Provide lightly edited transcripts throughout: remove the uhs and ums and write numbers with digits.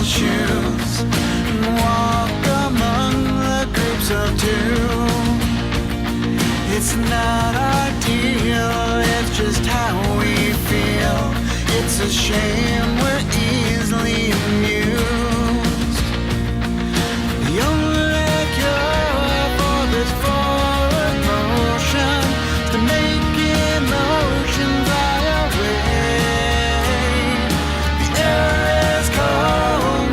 Shoes and walk among the groups of two. It's not ideal, it's just how we feel. It's a shame we're easily amused. The only cure for this forward motion is to make emotion fly away. The air is cold,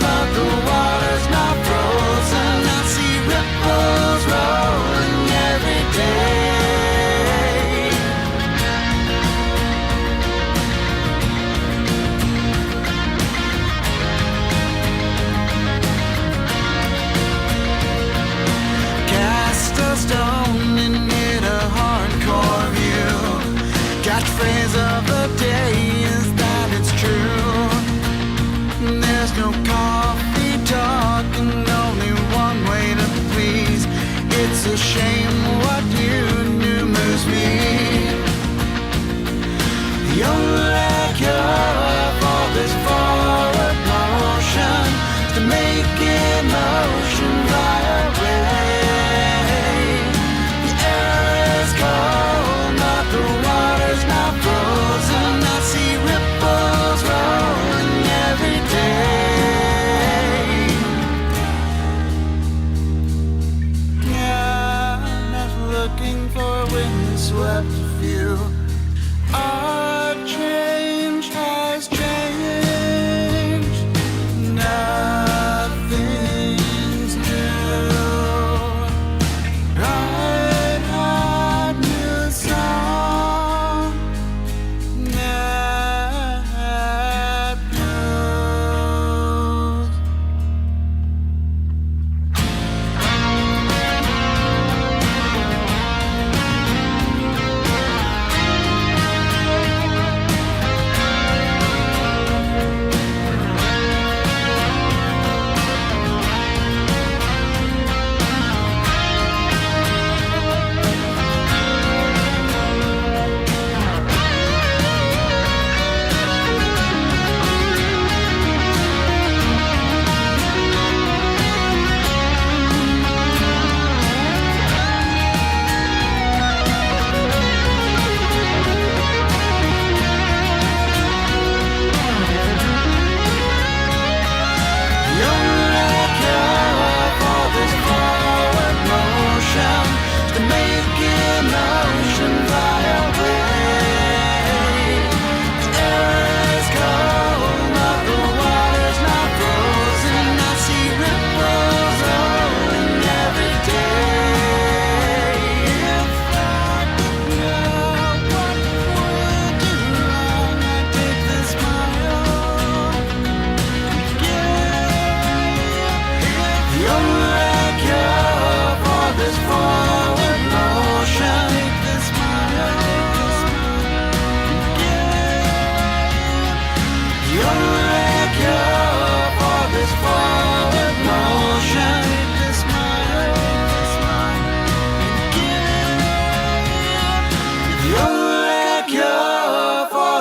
stone and hit a hardcore view. Catchphrase of the day is that it's true. There's no coffee talk and only one way to please. It's a shame what you do moves me. The only cure for this forward motion is to make emotion fly away. Swept view. Our change has changed. Nothing's new. Write a new song. Net news.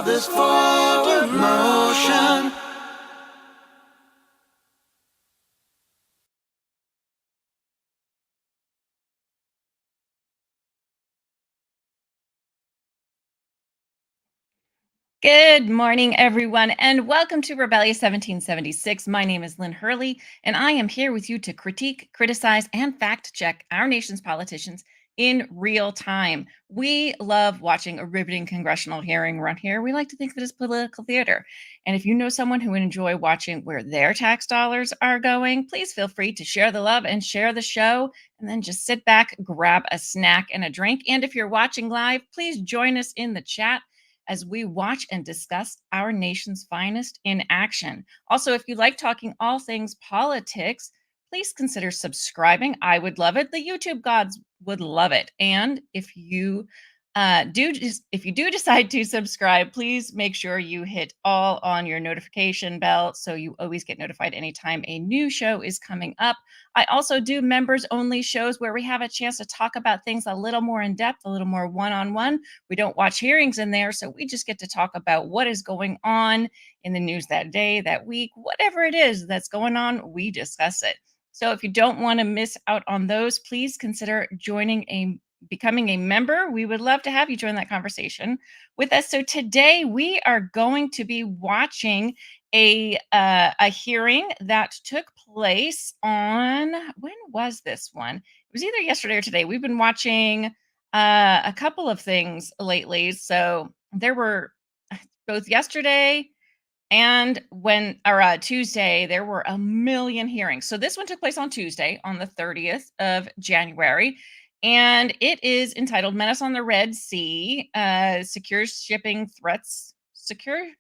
This forward motion. Good morning, everyone, and welcome to Rebellious 1776. My name is Lynn Hurley, and I am here with you to critique, criticize, and fact check our nation's politicians in real time. We love watching a riveting congressional hearing around here. We like to think that it's political theater. And if you know someone who would enjoy watching where their tax dollars are going, please feel free to share the love and share the show. And then just sit back, grab a snack and a drink. And if you're watching live, please join us in the chat. as we watch and discuss our nation's finest in action. Also, if you like talking all things politics, please consider subscribing. I would love it. The YouTube gods would love it. And if you do decide to subscribe, please make sure you hit all on your notification bell so you always get notified anytime a new show is coming up. I also do members only shows where we have a chance to talk about things a little more in depth, a little more one-on-one. We don't watch hearings in there, so we just get to talk about what is going on in the news that day, that week, whatever it is that's going on, we discuss it. So if you don't want to miss out on those, please consider becoming a member. We would love to have you join that conversation with us. So today we are going to be watching a hearing that took place on, when was this one? It was either yesterday or today. We've been watching a couple of things lately. So there were both yesterday and Tuesday, there were a million hearings. So this one took place on Tuesday, on the 30th of January, and it is entitled "Menace on the Red Sea: Secure Shipping Threats." Securing.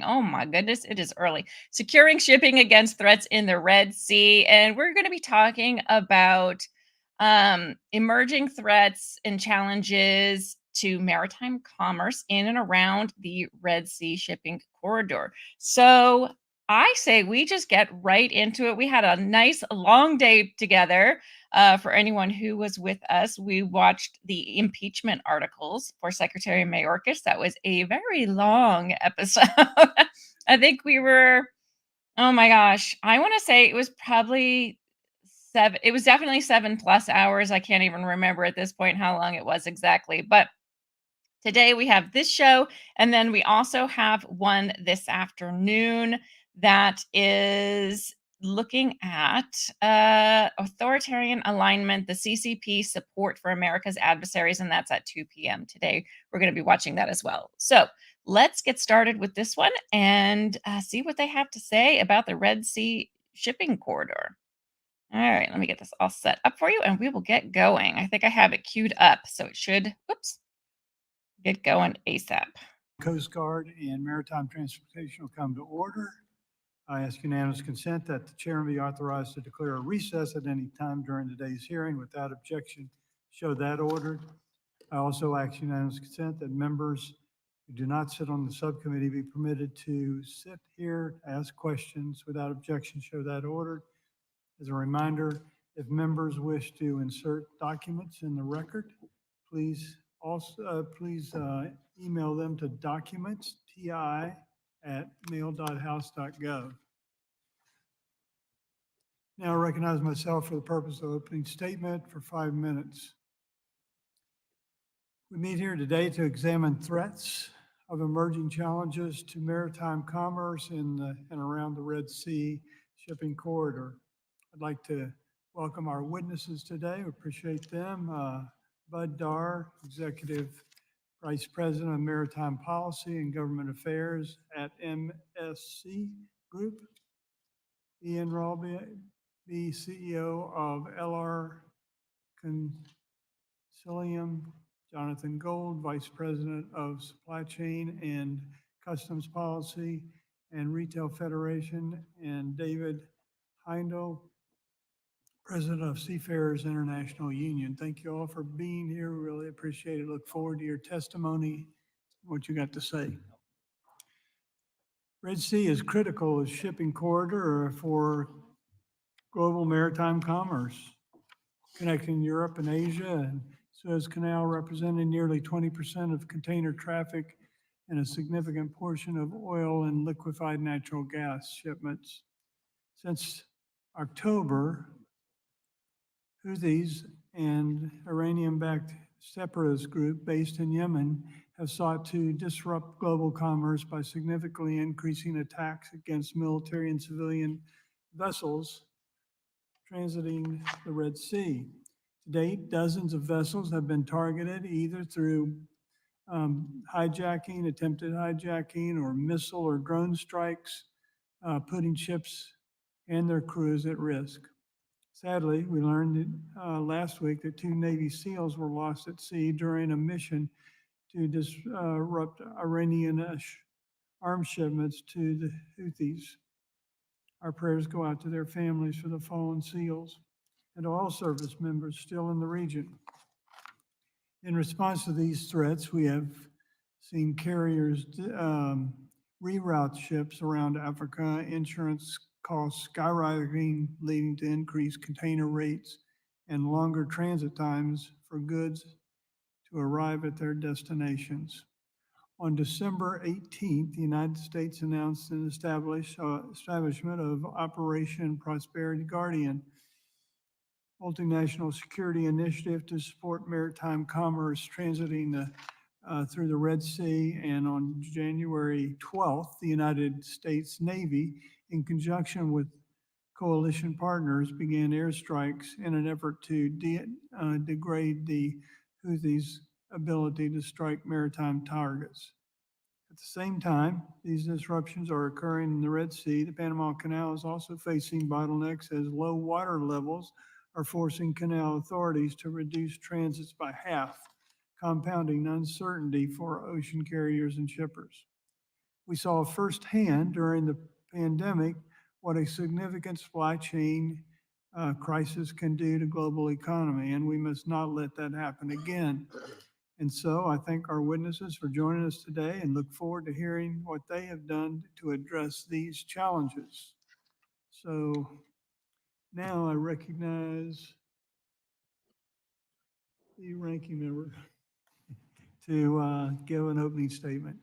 Oh my goodness, it is early. Securing shipping against threats in the Red Sea, and we're going to be talking about emerging threats and challenges to maritime commerce in and around the Red Sea shipping corridor. So I say we just get right into it. We had a nice long day together. For anyone who was with us, we watched the impeachment articles for Secretary Mayorkas. That was a very long episode. I think we were, oh my gosh, I want to say it was probably it was definitely 7+ hours. I can't even remember at this point how long it was exactly. But today we have this show, and then we also have one this afternoon that is looking at authoritarian alignment, the CCP support for America's adversaries, and that's at 2 p.m. today. We're going to be watching that as well. So let's get started with this one and see what they have to say about the Red Sea shipping corridor. All right, let me get this all set up for you and we will get going. I think I have it queued up, so it should, get going ASAP. Coast Guard and Maritime Transportation will come to order. I ask unanimous consent that the chairman be authorized to declare a recess at any time during today's hearing. Without objection, show that ordered. I also ask unanimous consent that members who do not sit on the subcommittee be permitted to sit here, ask questions. Without objection, show that ordered. As a reminder, if members wish to insert documents in the record, please email them to documents@mail.house.gov. Now I recognize myself for the purpose of opening statement for 5 minutes. We meet here today to examine threats of emerging challenges to maritime commerce in and around the Red Sea shipping corridor. I'd like to welcome our witnesses today. We appreciate them. Bud Darr, Executive Vice President of Maritime Policy and Government Affairs at MSC Group. Ian Rawby, the CEO of LR Consilium. Jonathan Gold, Vice President of Supply Chain and Customs Policy and Retail Federation, and David Heindel, President of Seafarers International Union. Thank you all for being here. We really appreciate it. Look forward to your testimony, what you got to say. Red Sea is critical as shipping corridor for global maritime commerce, connecting Europe and Asia, and Suez Canal representing nearly 20% of container traffic and a significant portion of oil and liquefied natural gas shipments. Since October, Houthis and Iranian-backed separatist group based in Yemen have sought to disrupt global commerce by significantly increasing attacks against military and civilian vessels transiting the Red Sea. To date, dozens of vessels have been targeted either through hijacking, attempted hijacking, or missile or drone strikes, putting ships and their crews at risk. Sadly, we learned last week that 2 Navy SEALs were lost at sea during a mission to disrupt Iranian arms shipments to the Houthis. Our prayers go out to their families for the fallen SEALs and to all service members still in the region. In response to these threats, we have seen carriers reroute ships around Africa, insurance costs skyrocketing, leading to increased container rates and longer transit times for goods to arrive at their destinations. On December 18th, the United States announced an establishment of Operation Prosperity Guardian, multinational security initiative to support maritime commerce transiting through the Red Sea. And on January 12th, the United States Navy, in conjunction with coalition partners, began airstrikes in an effort to degrade the Houthis' ability to strike maritime targets. At the same time, these disruptions are occurring in the Red Sea. The Panama Canal is also facing bottlenecks as low water levels are forcing canal authorities to reduce transits by half, compounding uncertainty for ocean carriers and shippers. We saw firsthand during the pandemic what a significant supply chain crisis can do to global economy, and we must not let that happen again. And so I thank our witnesses for joining us today and look forward to hearing what they have done to address these challenges. So now I recognize the ranking member to give an opening statement.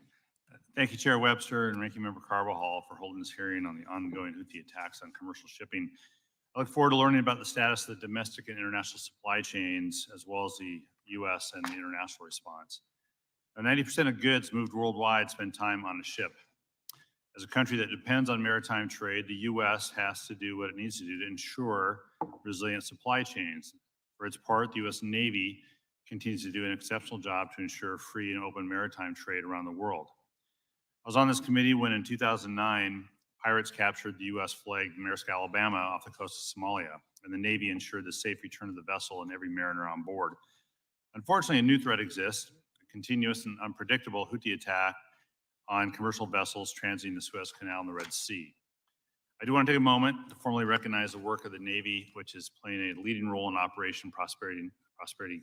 Thank you, Chair Webster and Ranking Member Carbajal, for holding this hearing on the ongoing Houthi attacks on commercial shipping. I look forward to learning about the status of the domestic and international supply chains, as well as the U.S. and the international response. Now, 90% of goods moved worldwide spend time on a ship. As a country that depends on maritime trade, the U.S. has to do what it needs to do to ensure resilient supply chains. For its part, the U.S. Navy continues to do an exceptional job to ensure free and open maritime trade around the world. I was on this committee when in 2009, pirates captured the U.S.-flagged Menace, Alabama off the coast of Somalia, and the Navy ensured the safe return of the vessel and every mariner on board. Unfortunately, a new threat exists, a continuous and unpredictable Houthi attack on commercial vessels transiting the Suez Canal and the Red Sea. I do want to take a moment to formally recognize the work of the Navy, which is playing a leading role in Operation Prosperity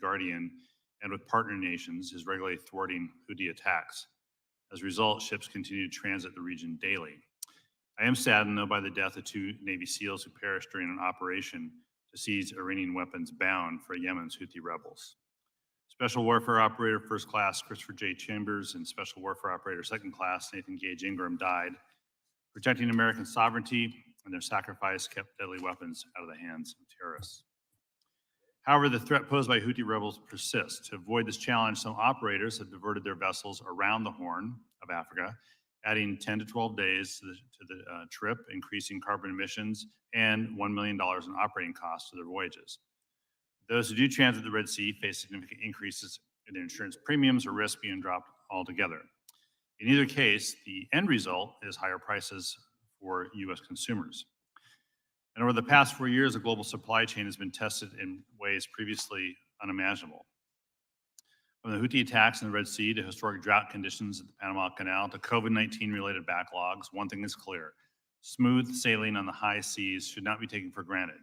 Guardian, and with partner nations is regularly thwarting Houthi attacks. As a result, ships continue to transit the region daily. I am saddened, though, by the death of 2 Navy SEALs who perished during an operation to seize Iranian weapons bound for Yemen's Houthi rebels. Special Warfare Operator First Class Christopher J. Chambers and Special Warfare Operator Second Class Nathan Gage Ingram died, protecting American sovereignty, and their sacrifice kept deadly weapons out of the hands of terrorists. However, the threat posed by Houthi rebels persists. To avoid this challenge, some operators have diverted their vessels around the Horn of Africa, adding 10 to 12 days to the trip, increasing carbon emissions, and $1 million in operating costs to their voyages. Those who do transit the Red Sea face significant increases in their insurance premiums or risk being dropped altogether. In either case, the end result is higher prices for U.S. consumers. And over the past 4 years, the global supply chain has been tested in ways previously unimaginable. From the Houthi attacks in the Red Sea to historic drought conditions at the Panama Canal to COVID-19 related backlogs, one thing is clear: smooth sailing on the high seas should not be taken for granted.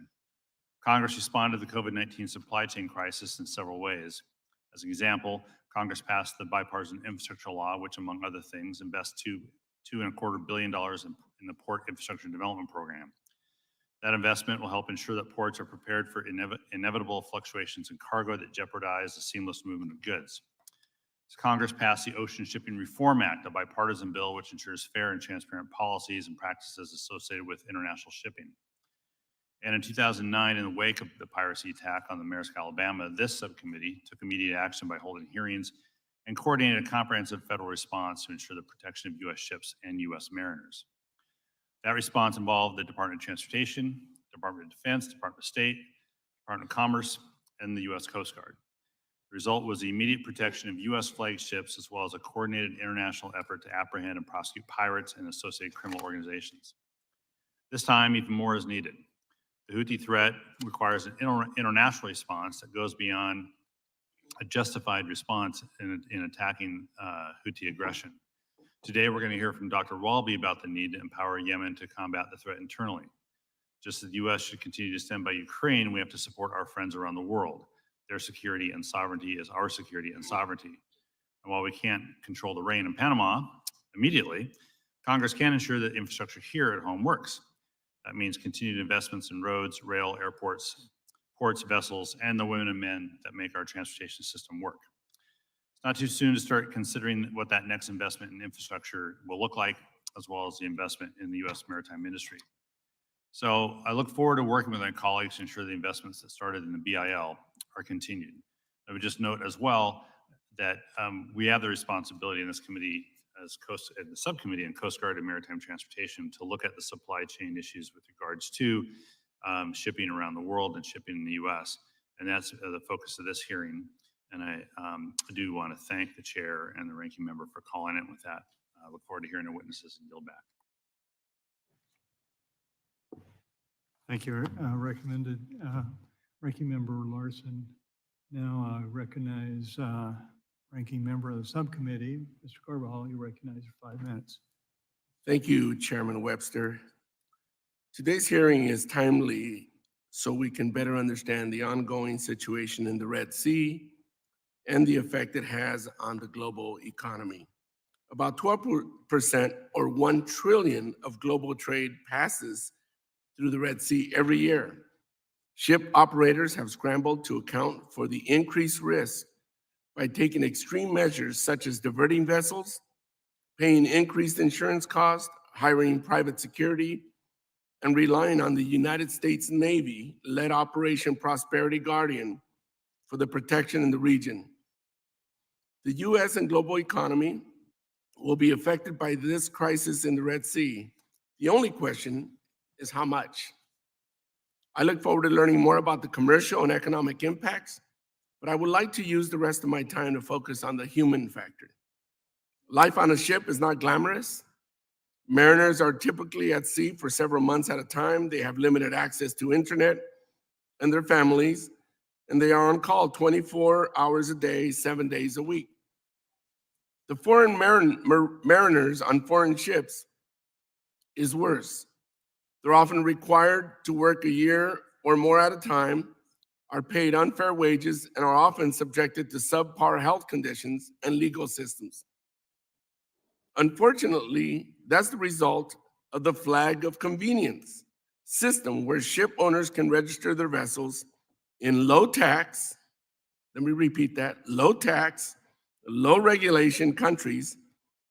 Congress responded to the COVID-19 supply chain crisis in several ways. As an example, Congress passed the bipartisan infrastructure law, which, among other things, invests $2.25 billion in the Port Infrastructure Development Program. That investment will help ensure that ports are prepared for inevitable fluctuations in cargo that jeopardize the seamless movement of goods. As Congress passed the Ocean Shipping Reform Act, a bipartisan bill which ensures fair and transparent policies and practices associated with international shipping. And in 2009, in the wake of the piracy attack on the Menace, Alabama, this subcommittee took immediate action by holding hearings and coordinated a comprehensive federal response to ensure the protection of U.S. ships and U.S. mariners. That response involved the Department of Transportation, Department of Defense, Department of State, Department of Commerce, and the U.S. Coast Guard. The result was the immediate protection of U.S. flagged ships, as well as a coordinated international effort to apprehend and prosecute pirates and associated criminal organizations. This time, even more is needed. The Houthi threat requires an international response that goes beyond a justified response in attacking Houthi aggression. Today, we're going to hear from Dr. Walby about the need to empower Yemen to combat the threat internally. Just as the U.S. should continue to stand by Ukraine, we have to support our friends around the world. Their security and sovereignty is our security and sovereignty. And while we can't control the rain in Panama immediately, Congress can ensure that infrastructure here at home works. That means continued investments in roads, rail, airports, ports, vessels, and the women and men that make our transportation system work. It's not too soon to start considering what that next investment in infrastructure will look like, as well as the investment in the U.S. maritime industry. So I look forward to working with my colleagues to ensure the investments that started in the BIL are continued. I would just note as well that we have the responsibility in this committee in the subcommittee on Coast Guard and Maritime Transportation to look at the supply chain issues with regards to shipping around the world and shipping in the U.S. And that's the focus of this hearing. And I do want to thank the chair and the ranking member for calling it with that. I look forward to hearing the witnesses and yield back. Thank you, recommended Ranking Member Larson. Now I recognize Ranking Member of the Subcommittee, Mr. Carbajal. You recognize for 5 minutes. Thank you, Chairman Webster. Today's hearing is timely so we can better understand the ongoing situation in the Red Sea and the effect it has on the global economy. About 12% or 1 trillion of global trade passes through the Red Sea every year. Ship operators have scrambled to account for the increased risk by taking extreme measures such as diverting vessels, paying increased insurance costs, hiring private security, and relying on the United States Navy-led Operation Prosperity Guardian for the protection in the region. The U.S. and global economy will be affected by this crisis in the Red Sea. The only question is how much. I look forward to learning more about the commercial and economic impacts, but I would like to use the rest of my time to focus on the human factor. Life on a ship is not glamorous. Mariners are typically at sea for several months at a time. They have limited access to internet and their families, and they are on call 24 hours a day, 7 days a week. The foreign mariners on foreign ships is worse. They're often required to work a year or more at a time, are paid unfair wages, and are often subjected to subpar health conditions and legal systems. Unfortunately, that's the result of the flag of convenience system where ship owners can register their vessels in low tax, let me repeat that, low tax, low regulation countries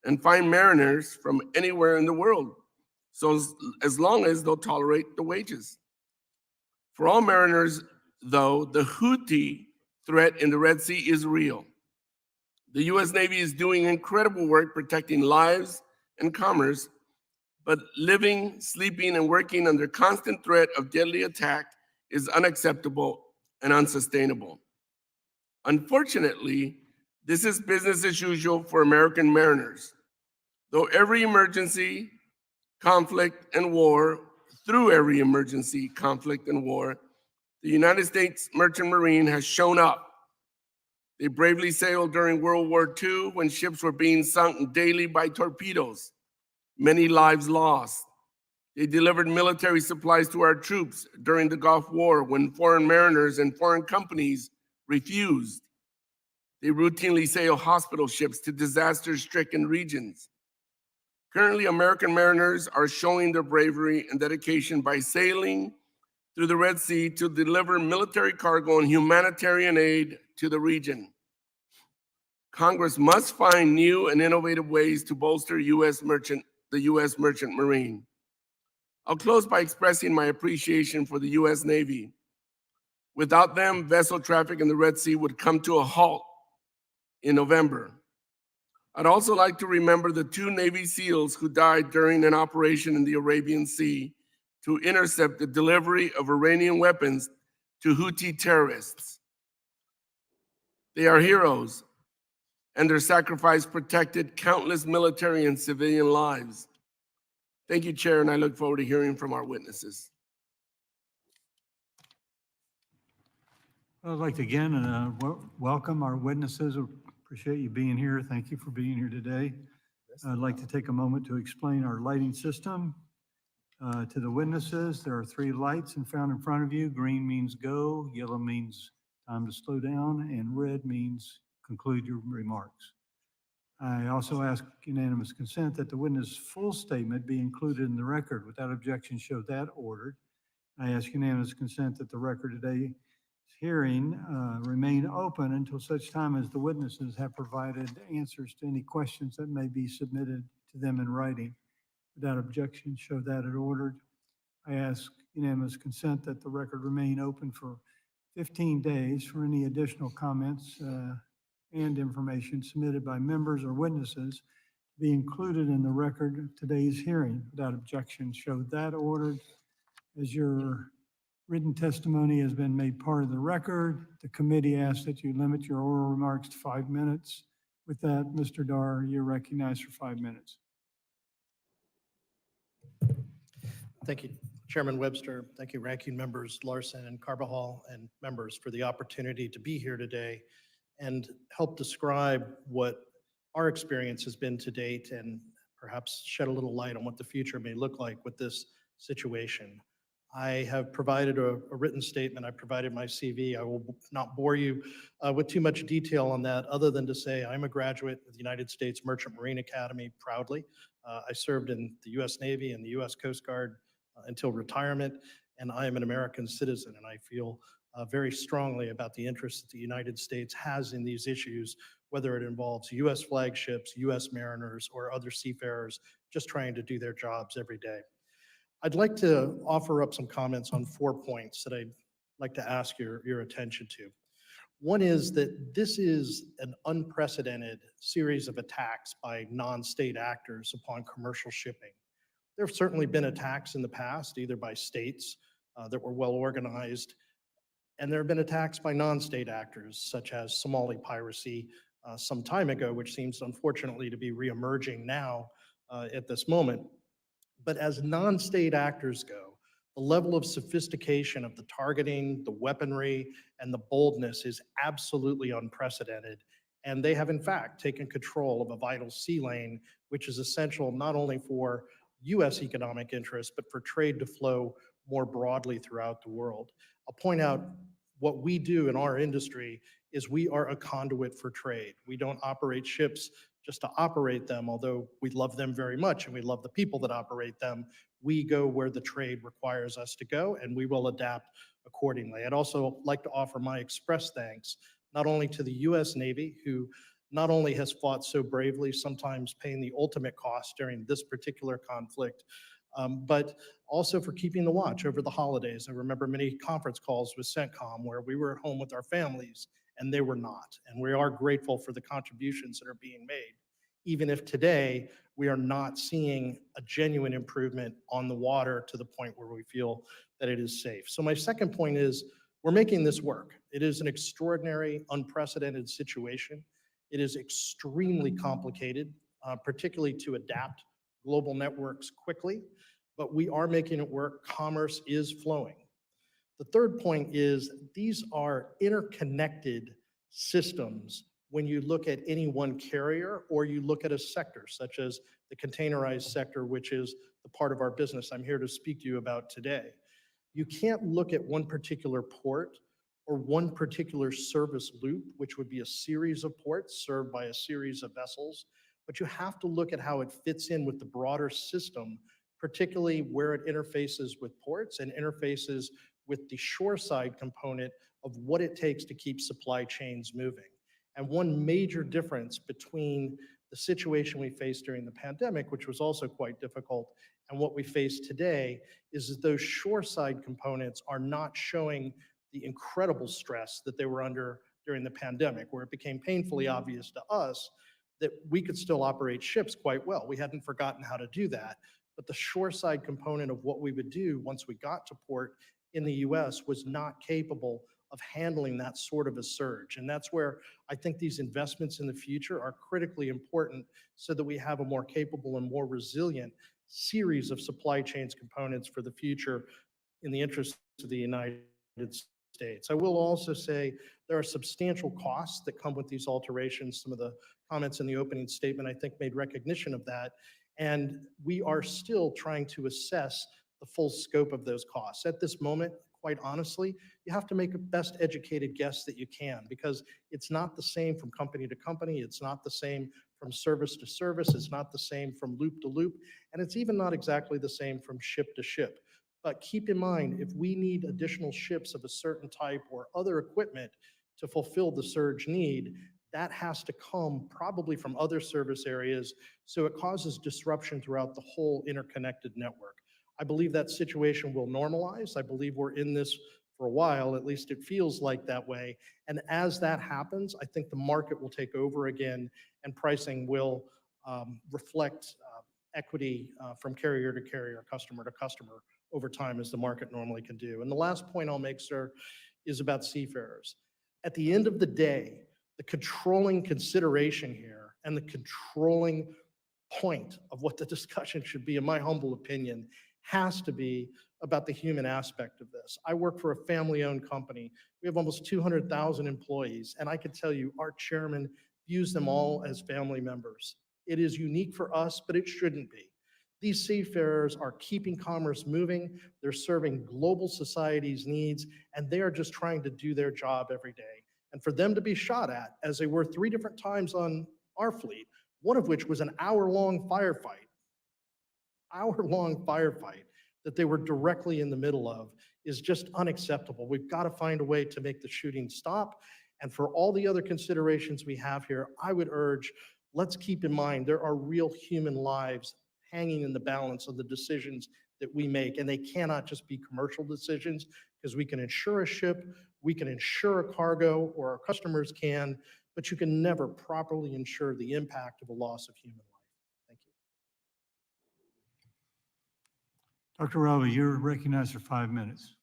and find mariners from anywhere in the world, so as long as they'll tolerate the wages. For all mariners, though, the Houthi threat in the Red Sea is real. The U.S. Navy is doing incredible work protecting lives and commerce, but living, sleeping, and working under constant threat of deadly attack is unacceptable and unsustainable. Unfortunately, this is business as usual for American mariners. Though every emergency, conflict, and war, through every emergency, conflict, and war, the United States Merchant Marine has shown up. They bravely sailed during World War II when ships were being sunk daily by torpedoes, many lives lost. They delivered military supplies to our troops during the Gulf War when foreign mariners and foreign companies refused. They routinely sail hospital ships to disaster-stricken regions. Currently, American mariners are showing their bravery and dedication by sailing through the Red Sea to deliver military cargo and humanitarian aid to the region. Congress must find new and innovative ways to bolster the U.S. Merchant Marine. I'll close by expressing my appreciation for the U.S. Navy. Without them, vessel traffic in the Red Sea would come to a halt in November. I'd also like to remember the 2 Navy SEALs who died during an operation in the Arabian Sea to intercept the delivery of Iranian weapons to Houthi terrorists. They are heroes, and their sacrifice protected countless military and civilian lives. Thank you, Chair, and I look forward to hearing from our witnesses. I'd like to again welcome our witnesses. Appreciate you being here. Thank you for being here today. I'd like to take a moment to explain our lighting system to the witnesses. There are 3 lights found in front of you. Green means go, yellow means time to slow down, and red means conclude your remarks. I also ask unanimous consent that the witness' full statement be included in the record. Without objection, show that ordered. I ask unanimous consent that the record of today's hearing remain open until such time as the witnesses have provided answers to any questions that may be submitted to them in writing. Without objection, show that it ordered. I ask unanimous consent that the record remain open for 15 days for any additional comments and information submitted by members or witnesses to be included in the record of today's hearing. Without objection, show that ordered. As your written testimony has been made part of the record, the committee asks that you limit your oral remarks to 5 minutes. With that, Mr. Dar, you're recognized for 5 minutes. Thank you, Chairman Webster. Thank you, Ranking Members Larson and Carbajal, and members for the opportunity to be here today and help describe what our experience has been to date and perhaps shed a little light on what the future may look like with this situation. I have provided a written statement. I provided my CV. I will not bore you with too much detail on that, other than to say I'm a graduate of the United States Merchant Marine Academy proudly. I served in the U.S. Navy and the U.S. Coast Guard until retirement, and I am an American citizen, and I feel very strongly about the interest that the United States has in these issues, whether it involves U.S. flagships, U.S. mariners, or other seafarers just trying to do their jobs every day. I'd like to offer up some comments on 4 points that I'd like to ask your attention to. One is that this is an unprecedented series of attacks by non-state actors upon commercial shipping. There have certainly been attacks in the past, either by states that were well organized, and there have been attacks by non-state actors, such as Somali piracy some time ago, which seems unfortunately to be reemerging now at this moment. But as non-state actors go, the level of sophistication of the targeting, the weaponry, and the boldness is absolutely unprecedented. And they have, in fact, taken control of a vital sea lane, which is essential not only for U.S. economic interests, but for trade to flow more broadly throughout the world. I'll point out what we do in our industry is we are a conduit for trade. We don't operate ships just to operate them, although we love them very much and we love the people that operate them. We go where the trade requires us to go, and we will adapt accordingly. I'd also like to offer my express thanks not only to the U.S. Navy, who not only has fought so bravely, sometimes paying the ultimate cost during this particular conflict, but also for keeping the watch over the holidays. I remember many conference calls with CENTCOM where we were at home with our families and they were not. And we are grateful for the contributions that are being made, even if today we are not seeing a genuine improvement on the water to the point where we feel that it is safe. So my second point is we're making this work. It is an extraordinary, unprecedented situation. It is extremely complicated, particularly to adapt global networks quickly, but we are making it work. Commerce is flowing. The third point is these are interconnected systems when you look at any one carrier or you look at a sector, such as the containerized sector, which is the part of our business I'm here to speak to you about today. You can't look at one particular port or one particular service loop, which would be a series of ports served by a series of vessels, but you have to look at how it fits in with the broader system, particularly where it interfaces with ports and interfaces with the shoreside component of what it takes to keep supply chains moving. And one major difference between the situation we faced during the pandemic, which was also quite difficult, and what we face today is that those shoreside components are not showing the incredible stress that they were under during the pandemic, where it became painfully obvious to us that we could still operate ships quite well. We hadn't forgotten how to do that, but the shoreside component of what we would do once we got to port in the US was not capable of handling that sort of a surge. And that's where I think these investments in the future are critically important so that we have a more capable and more resilient series of supply chains components for the future in the interest of the United States. I will also say there are substantial costs that come with these alterations. Some of the comments in the opening statement, I think, made recognition of that. And we are still trying to assess the full scope of those costs. At this moment, quite honestly, you have to make a best educated guess that you can, because it's not the same from company to company. It's not the same from service to service. It's not the same from loop to loop. And it's even not exactly the same from ship to ship. But keep in mind, if we need additional ships of a certain type or other equipment to fulfill the surge need, that has to come probably from other service areas. So it causes disruption throughout the whole interconnected network. I believe that situation will normalize. I believe we're in this for a while, at least it feels like that way. And as that happens, I think the market will take over again and pricing will reflect equity from carrier to carrier, customer to customer over time, as the market normally can do. And the last point I'll make, sir, is about seafarers. At the end of the day, the controlling consideration here and the controlling point of what the discussion should be, in my humble opinion, has to be about the human aspect of this. I work for a family-owned company. We have almost 200,000 employees, and I can tell you our chairman views them all as family members. It is unique for us, but it shouldn't be. These seafarers are keeping commerce moving, they're serving global society's needs, and they are just trying to do their job every day. And for them to be shot at, as they were 3 different times on our fleet, one of which was an hour-long firefight that they were directly in the middle of, is just unacceptable. We've got to find a way to make the shooting stop. And for all the other considerations we have here, I would urge, let's keep in mind there are real human lives hanging in the balance of the decisions that we make. And they cannot just be commercial decisions, because we can insure a ship, we can insure a cargo, or our customers can, but you can never properly insure the impact of a loss of human life. Thank you. Dr. Roby, you're recognized for 5 minutes.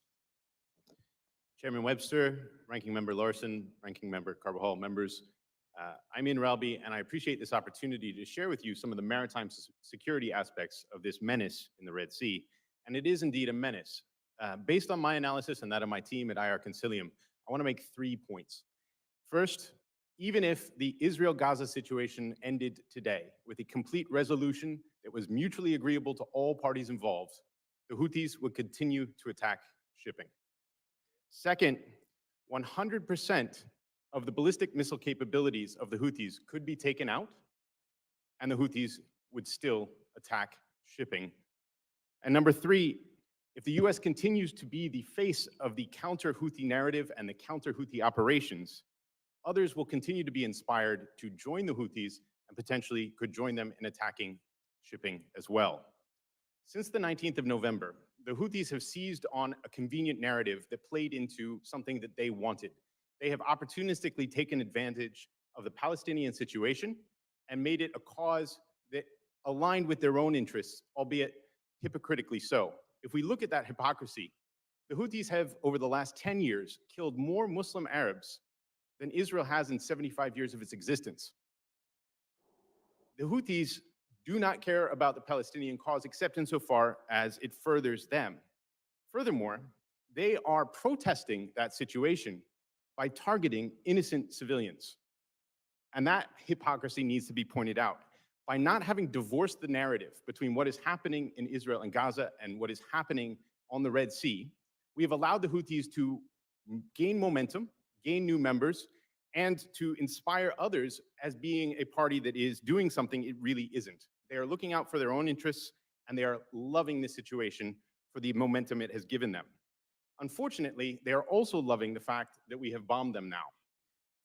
Chairman Webster, Ranking Member Larson, Ranking Member Carbajal, members, I'm Ian Ralby, and I appreciate this opportunity to share with you some of the maritime security aspects of this menace in the Red Sea. And it is indeed a menace. Based on my analysis and that of my team at IR Concilium, I want to make 3 points. First, even if the Israel-Gaza situation ended today with a complete resolution that was mutually agreeable to all parties involved, the Houthis would continue to attack shipping. Second, 100% of the ballistic missile capabilities of the Houthis could be taken out, and the Houthis would still attack shipping. And number 3, if the US continues to be the face of the counter-Houthi narrative and the counter-Houthi operations, others will continue to be inspired to join the Houthis and potentially could join them in attacking shipping as well. Since the 19th of November, the Houthis have seized on a convenient narrative that played into something that they wanted. They have opportunistically taken advantage of the Palestinian situation and made it a cause that aligned with their own interests, albeit hypocritically so. If we look at that hypocrisy, the Houthis have, over the last 10 years, killed more Muslim Arabs than Israel has in 75 years of its existence. The Houthis do not care about the Palestinian cause except insofar as it furthers them. Furthermore, they are protesting that situation by targeting innocent civilians. And that hypocrisy needs to be pointed out. By not having divorced the narrative between what is happening in Israel and Gaza and what is happening on the Red Sea, we have allowed the Houthis to gain momentum, gain new members, and to inspire others as being a party that is doing something it really isn't. They are looking out for their own interests, and they are loving this situation for the momentum it has given them. Unfortunately, they are also loving the fact that we have bombed them now.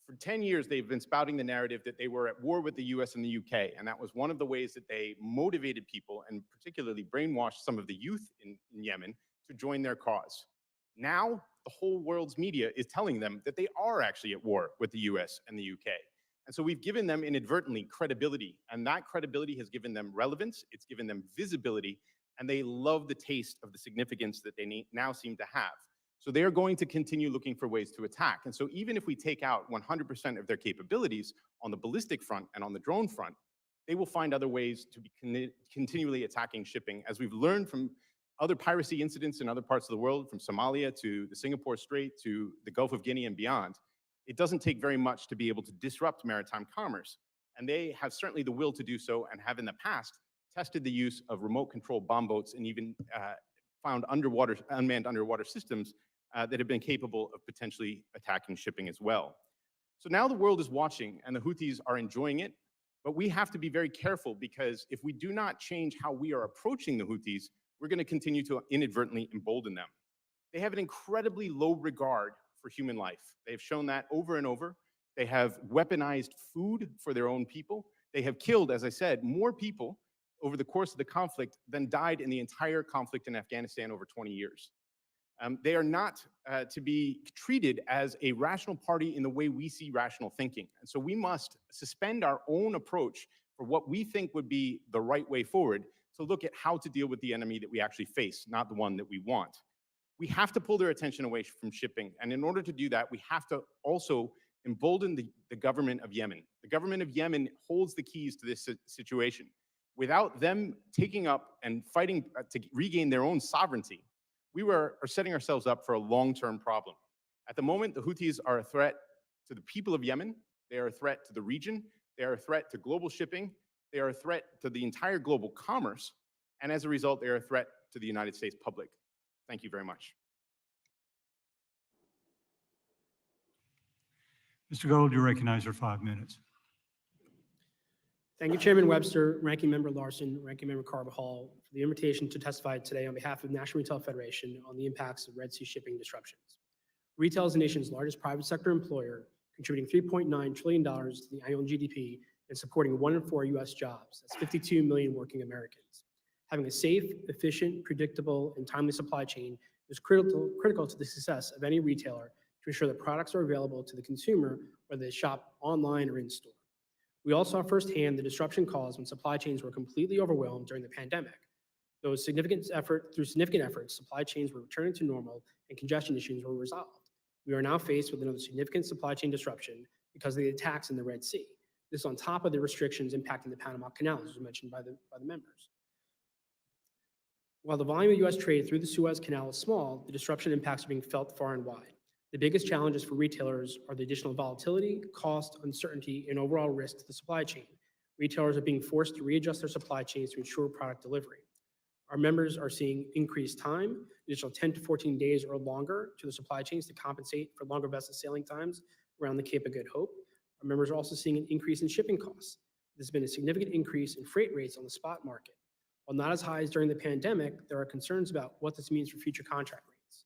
For 10 years, they've been spouting the narrative that they were at war with the US and the UK, and that was one of the ways that they motivated people and particularly brainwashed some of the youth in Yemen to join their cause. Now, the whole world's media is telling them that they are actually at war with the US and the UK. And so we've given them inadvertently credibility, and that credibility has given them relevance, it's given them visibility, and they love the taste of the significance that they now seem to have. So they are going to continue looking for ways to attack. And so even if we take out 100% of their capabilities on the ballistic front and on the drone front, they will find other ways to be continually attacking shipping, as we've learned from other piracy incidents in other parts of the world, from Somalia to the Singapore Strait to the Gulf of Guinea and beyond, it doesn't take very much to be able to disrupt maritime commerce. And they have certainly the will to do so, and have in the past tested the use of remote control bomb boats and even found unmanned underwater systems that have been capable of potentially attacking shipping as well. So now the world is watching, and the Houthis are enjoying it, but we have to be very careful, because if we do not change how we are approaching the Houthis, we're going to continue to inadvertently embolden them. They have an incredibly low regard for human life. They've shown that over and over. They have weaponized food for their own people. They have killed, as I said, more people over the course of the conflict than died in the entire conflict in Afghanistan over 20 years. They are not to be treated as a rational party in the way we see rational thinking. And so we must suspend our own approach for what we think would be the right way forward to look at how to deal with the enemy that we actually face, not the one that we want. We have to pull their attention away from shipping. And in order to do that, we have to also embolden the government of Yemen. The government of Yemen holds the keys to this situation. Without them taking up and fighting to regain their own sovereignty, we are setting ourselves up for a long-term problem. At the moment, the Houthis are a threat to the people of Yemen. They are a threat to the region. They are a threat to global shipping. They are a threat to the entire global commerce. And as a result, they are a threat to the United States public. Thank you very much. Mr. Gold, you're recognized for 5 minutes. Thank you, Chairman Webster, Ranking Member Larson, Ranking Member Carbajal, for the invitation to testify today on behalf of the National Retail Federation on the impacts of Red Sea shipping disruptions. Retail is the nation's largest private sector employer, contributing $3.9 trillion to the annual GDP and supporting 1 in 4 U.S. jobs. That's 52 million working Americans. Having a safe, efficient, predictable, and timely supply chain is critical to the success of any retailer to ensure that products are available to the consumer, whether they shop online or in store. We also saw firsthand the disruption caused when supply chains were completely overwhelmed during the pandemic. Through significant efforts, supply chains were returning to normal and congestion issues were resolved. We are now faced with another significant supply chain disruption because of the attacks in the Red Sea. This is on top of the restrictions impacting the Panama Canal, as was mentioned by the members. While the volume of U.S. trade through the Suez Canal is small, the disruption impacts are being felt far and wide. The biggest challenges for retailers are the additional volatility, cost, uncertainty, and overall risk to the supply chain. Retailers are being forced to readjust their supply chains to ensure product delivery. Our members are seeing increased time, additional 10 to 14 days or longer to the supply chains to compensate for longer vessel sailing times around the Cape of Good Hope. Our members are also seeing an increase in shipping costs. There's been a significant increase in freight rates on the spot market. While not as high as during the pandemic, there are concerns about what this means for future contract rates.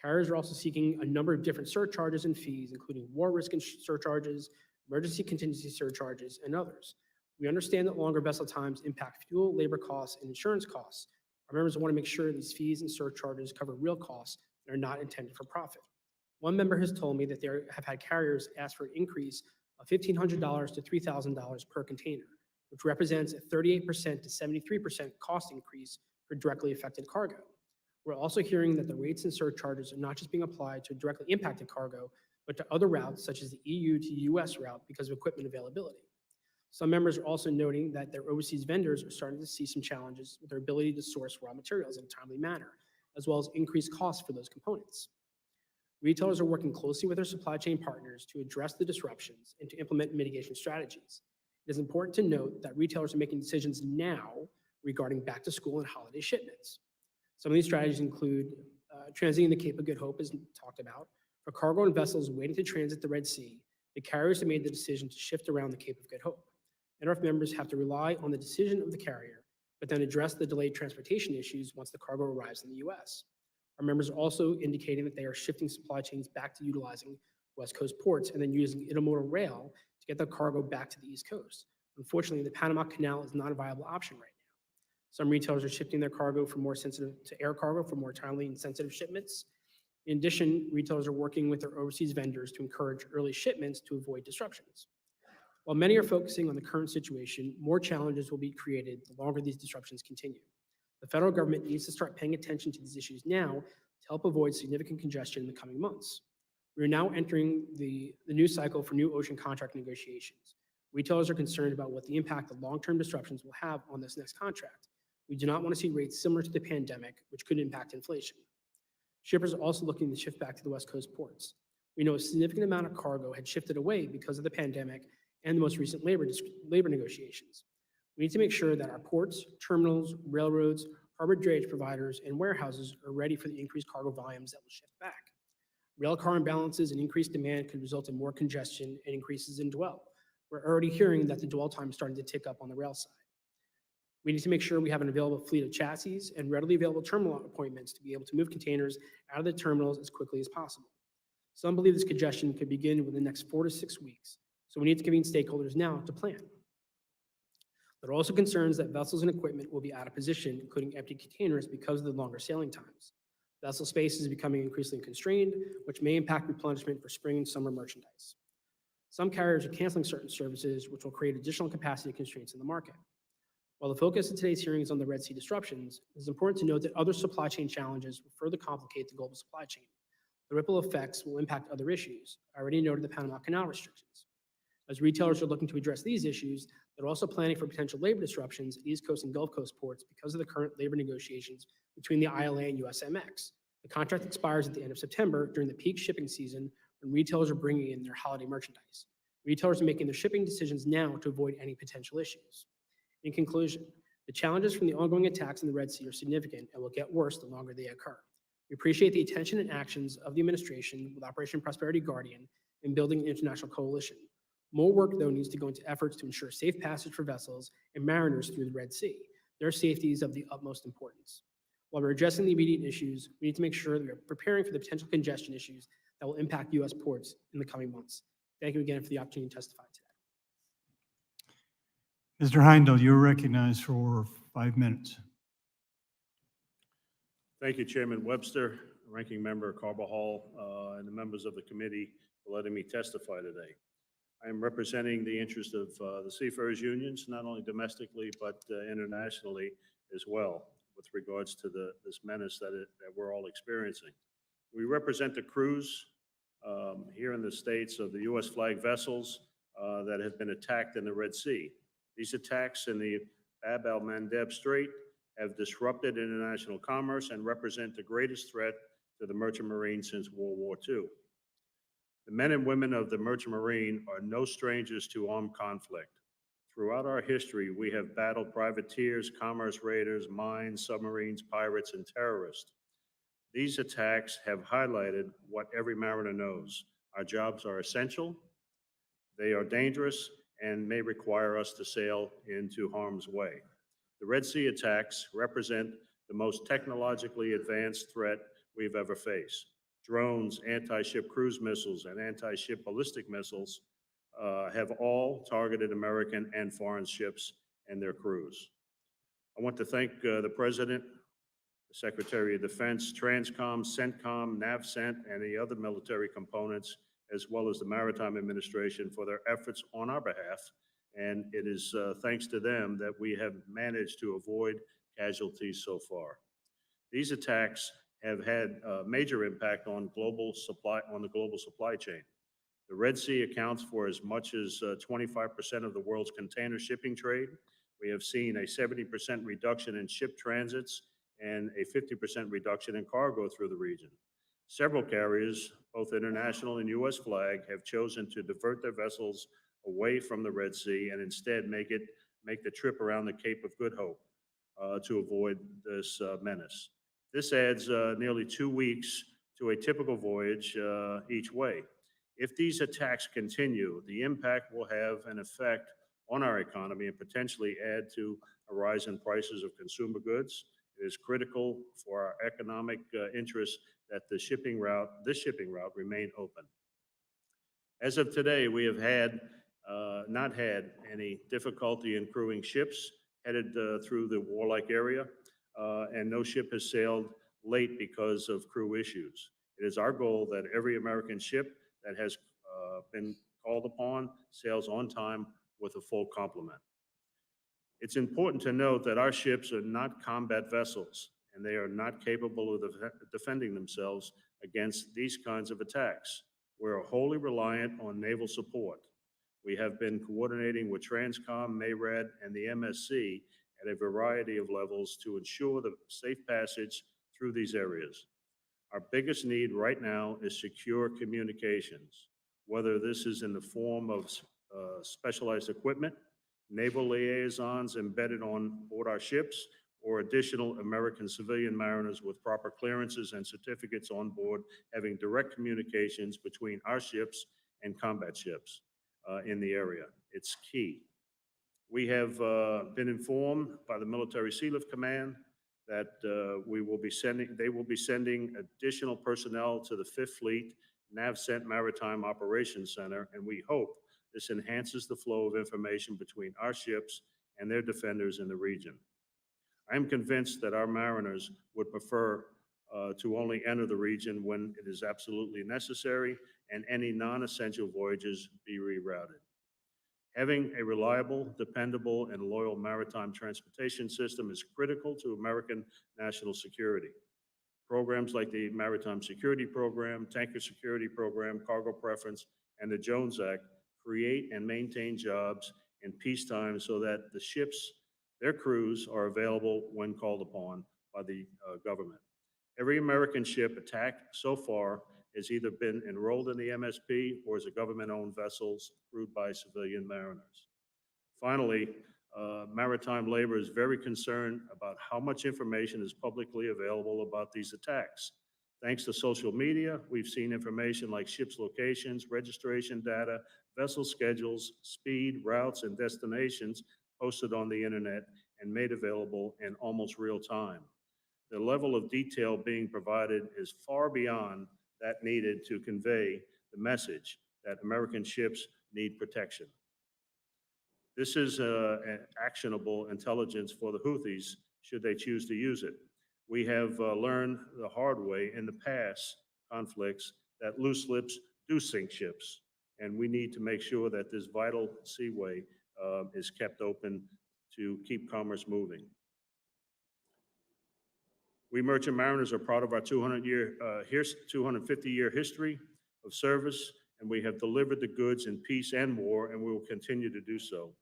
Carriers are also seeking a number of different surcharges and fees, including war risk surcharges, emergency contingency surcharges, and others. We understand that longer vessel times impact fuel, labor costs, and insurance costs. Our members want to make sure these fees and surcharges cover real costs that are not intended for profit. One member has told me that they have had carriers ask for an increase of $1,500 to $3,000 per container, which represents a 38% to 73% cost increase for directly affected cargo. We're also hearing that the rates and surcharges are not just being applied to directly impacted cargo, but to other routes such as the EU to US route because of equipment availability. Some members are also noting that their overseas vendors are starting to see some challenges with their ability to source raw materials in a timely manner, as well as increased costs for those components. Retailers are working closely with their supply chain partners to address the disruptions and to implement mitigation strategies. It is important to note that retailers are making decisions now regarding back to school and holiday shipments. Some of these strategies include transiting the Cape of Good Hope, as talked about. For cargo and vessels waiting to transit the Red Sea, the carriers have made the decision to shift around the Cape of Good Hope. NRF members have to rely on the decision of the carrier, but then address the delayed transportation issues once the cargo arrives in the U.S. Our members are also indicating that they are shifting supply chains back to utilizing West Coast ports and then using intermodal rail to get the cargo back to the East Coast. Unfortunately, the Panama Canal is not a viable option right now. Some retailers are shifting their cargo from more sensitive to air cargo for more timely and sensitive shipments. In addition, retailers are working with their overseas vendors to encourage early shipments to avoid disruptions. While many are focusing on the current situation, more challenges will be created the longer these disruptions continue. The federal government needs to start paying attention to these issues now to help avoid significant congestion in the coming months. We are now entering the new cycle for new ocean contract negotiations. Retailers are concerned about what the impact of long-term disruptions will have on this next contract. We do not want to see rates similar to the pandemic, which could impact inflation. Shippers are also looking to shift back to the West Coast ports. We know a significant amount of cargo had shifted away because of the pandemic and the most recent labor negotiations. We need to make sure that our ports, terminals, railroads, harbor drayage providers, and warehouses are ready for the increased cargo volumes that will shift back. Rail car imbalances and increased demand could result in more congestion and increases in dwell. We're already hearing that the dwell time is starting to tick up on the rail side. We need to make sure we have an available fleet of chassis and readily available terminal appointments to be able to move containers out of the terminals as quickly as possible. Some believe this congestion could begin within the next 4 to 6 weeks, so we need to convene stakeholders now to plan. There are also concerns that vessels and equipment will be out of position, including empty containers, because of the longer sailing times. Vessel space is becoming increasingly constrained, which may impact replenishment for spring and summer merchandise. Some carriers are canceling certain services, which will create additional capacity constraints in the market. While the focus of today's hearing is on the Red Sea disruptions, it is important to note that other supply chain challenges will further complicate the global supply chain. The ripple effects will impact other issues. I already noted the Panama Canal restrictions. As retailers are looking to address these issues, they're also planning for potential labor disruptions at East Coast and Gulf Coast ports because of the current labor negotiations between the ILA and USMX. The contract expires at the end of September during the peak shipping season when retailers are bringing in their holiday merchandise. Retailers are making their shipping decisions now to avoid any potential issues. In conclusion, the challenges from the ongoing attacks in the Red Sea are significant and will get worse the longer they occur. We appreciate the attention and actions of the administration with Operation Prosperity Guardian in building an international coalition. More work, though, needs to go into efforts to ensure safe passage for vessels and mariners through the Red Sea. Their safety is of the utmost importance. While we're addressing the immediate issues, we need to make sure that we're preparing for the potential congestion issues that will impact U.S. ports in the coming months. Thank you again for the opportunity to testify today. Mr. Heindel, you're recognized for 5 minutes. Thank you, Chairman Webster, Ranking Member Carbajal, and the members of the committee for letting me testify today. I am representing the interest of the seafarers unions, not only domestically, but internationally as well, with regards to this menace that we're all experiencing. We represent the crews here in the States of the U.S. flag vessels that have been attacked in the Red Sea. These attacks in the Bab el-Mandeb Strait have disrupted international commerce and represent the greatest threat to the merchant marine since World War II. The men and women of the merchant marine are no strangers to armed conflict. Throughout our history, we have battled privateers, commerce raiders, mines, submarines, pirates, and terrorists. These attacks have highlighted what every mariner knows. Our jobs are essential, they are dangerous, and may require us to sail into harm's way. The Red Sea attacks represent the most technologically advanced threat we've ever faced. Drones, anti-ship cruise missiles, and anti-ship ballistic missiles have all targeted American and foreign ships and their crews. I want to thank the President, the Secretary of Defense, Transcom, CENTCOM, NAVCENT, and the other military components, as well as the Maritime Administration for their efforts on our behalf. And it is thanks to them that we have managed to avoid casualties so far. These attacks have had a major impact on the global supply chain. The Red Sea accounts for as much as 25% of the world's container shipping trade. We have seen a 70% reduction in ship transits and a 50% reduction in cargo through the region. Several carriers, both international and U.S. flag, have chosen to divert their vessels away from the Red Sea and instead make the trip around the Cape of Good Hope to avoid this menace. This adds nearly 2 weeks to a typical voyage each way. If these attacks continue, the impact will have an effect on our economy and potentially add to a rise in prices of consumer goods. It is critical for our economic interests that this shipping route remain open. As of today, we have not had any difficulty in crewing ships headed through the warlike area, and no ship has sailed late because of crew issues. It is our goal that every American ship that has been called upon sails on time with a full complement. It's important to note that our ships are not combat vessels, and they are not capable of defending themselves against these kinds of attacks. We're wholly reliant on naval support. We have been coordinating with Transcom, MARAD, and the MSC at a variety of levels to ensure the safe passage through these areas. Our biggest need right now is secure communications, whether this is in the form of specialized equipment, naval liaisons embedded on board our ships, or additional American civilian mariners with proper clearances and certificates on board having direct communications between our ships and combat ships in the area. It's key. We have been informed by the Military Sea Lift Command that they will be sending additional personnel to the 5th Fleet NAVCENT Maritime Operations Center, and we hope this enhances the flow of information between our ships and their defenders in the region. I am convinced that our mariners would prefer to only enter the region when it is absolutely necessary and any non-essential voyages be rerouted. Having a reliable, dependable, and loyal maritime transportation system is critical to American national security. Programs like the Maritime Security Program, Tanker Security Program, Cargo Preference, and the Jones Act create and maintain jobs in peacetime so that the ships, their crews, are available when called upon by the government. Every American ship attacked so far has either been enrolled in the MSP or is a government-owned vessel crewed by civilian mariners. Finally, maritime labor is very concerned about how much information is publicly available about these attacks. Thanks to social media, we've seen information like ships' locations, registration data, vessel schedules, speed, routes, and destinations posted on the internet and made available in almost real time. The level of detail being provided is far beyond that needed to convey the message that American ships need protection. This is an actionable intelligence for the Houthis should they choose to use it. We have learned the hard way in the past conflicts that loose lips do sink ships, and we need to make sure that this vital seaway is kept open to keep commerce moving. We merchant mariners are proud of our 250-year history of service, and we have delivered the goods in peace and war, and we will continue to do so.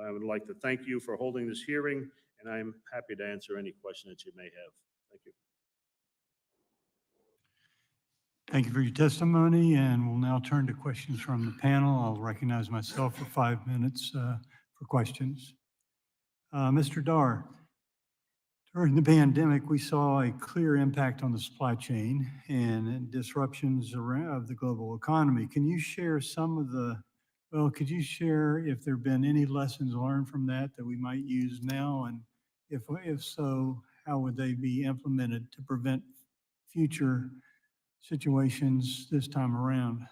I would like to thank you for holding this hearing, and I am happy to answer any question that you may have. Thank you. Thank you for your testimony, and we'll now turn to questions from the panel. I'll recognize myself for 5 minutes for questions. Mr. Dar, during the pandemic, we saw a clear impact on the supply chain and disruptions of the global economy. Can you share could you share if there have been any lessons learned from that we might use now? And if so, how would they be implemented to prevent future situations this time around?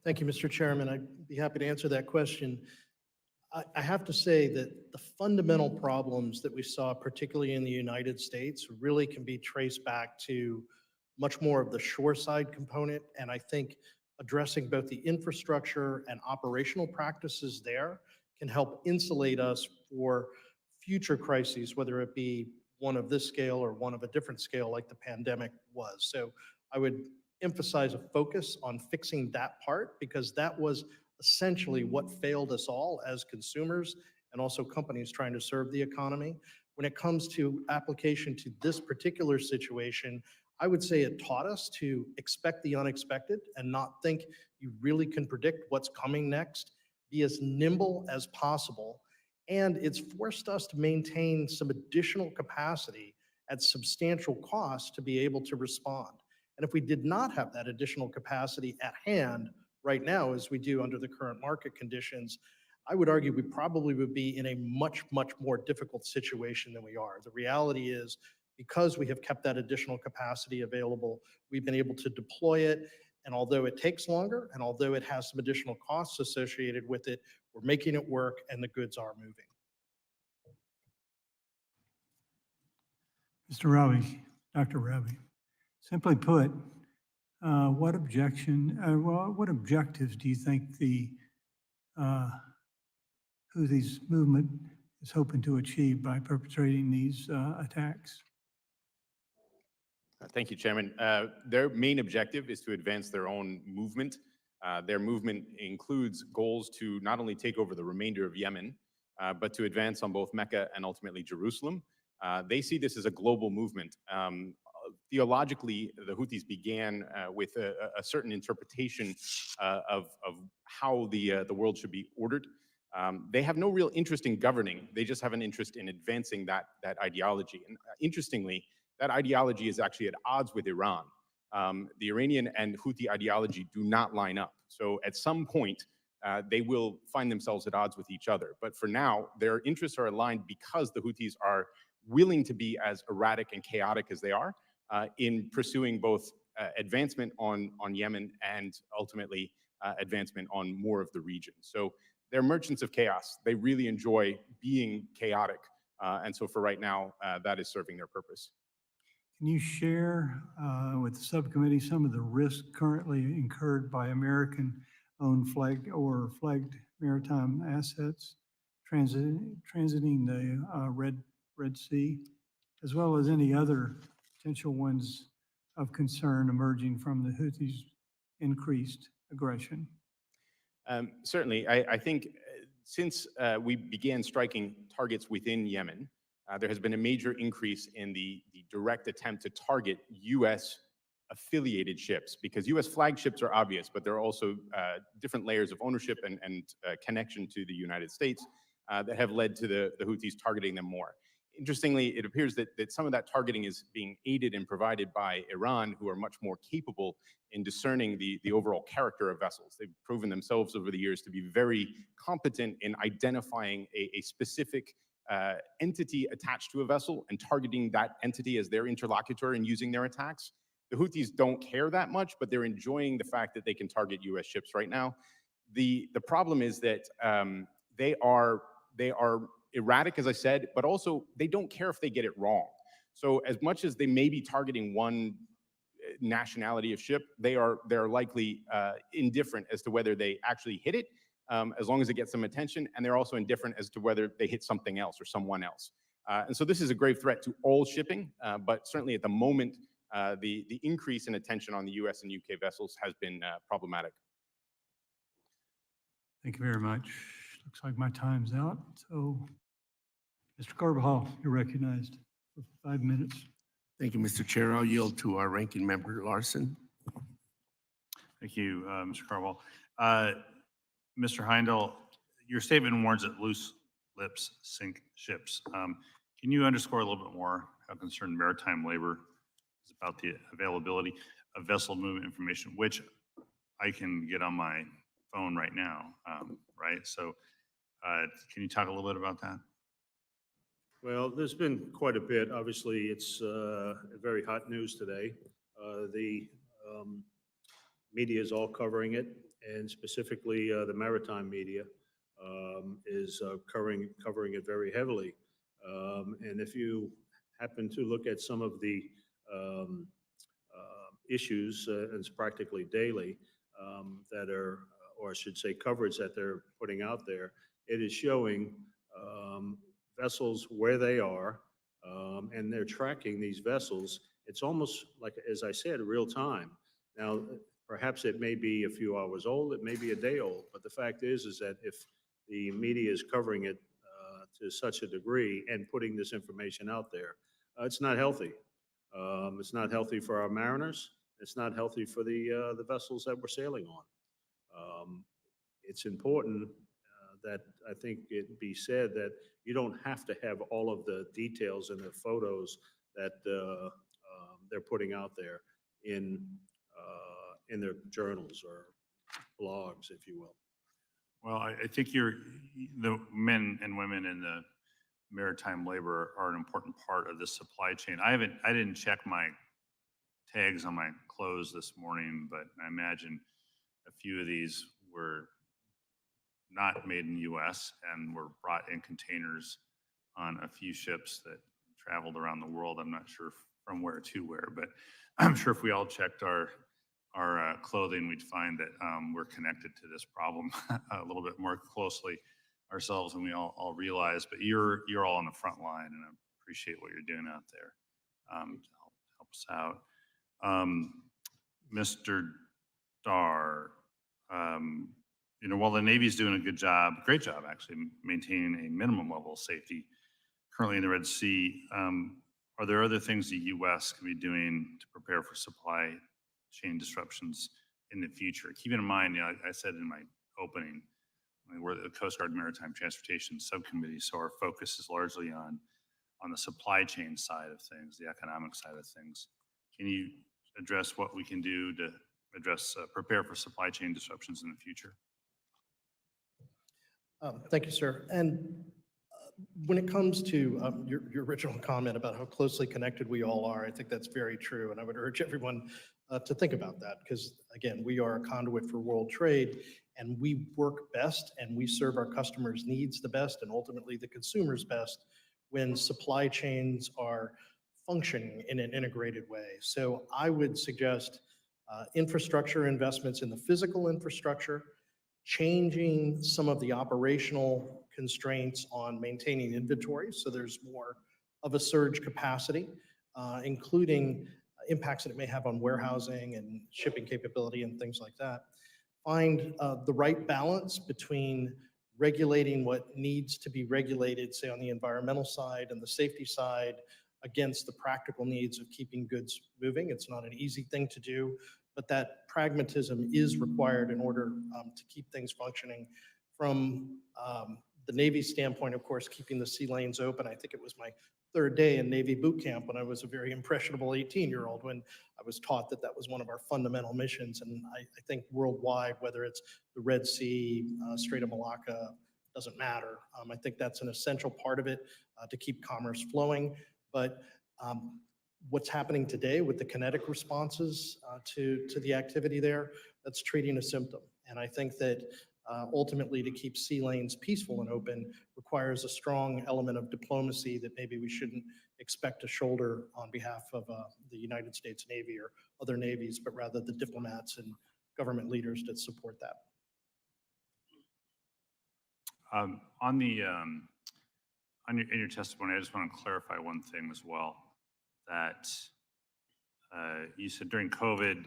Thank you, Mr. Chairman. I'd be happy to answer that question. I have to say that the fundamental problems that we saw, particularly in the United States, really can be traced back to much more of the shoreside component. And I think addressing both the infrastructure and operational practices there can help insulate us for future crises, whether it be one of this scale or one of a different scale like the pandemic was. So I would emphasize a focus on fixing that part, because that was essentially what failed us all as consumers and also companies trying to serve the economy. When it comes to application to this particular situation, I would say it taught us to expect the unexpected and not think you really can predict what's coming next. Be as nimble as possible. And it's forced us to maintain some additional capacity at substantial cost to be able to respond. And if we did not have that additional capacity at hand right now, as we do under the current market conditions, I would argue we probably would be in a much, much more difficult situation than we are. The reality is, because we have kept that additional capacity available, we've been able to deploy it. And although it takes longer, and although it has some additional costs associated with it, we're making it work and the goods are moving. Mr. Ravi, Dr. Ravi, simply put, what objectives do you think the Houthis movement is hoping to achieve by perpetrating these attacks? Thank you, Chairman. Their main objective is to advance their own movement. Their movement includes goals to not only take over the remainder of Yemen, but to advance on both Mecca and ultimately Jerusalem. They see this as a global movement. Theologically, the Houthis began with a certain interpretation of how the world should be ordered. They have no real interest in governing. They just have an interest in advancing that ideology. And interestingly, that ideology is actually at odds with Iran. The Iranian and Houthi ideology do not line up. So at some point, they will find themselves at odds with each other. But for now, their interests are aligned because the Houthis are willing to be as erratic and chaotic as they are in pursuing both advancement on Yemen and ultimately advancement on more of the region. So they're merchants of chaos. They really enjoy being chaotic. And so for right now, that is serving their purpose. Can you share with the subcommittee some of the risks currently incurred by American-owned flagged or flagged maritime assets transiting the Red Sea, as well as any other potential ones of concern emerging from the Houthis' increased aggression? Certainly, I think since we began striking targets within Yemen, there has been a major increase in the direct attempt to target U.S. affiliated ships, because U.S. flagships are obvious, but there are also different layers of ownership and connection to the United States that have led to the Houthis targeting them more. Interestingly, it appears that some of that targeting is being aided and provided by Iran, who are much more capable in discerning the overall character of vessels. They've proven themselves over the years to be very competent in identifying a specific entity attached to a vessel and targeting that entity as their interlocutor and using their attacks. The Houthis don't care that much, but they're enjoying the fact that they can target U.S. ships right now. The problem is that they are erratic, as I said, but also they don't care if they get it wrong. So as much as they may be targeting one nationality of ship, they're likely indifferent as to whether they actually hit it, as long as it gets some attention, and they're also indifferent as to whether they hit something else or someone else. And so this is a grave threat to all shipping, but certainly at the moment, the increase in attention on the US and UK vessels has been problematic. Thank you very much. Looks like my time's out. So, Mr. Carbajal, you're recognized for 5 minutes. Thank you, Mr. Chair. I'll yield to our ranking member, Larson. Thank you, Mr. Carwell. Mr. Heindel, your statement warns that loose lips sink ships. Can you underscore a little bit more how concerned maritime labor is about the availability of vessel movement information, which I can get on my phone right now, right? So can you talk a little bit about that? Well, there's been quite a bit. Obviously, it's very hot news today. The media is all covering it, and specifically the maritime media is covering it very heavily. And if you happen to look at some of the issues, it's practically daily, that are, or I should say coverage that they're putting out there, it is showing vessels where they are, and they're tracking these vessels. It's almost like, as I said, real time. Now, perhaps it may be a few hours old, it may be a day old, but the fact is that if the media is covering it to such a degree and putting this information out there, it's not healthy. It's not healthy for our mariners. It's not healthy for the vessels that we're sailing on. It's important that I think it be said that you don't have to have all of the details and the photos that they're putting out there in their journals or blogs, if you will. Well, I think the men and women in the maritime labor are an important part of this supply chain. I didn't check my tags on my clothes this morning, but I imagine a few of these were not made in the U.S. and were brought in containers on a few ships that traveled around the world. I'm not sure from where to where, but I'm sure if we all checked our clothing, we'd find that we're connected to this problem a little bit more closely ourselves than we all realize. But you're all on the front line, and I appreciate what you're doing out there to help us out. Mr. Dar, while the Navy's doing a good job, great job actually, maintaining a minimum level of safety currently in the Red Sea, are there other things the U.S. can be doing to prepare for supply chain disruptions in the future? Keeping in mind, I said in my opening, we're the Coast Guard Maritime Transportation Subcommittee, so our focus is largely on the supply chain side of things, the economic side of things. Can you address what we can do to prepare for supply chain disruptions in the future? Thank you, sir. And when it comes to your original comment about how closely connected we all are, I think that's very true. And I would urge everyone to think about that because, again, we are a conduit for world trade and we work best and we serve our customers' needs the best and ultimately the consumers best when supply chains are functioning in an integrated way. So I would suggest infrastructure investments in the physical infrastructure, changing some of the operational constraints on maintaining inventory so there's more of a surge capacity, including impacts that it may have on warehousing and shipping capability and things like that. Find the right balance between regulating what needs to be regulated, say on the environmental side and the safety side, against the practical needs of keeping goods moving. It's not an easy thing to do, but that pragmatism is required in order to keep things functioning. From the Navy standpoint, of course, keeping the sea lanes open. I think it was my third day in Navy boot camp when I was a very impressionable 18-year-old when I was taught that that was one of our fundamental missions. And I think worldwide, whether it's the Red Sea, Strait of Malacca, doesn't matter. I think that's an essential part of it to keep commerce flowing. But what's happening today with the kinetic responses to the activity there, that's treating a symptom. And I think that ultimately to keep sea lanes peaceful and open requires a strong element of diplomacy that maybe we shouldn't expect to shoulder on behalf of the United States Navy or other navies, but rather the diplomats and government leaders that support that. In your testimony, I just want to clarify one thing as well, that you said during COVID,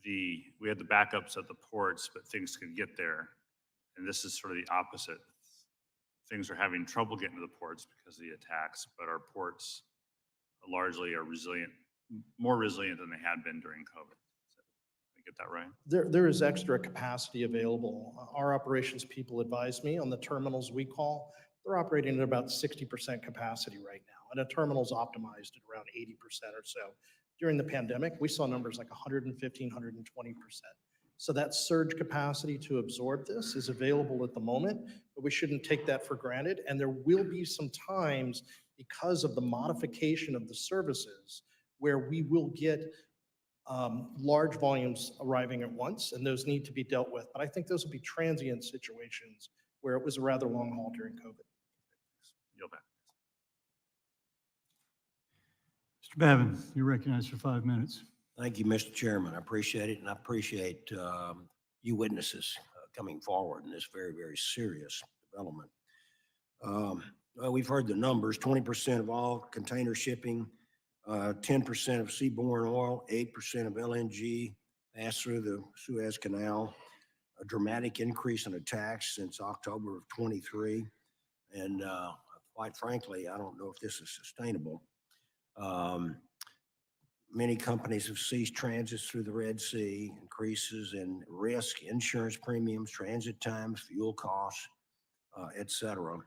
we had the backups at the ports, but things could get there. And this is sort of the opposite. Things are having trouble getting to the ports because of the attacks, but our ports largely are resilient, more resilient than they had been during COVID. So, did I get that right? There is extra capacity available. Our operations people advise me on the terminals we call, they're operating at about 60% capacity right now. And a terminal's optimized at around 80% or so. During the pandemic, we saw numbers like 115, 120%. So that surge capacity to absorb this is available at the moment, but we shouldn't take that for granted. And there will be some times because of the modification of the services where we will get large volumes arriving at once, and those need to be dealt with. But I think those will be transient situations where it was a rather long haul during COVID. Yield back. Mr. Babin, you're recognized for 5 minutes. Thank you, Mr. Chairman. I appreciate it, and I appreciate you witnesses coming forward in this very, very serious development. Well, we've heard the numbers, 20% of all container shipping, 10% of seaborne oil, 8% of LNG passed through the Suez Canal, a dramatic increase in attacks since October of 23. And quite frankly, I don't know if this is sustainable. Many companies have ceased transits through the Red Sea, increases in risk, insurance premiums, transit times, fuel costs, et cetera.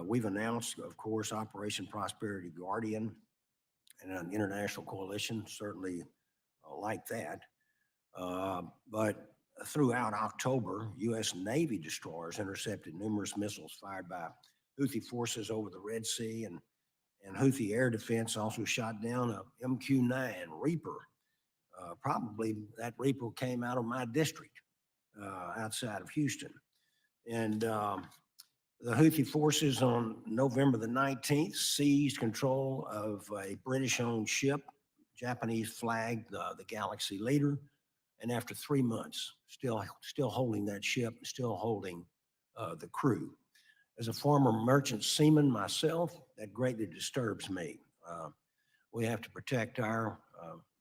We've announced, of course, Operation Prosperity Guardian and an international coalition, certainly like that. But throughout October, U.S. Navy destroyers intercepted numerous missiles fired by Houthi forces over the Red Sea, and Houthi air defense also shot down a MQ-9 Reaper. Probably that Reaper came out of my district outside of Houston. And the Houthi forces on November the 19th seized control of a British-owned ship, Japanese flagged the Galaxy Leader, and after 3 months, still holding that ship, still holding the crew. As a former merchant seaman myself, that greatly disturbs me. We have to protect our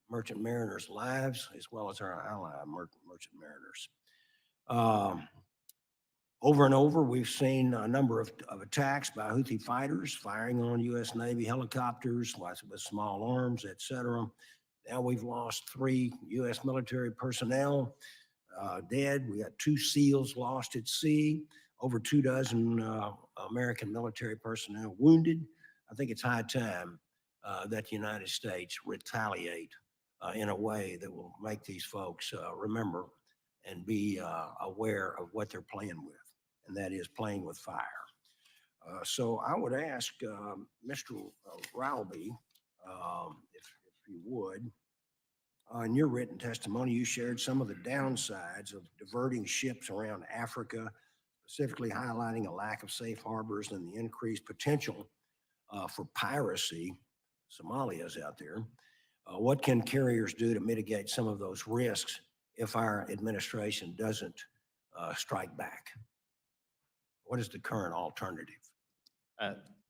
merchant mariners' lives as well as our ally merchant mariners. Over and over, we've seen a number of attacks by Houthi fighters firing on U.S. Navy helicopters with small arms, et cetera. Now we've lost 3 U.S. military personnel dead. We got 2 SEALs lost at sea, over 24 American military personnel wounded. I think it's high time that the United States retaliate in a way that will make these folks remember and be aware of what they're playing with, and that is playing with fire. So I would ask Mr. Rowley, if you would, in your written testimony, you shared some of the downsides of diverting ships around Africa, specifically highlighting a lack of safe harbors and the increased potential for piracy. Somalia's out there. What can carriers do to mitigate some of those risks if our administration doesn't strike back? What is the current alternative?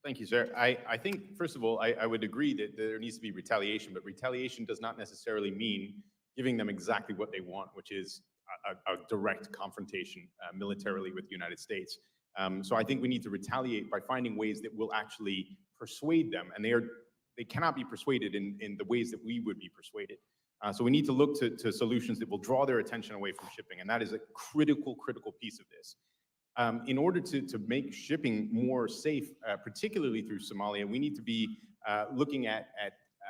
Thank you, sir. I think, first of all, I would agree that there needs to be retaliation, but retaliation does not necessarily mean giving them exactly what they want, which is a direct confrontation militarily with the United States. So I think we need to retaliate by finding ways that will actually persuade them, and they cannot be persuaded in the ways that we would be persuaded. So we need to look to solutions that will draw their attention away from shipping, and that is a critical piece of this. In order to make shipping more safe, particularly through Somalia, we need to be looking at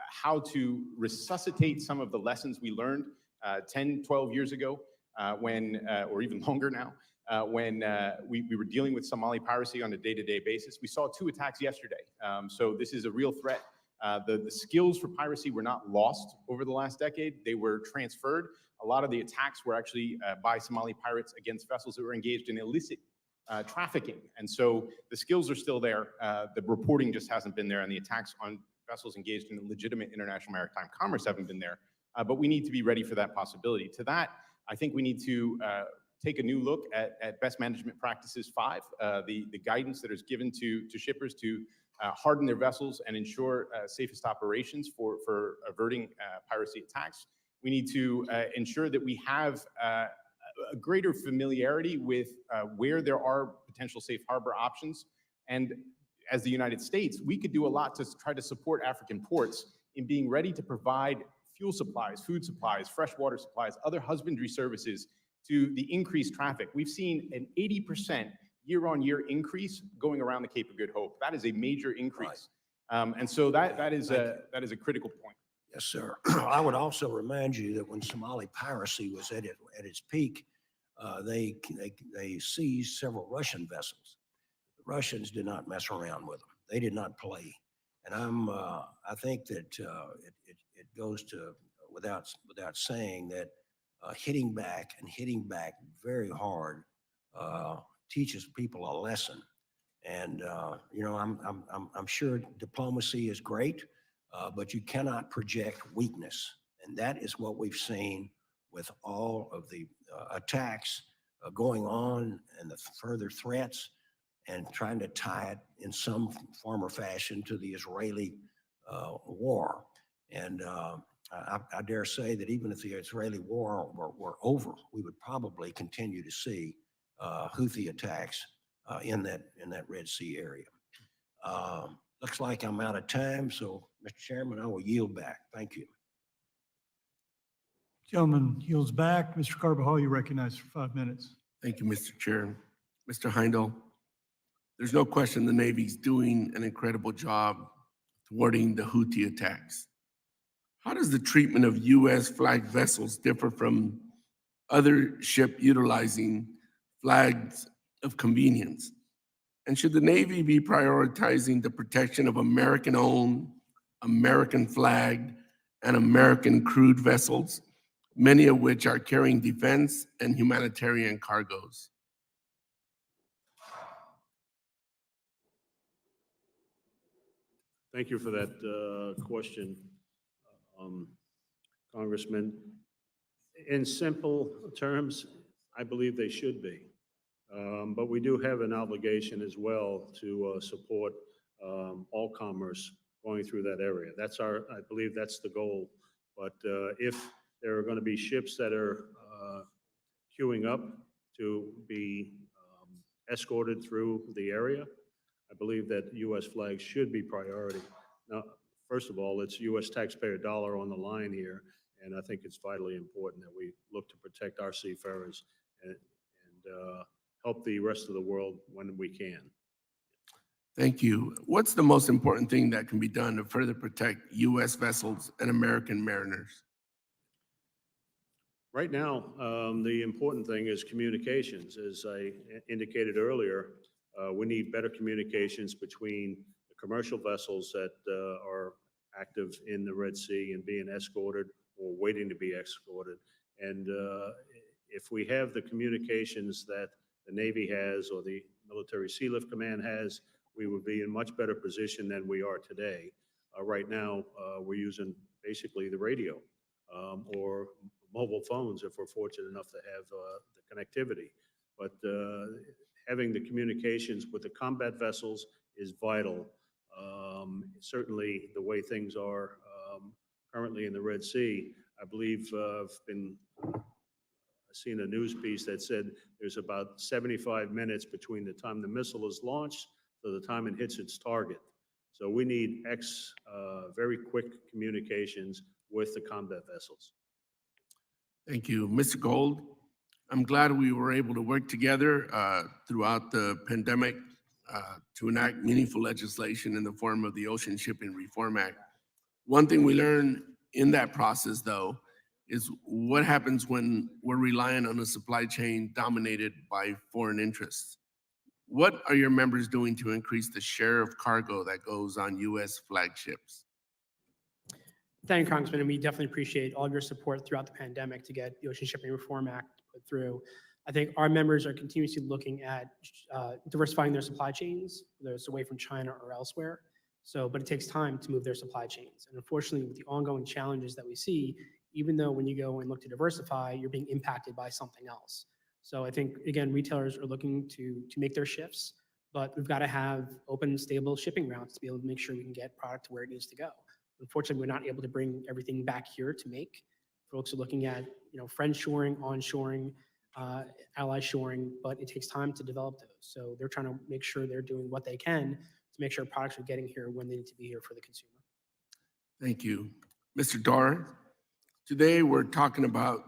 how to resuscitate some of the lessons we learned 10, 12 years ago, or even longer now, when we were dealing with Somali piracy on a day-to-day basis. We saw 2 attacks yesterday, so this is a real threat. The skills for piracy were not lost over the last decade. They were transferred. A lot of the attacks were actually by Somali pirates against vessels that were engaged in illicit trafficking. And so the skills are still there. The reporting just hasn't been there, and the attacks on vessels engaged in legitimate international maritime commerce haven't been there. But we need to be ready for that possibility. To that, I think we need to take a new look at Best Management Practices 5, the guidance that is given to shippers to harden their vessels and ensure safest operations for averting piracy attacks. We need to ensure that we have a greater familiarity with where there are potential safe harbor options. And as the United States, we could do a lot to try to support African ports in being ready to provide fuel supplies, food supplies, freshwater supplies, other husbandry services to the increased traffic. We've seen an 80% year-on-year increase going around the Cape of Good Hope. That is a major increase. Right. And so that is a critical point. Yes, sir. I would also remind you that when Somali piracy was at its peak, they seized several Russian vessels. The Russians did not mess around with them. They did not play. And I think that it goes to without saying that hitting back very hard teaches people a lesson. And I'm sure diplomacy is great, but you cannot project weakness, and that is what we've seen with all of the attacks going on and the further threats, and trying to tie it in some form or fashion to the Israeli war. And I dare say that even if the Israeli war were over, we would probably continue to see Houthi attacks in that Red Sea area. Looks like I'm out of time, so Mr. Chairman, I will yield back. Thank you. Gentleman yields back. Mr. Carbajal, you recognize for 5 minutes. Thank you, Mr. Chair. Mr. Heindel, there's no question the Navy's doing an incredible job thwarting the Houthi attacks. How does the treatment of U.S. flagged vessels differ from other ships utilizing flags of convenience? And should the Navy be prioritizing the protection of American-owned, American-flagged, and American-crewed vessels, many of which are carrying defense and humanitarian cargoes? Thank you for that question, Congressman. In simple terms, I believe they should be. But we do have an obligation as well to support all commerce going through that area. I believe that's the goal. But if there are going to be ships that are queuing up to be escorted through the area. I believe that U.S. flags should be priority. Now, first of all, it's U.S. taxpayer dollar on the line here, and I think it's vitally important that we look to protect our seafarers and help the rest of the world when we can. Thank you. What's the most important thing that can be done to further protect U.S. vessels and American mariners? Right now, the important thing is communications. As I indicated earlier, we need better communications between the commercial vessels that are active in the Red Sea and being escorted or waiting to be escorted. And if we have the communications that the Navy has or the Military Sealift Command has, we would be in much better position than we are today. Right now, we're using basically the radio or mobile phones if we're fortunate enough to have the connectivity. But having the communications with the combat vessels is vital. Certainly the way things are currently in the Red Sea, I believe I've seen a news piece that said there's about 75 minutes between the time the missile is launched to the time it hits its target. So we need very quick communications with the combat vessels. Thank you. Mr. Gold, I'm glad we were able to work together throughout the pandemic to enact meaningful legislation in the form of the Ocean Shipping Reform Act. One thing we learned in that process, though, is what happens when we're relying on a supply chain dominated by foreign interests. What are your members doing to increase the share of cargo that goes on U.S. flagships? Thank you, Congressman, and we definitely appreciate all of your support throughout the pandemic to get the Ocean Shipping Reform Act put through. I think our members are continuously looking at diversifying their supply chains, whether it's away from China or elsewhere. But it takes time to move their supply chains. And unfortunately, with the ongoing challenges that we see, even though when you go and look to diversify, you're being impacted by something else. So I think, again, retailers are looking to make their shifts, but we've got to have open, stable shipping routes to be able to make sure we can get product to where it needs to go. Unfortunately, we're not able to bring everything back here to make. Folks are looking at, friend shoring, onshoring, ally shoring, but it takes time to develop those. So they're trying to make sure they're doing what they can to make sure products are getting here when they need to be here for the consumer. Thank you. Mr. Dar, today we're talking about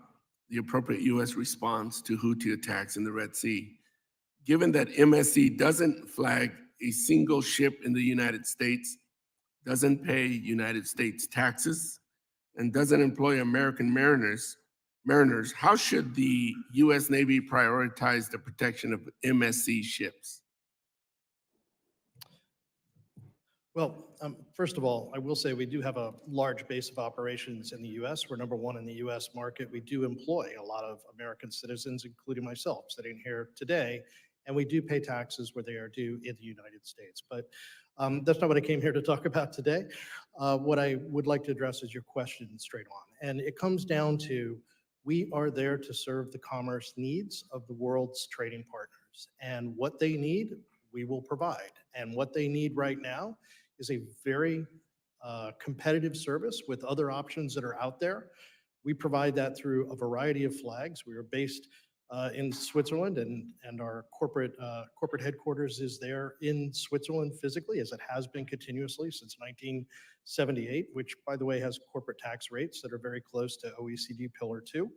the appropriate U.S. response to Houthi attacks in the Red Sea. Given that MSC doesn't flag a single ship in the United States, doesn't pay United States taxes, and doesn't employ American mariners, how should the U.S. Navy prioritize the protection of MSC ships? Well, first of all, I will say we do have a large base of operations in the U.S. We're number one in the U.S. market. We do employ a lot of American citizens, including myself, sitting here today, and we do pay taxes where they are due in the United States. But that's not what I came here to talk about today. What I would like to address is your question straight on. And it comes down to, we are there to serve the commerce needs of the world's trading partners. And what they need, we will provide. And what they need right now is a very competitive service with other options that are out there. We provide that through a variety of flags. We are based in Switzerland, and our corporate headquarters is there in Switzerland physically, as it has been continuously since 1978, which, by the way, has corporate tax rates that are very close to OECD Pillar 2.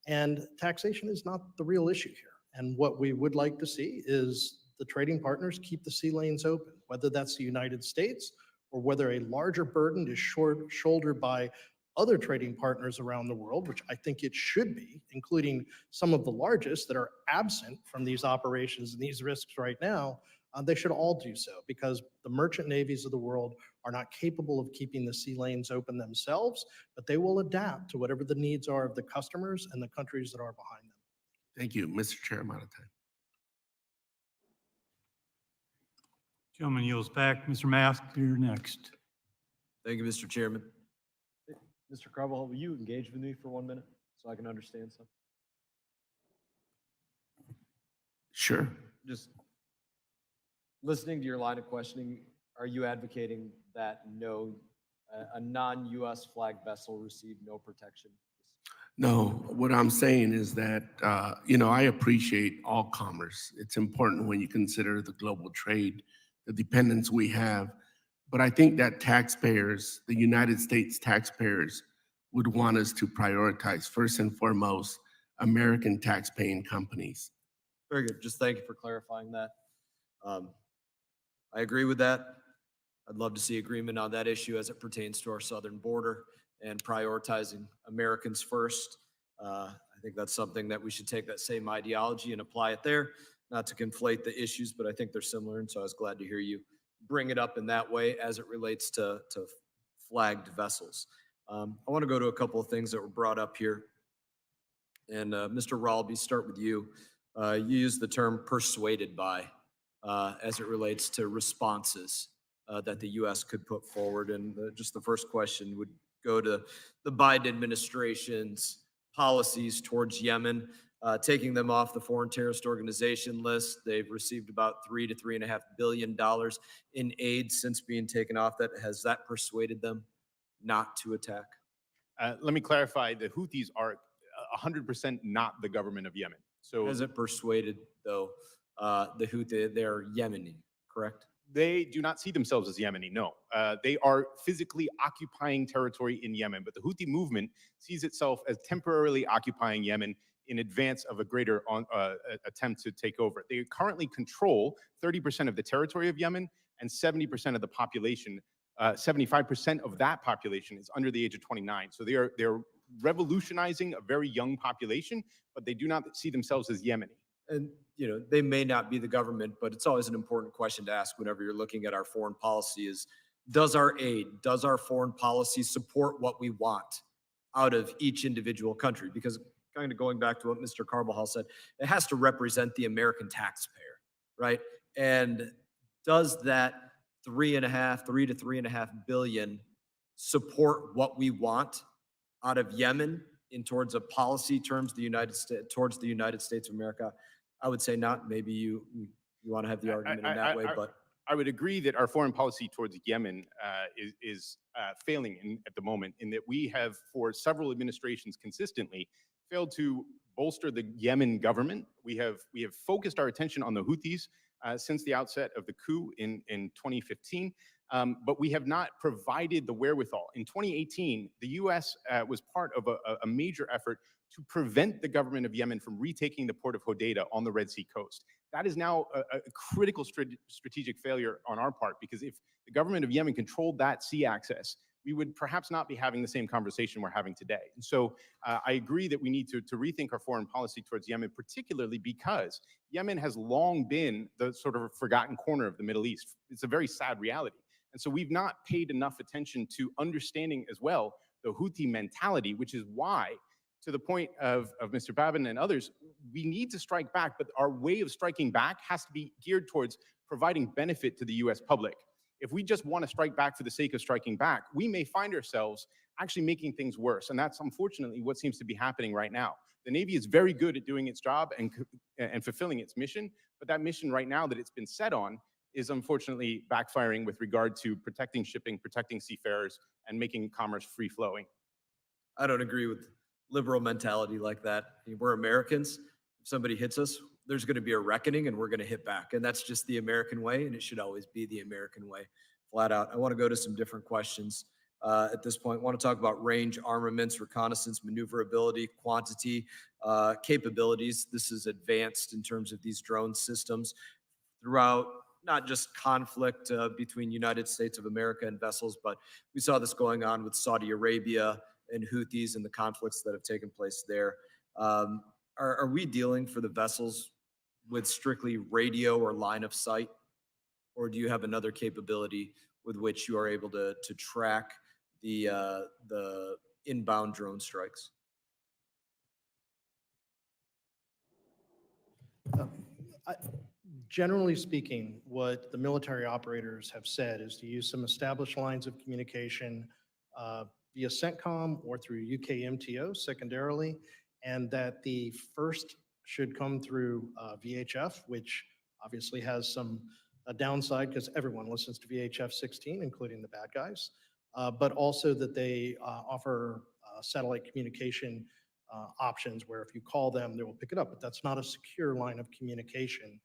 And taxation is not the real issue here. And what we would like to see is the trading partners keep the sea lanes open, whether that's the United States or whether a larger burden is shouldered by other trading partners around the world, which I think it should be, including some of the largest that are absent from these operations and these risks right now. They should all do so, because the merchant navies of the world are not capable of keeping the sea lanes open themselves, but they will adapt to whatever the needs are of the customers and the countries that are behind them. Thank you, Mr. Chair. I'm out of time. Gentleman yields back. Mr. Mask, you're next. Thank you, Mr. Chairman. Mr. Carbajal, will you engage with me for 1 minute so I can understand something? Sure. Just listening to your line of questioning, are you advocating that a non-U.S. flag vessel receive no protection? No, what I'm saying is that, I appreciate all commerce. It's important when you consider the global trade, the dependence we have. But I think that taxpayers, the United States taxpayers, would want us to prioritize first and foremost American taxpaying companies. Very good. Just thank you for clarifying that. Um, I agree with that. I'd love to see agreement on that issue as it pertains to our southern border and prioritizing Americans first. I think that's something that we should take that same ideology and apply it there, not to conflate the issues, but I think they're similar. And so I was glad to hear you bring it up in that way as it relates to flagged vessels. I want to go to a couple of things that were brought up here. And Mr. Ralby, start with you. You used the term persuaded by as it relates to responses that the U.S. could put forward. And just the first question would go to the Biden administration's policies towards Yemen, taking them off the foreign terrorist organization list. They've received about $3 to $3.5 billion in aid since being taken off that. Has that persuaded them not to attack? Let me clarify, the Houthis are 100% not the government of Yemen. So Has it persuaded, though, the Houthi, they're Yemeni, correct? they do not see themselves as Yemeni, no. They are physically occupying territory in Yemen, but the Houthi movement sees itself as temporarily occupying Yemen in advance of a greater attempt to take over. They currently control 30% of the territory of Yemen and 70% of the population. 75% of that population is under the age of 29. So they're revolutionizing a very young population, but they do not see themselves as Yemeni. And, they may not be the government, but it's always an important question to ask whenever you're looking at our foreign policy is, does our aid, does our foreign policy support what we want out of each individual country? Because kind of going back to what Mr. Carbajal said, it has to represent the American taxpayer, right? And does that $3 to $3.5 billion support what we want out of Yemen in towards a policy terms, towards the United States of America? I would say not. Maybe you want to have the argument in that way, but I would agree that our foreign policy towards Yemen is failing at the moment, in that we have, for several administrations consistently, failed to bolster the Yemen government. We have focused our attention on the Houthis since the outset of the coup in 2015. But we have not provided the wherewithal. In 2018, the U.S. Was part of a major effort to prevent the government of Yemen from retaking the port of Hodeidah on the Red Sea coast. That is now a critical strategic failure on our part, because if the government of Yemen controlled that sea access, we would perhaps not be having the same conversation we're having today. And so I agree that we need to rethink our foreign policy towards Yemen, particularly because Yemen has long been the sort of forgotten corner of the Middle East. It's a very sad reality. And so we've not paid enough attention to understanding as well the Houthi mentality, which is why, to the point of Mr. Babin and others, we need to strike back, but our way of striking back has to be geared towards providing benefit to the US public. If we just want to strike back for the sake of striking back, we may find ourselves actually making things worse. And that's unfortunately what seems to be happening right now. The Navy is very good at doing its job and fulfilling its mission, but that mission right now that it's been set on is unfortunately backfiring with regard to protecting shipping, protecting seafarers, and making commerce free-flowing. I don't agree with liberal mentality like that. We're Americans. If somebody hits us, there's going to be a reckoning and we're going to hit back. And that's just the American way, and it should always be the American way, flat out. I want to go to some different questions at this point. I want to talk about range, armaments, reconnaissance, maneuverability, quantity, capabilities. This is advanced in terms of these drone systems throughout not just conflict between United States of America and vessels, but we saw this going on with Saudi Arabia and Houthis and the conflicts that have taken place there. Are we dealing for the vessels with strictly radio or line of sight? Or do you have another capability with which you are able to track the inbound drone strikes? Generally speaking, what the military operators have said is to use some established lines of communication via CENTCOM or through UKMTO secondarily, and that the first should come through VHF, which obviously has some downside because everyone listens to VHF 16, including the bad guys, but also that they offer satellite communication options where if you call them, they will pick it up, but that's not a secure line of communication.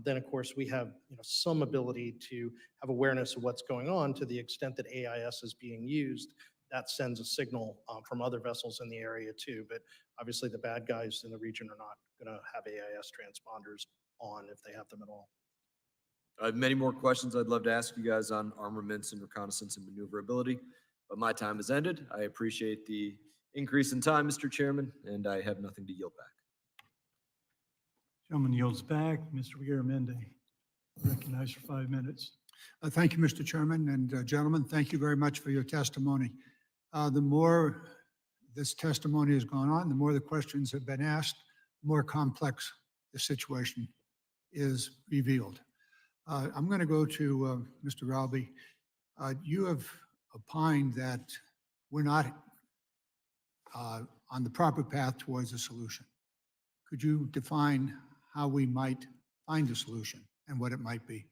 Then, of course, we have some ability to have awareness of what's going on to the extent that AIS is being used. That sends a signal from other vessels in the area too. But obviously, the bad guys in the region are not going to have AIS transponders on if they have them at all. I have many more questions I'd love to ask you guys on armaments and reconnaissance and maneuverability, but my time has ended. I appreciate the increase in time, Mr. Chairman, and I have nothing to yield back. Gentleman yields back. Mr. Garamendi, recognized for 5 minutes. Thank you, Mr. Chairman, and gentlemen, thank you very much for your testimony. The more this testimony has gone on, the more the questions have been asked, the more complex the situation is revealed. I'm going to go to Mr. Ralby. You have opined that we're not on the proper path towards a solution. Could you define how we might find a solution and what it might be?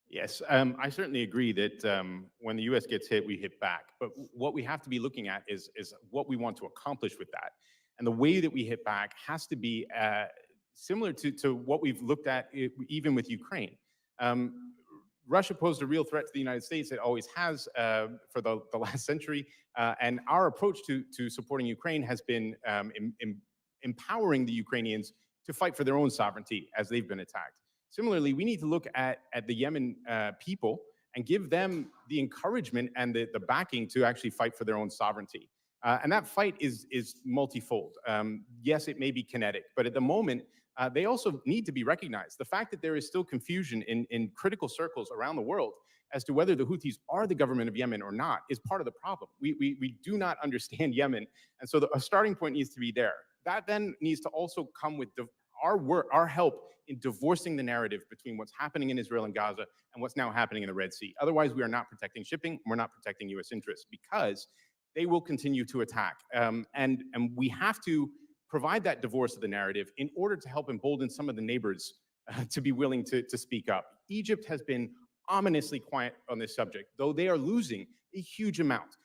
Yes, I certainly agree that when the U.S. gets hit, we hit back. But what we have to be looking at is what we want to accomplish with that. And the way that we hit back has to be similar to what we've looked at even with Ukraine. Russia posed a real threat to the United States. It always has for the last century. And our approach to supporting Ukraine has been empowering the Ukrainians to fight for their own sovereignty as they've been attacked. Similarly, we need to look at the Yemen people and give them the encouragement and the backing to actually fight for their own sovereignty. And that fight is multifold. Yes, it may be kinetic, but at the moment, they also need to be recognized. The fact that there is still confusion in critical circles around the world as to whether the Houthis are the government of Yemen or not is part of the problem. We do not understand Yemen, and so a starting point needs to be there. That then needs to also come with our help in divorcing the narrative between what's happening in Israel and Gaza and what's now happening in the Red Sea. Otherwise, we are not protecting shipping, and we're not protecting U.S. interests because they will continue to attack. And we have to provide that divorce of the narrative in order to help embolden some of the neighbors to be willing to speak up. Egypt has been ominously quiet on this subject, though they are losing a huge amount.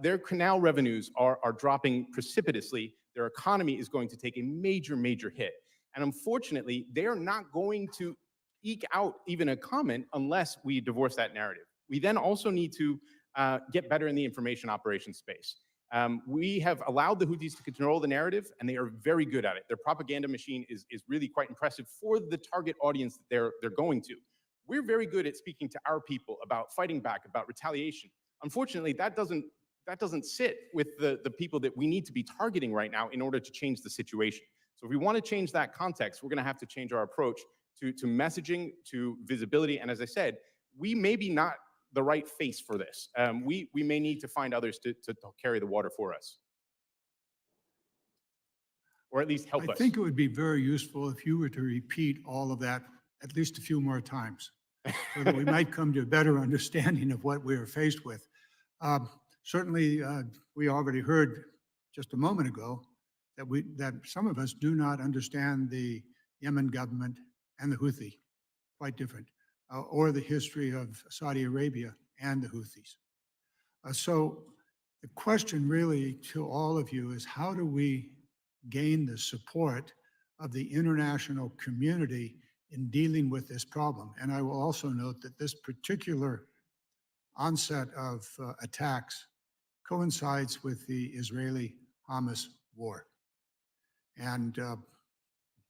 Their canal revenues are dropping precipitously. Their economy is going to take a major, major hit. And unfortunately, they are not going to eke out even a comment unless we divorce that narrative. We then also need to get better in the information operations space. We have allowed the Houthis to control the narrative, and they are very good at it. Their propaganda machine is really quite impressive for the target audience that they're going to. We're very good at speaking to our people about fighting back, about retaliation. Unfortunately, that doesn't sit with the people that we need to be targeting right now in order to change the situation. So if we want to change that context, we're going to have to change our approach to messaging, to visibility. And as I said, we may be not the right face for this. We may need to find others to carry the water for us, or at least help us. I think it would be very useful if you were to repeat all of that at least a few more times, so that we might come to a better understanding of what we are faced with. Certainly, we already heard just a moment ago that some of us do not understand the Yemen government and the Houthi, quite different, or the history of Saudi Arabia and the Houthis. So the question really to all of you is, how do we gain the support of the international community in dealing with this problem? And I will also note that this particular onset of attacks coincides with the Israeli-Hamas war, and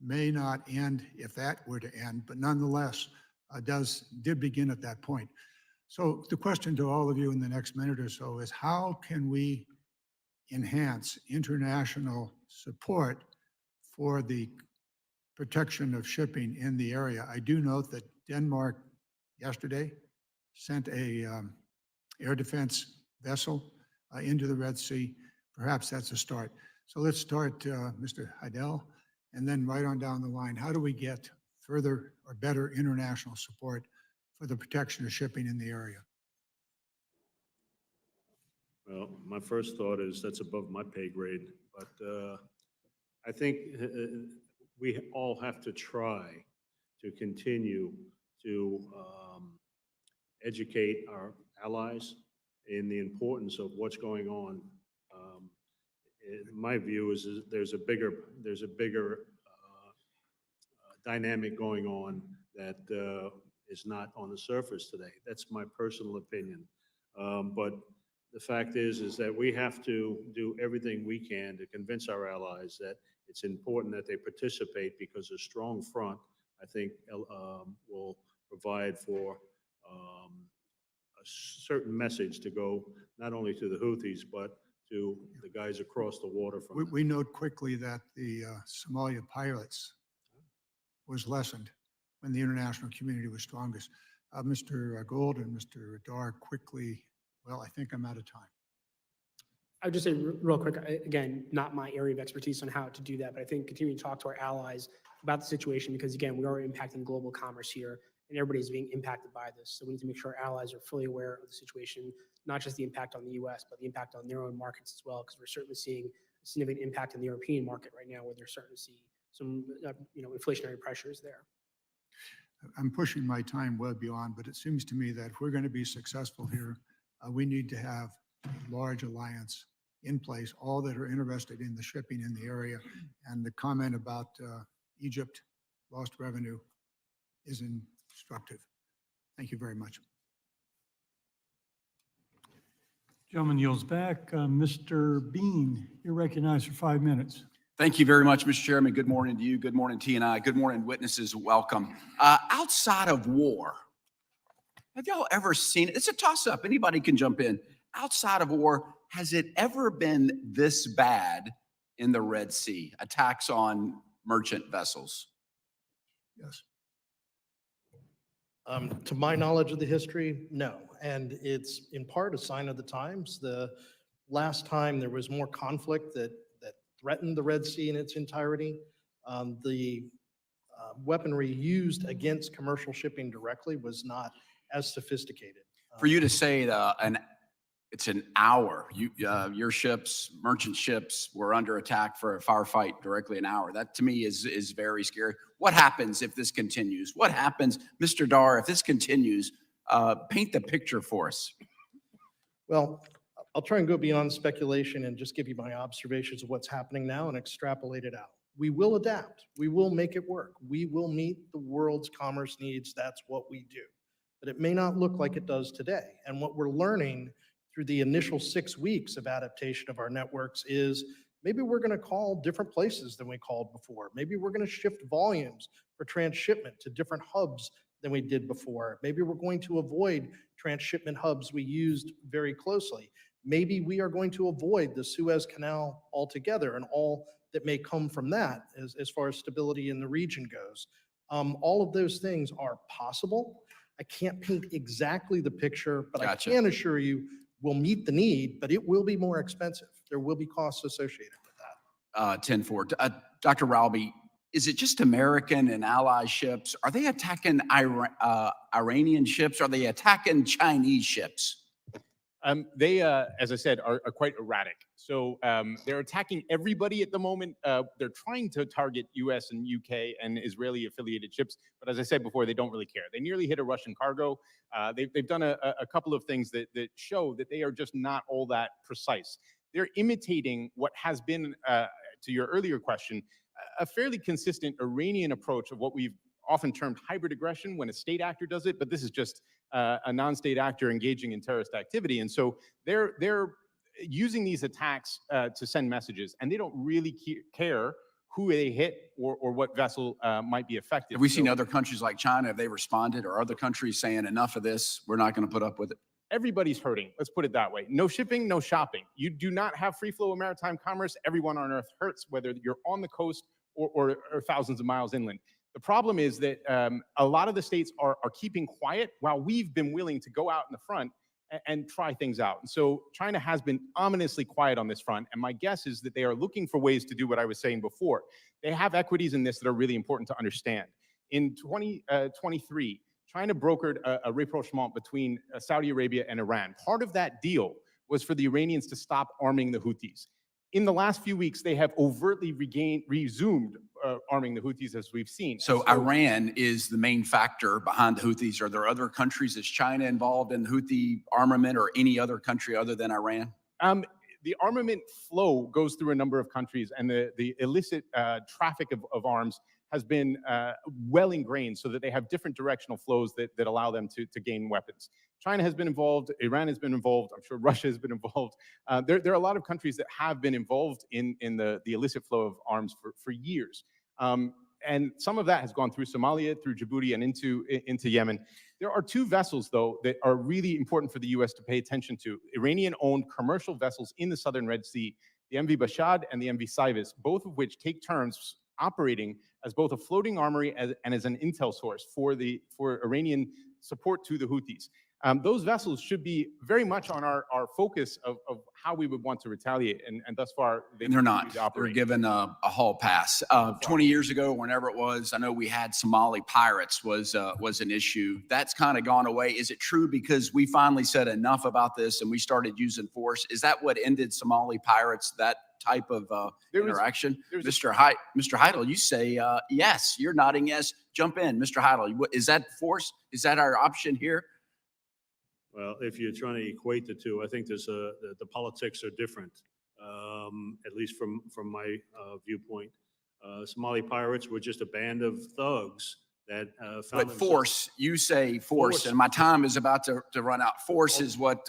may not end if that were to end, but nonetheless did begin at that point. So the question to all of you in the next minute or so is, how can we enhance international support for the protection of shipping in the area? I do note that Denmark yesterday sent a air defense vessel into the Red Sea. Perhaps that's a start. So let's start, Mr. Heidel, and then right on down the line. How do we get further or better international support for the protection of shipping in the area? Well, my first thought is that's above my pay grade, but I think we all have to try to continue to educate our allies in the importance of what's going on my view is there's a bigger dynamic going on that is not on the surface today. That's my personal opinion. But the fact is that we have to do everything we can to convince our allies that it's important that they participate, because a strong front, I think, will provide for a certain message to go not only to the Houthis, but to the guys across the water from them. We note quickly that the Somalia pilots was lessened when the international community was strongest. Mr. Gold and Mr. Dar quickly, well, I think I'm out of time. I would just say real quick, again, not my area of expertise on how to do that, but I think continuing to talk to our allies about the situation, because again, we are impacting global commerce here and everybody's being impacted by this. So we need to make sure our allies are fully aware of the situation, not just the impact on the US, but the impact on their own markets as well, because we're certainly seeing a significant impact in the European market right now, where they're starting to see some inflationary pressures there. I'm pushing my time well beyond, but it seems to me that if we're going to be successful here, we need to have a large alliance in place, all that are interested in the shipping in the area. And the comment about Egypt lost revenue is instructive. Thank you very much. Gentleman yields back. Mr. Bean, you're recognized for 5 minutes. Thank you very much, Mr. Chairman. Good morning to you. Good morning, T&I. Good morning, witnesses. Welcome. Outside of war, have y'all ever seen, it's a toss-up, anybody can jump in. Outside of war, has it ever been this bad in the Red Sea? Attacks on merchant vessels? Yes. To my knowledge of the history, no. And it's in part a sign of the times. The last time there was more conflict that threatened the Red Sea in its entirety, the weaponry used against commercial shipping directly was not as sophisticated. For you to say it's an hour, your ships, merchant ships, were under attack for a firefight directly an hour. That to me is very scary. What happens if this continues? What happens, Mr. Dar, if this continues? Paint the picture for us. Well, I'll try and go beyond speculation and just give you my observations of what's happening now and extrapolate it out. We will adapt. We will make it work. We will meet the world's commerce needs. That's what we do. But it may not look like it does today. And what we're learning through the initial 6 weeks of adaptation of our networks is maybe we're going to call different places than we called before. Maybe we're going to shift volumes for transshipment to different hubs than we did before. Maybe we're going to avoid transshipment hubs we used very closely. Maybe we are going to avoid the Suez Canal altogether and all that may come from that as far as stability in the region goes. All of those things are possible. I can't paint exactly the picture, but Gotcha. I can assure you we'll meet the need, but it will be more expensive. There will be costs associated with that. 10-4. Dr. Ralby, is it just American and allied ships? Are they attacking Iranian ships? Are they attacking Chinese ships? They, as I said, are quite erratic. So they're attacking everybody at the moment. They're trying to target US and UK and Israeli affiliated ships. But as I said before, they don't really care. They nearly hit a Russian cargo. They've done a couple of things that show that they are just not all that precise. They're imitating what has been, to your earlier question, a fairly consistent Iranian approach of what we've often termed hybrid aggression when a state actor does it, but this is just a non-state actor engaging in terrorist activity. And so they're using these attacks to send messages, and they don't really care who they hit or what vessel might be affected. Have we seen other countries like China, have they responded, or other countries saying enough of this, we're not going to put up with it? Everybody's hurting. Let's put it that way. No shipping, no shopping. You do not have free flow of maritime commerce. Everyone on Earth hurts, whether you're on the coast or thousands of miles inland. The problem is that a lot of the states are keeping quiet while we've been willing to go out in the front and try things out. And so China has been ominously quiet on this front. And my guess is that they are looking for ways to do what I was saying before. They have equities in this that are really important to understand. In 2023, China brokered a rapprochement between Saudi Arabia and Iran. Part of that deal was for the Iranians to stop arming the Houthis. In the last few weeks, they have overtly resumed arming the Houthis, as we've seen. So Iran is the main factor behind the Houthis. Are there other countries? Is China involved in Houthi armament, or any other country other than Iran? the armament flow goes through a number of countries, and the illicit traffic of arms has been well ingrained so that they have different directional flows that allow them to gain weapons. China has been involved, Iran has been involved, I'm sure Russia has been involved. There are a lot of countries that have been involved in the illicit flow of arms for years. And some of that has gone through Somalia, through Djibouti, and into Yemen. There are two vessels, though, that are really important for the U.S. to pay attention to. Iranian-owned commercial vessels in the southern Red Sea, the MV Bashad and the MV Cybus, both of which take turns operating as both a floating armory and as an intel source for Iranian support to the Houthis. Those vessels should be very much on our focus of how we would want to retaliate, and thus far They're not. They're given a hall pass. 20 years ago, whenever it was, I know we had Somali pirates was an issue. That's kind of gone away. Is it true because we finally said enough about this and we started using force? Is that what ended Somali pirates? That type of interaction? Mr. Heidel, you say yes. You're nodding yes. Jump in, Mr. Heidel. Is that force? Is that our option here? Well, if you're trying to equate the two, I think the politics are different, at least from my viewpoint. Somali pirates were just a band of thugs that found But force, you say force, and my time is about to run out. Force is what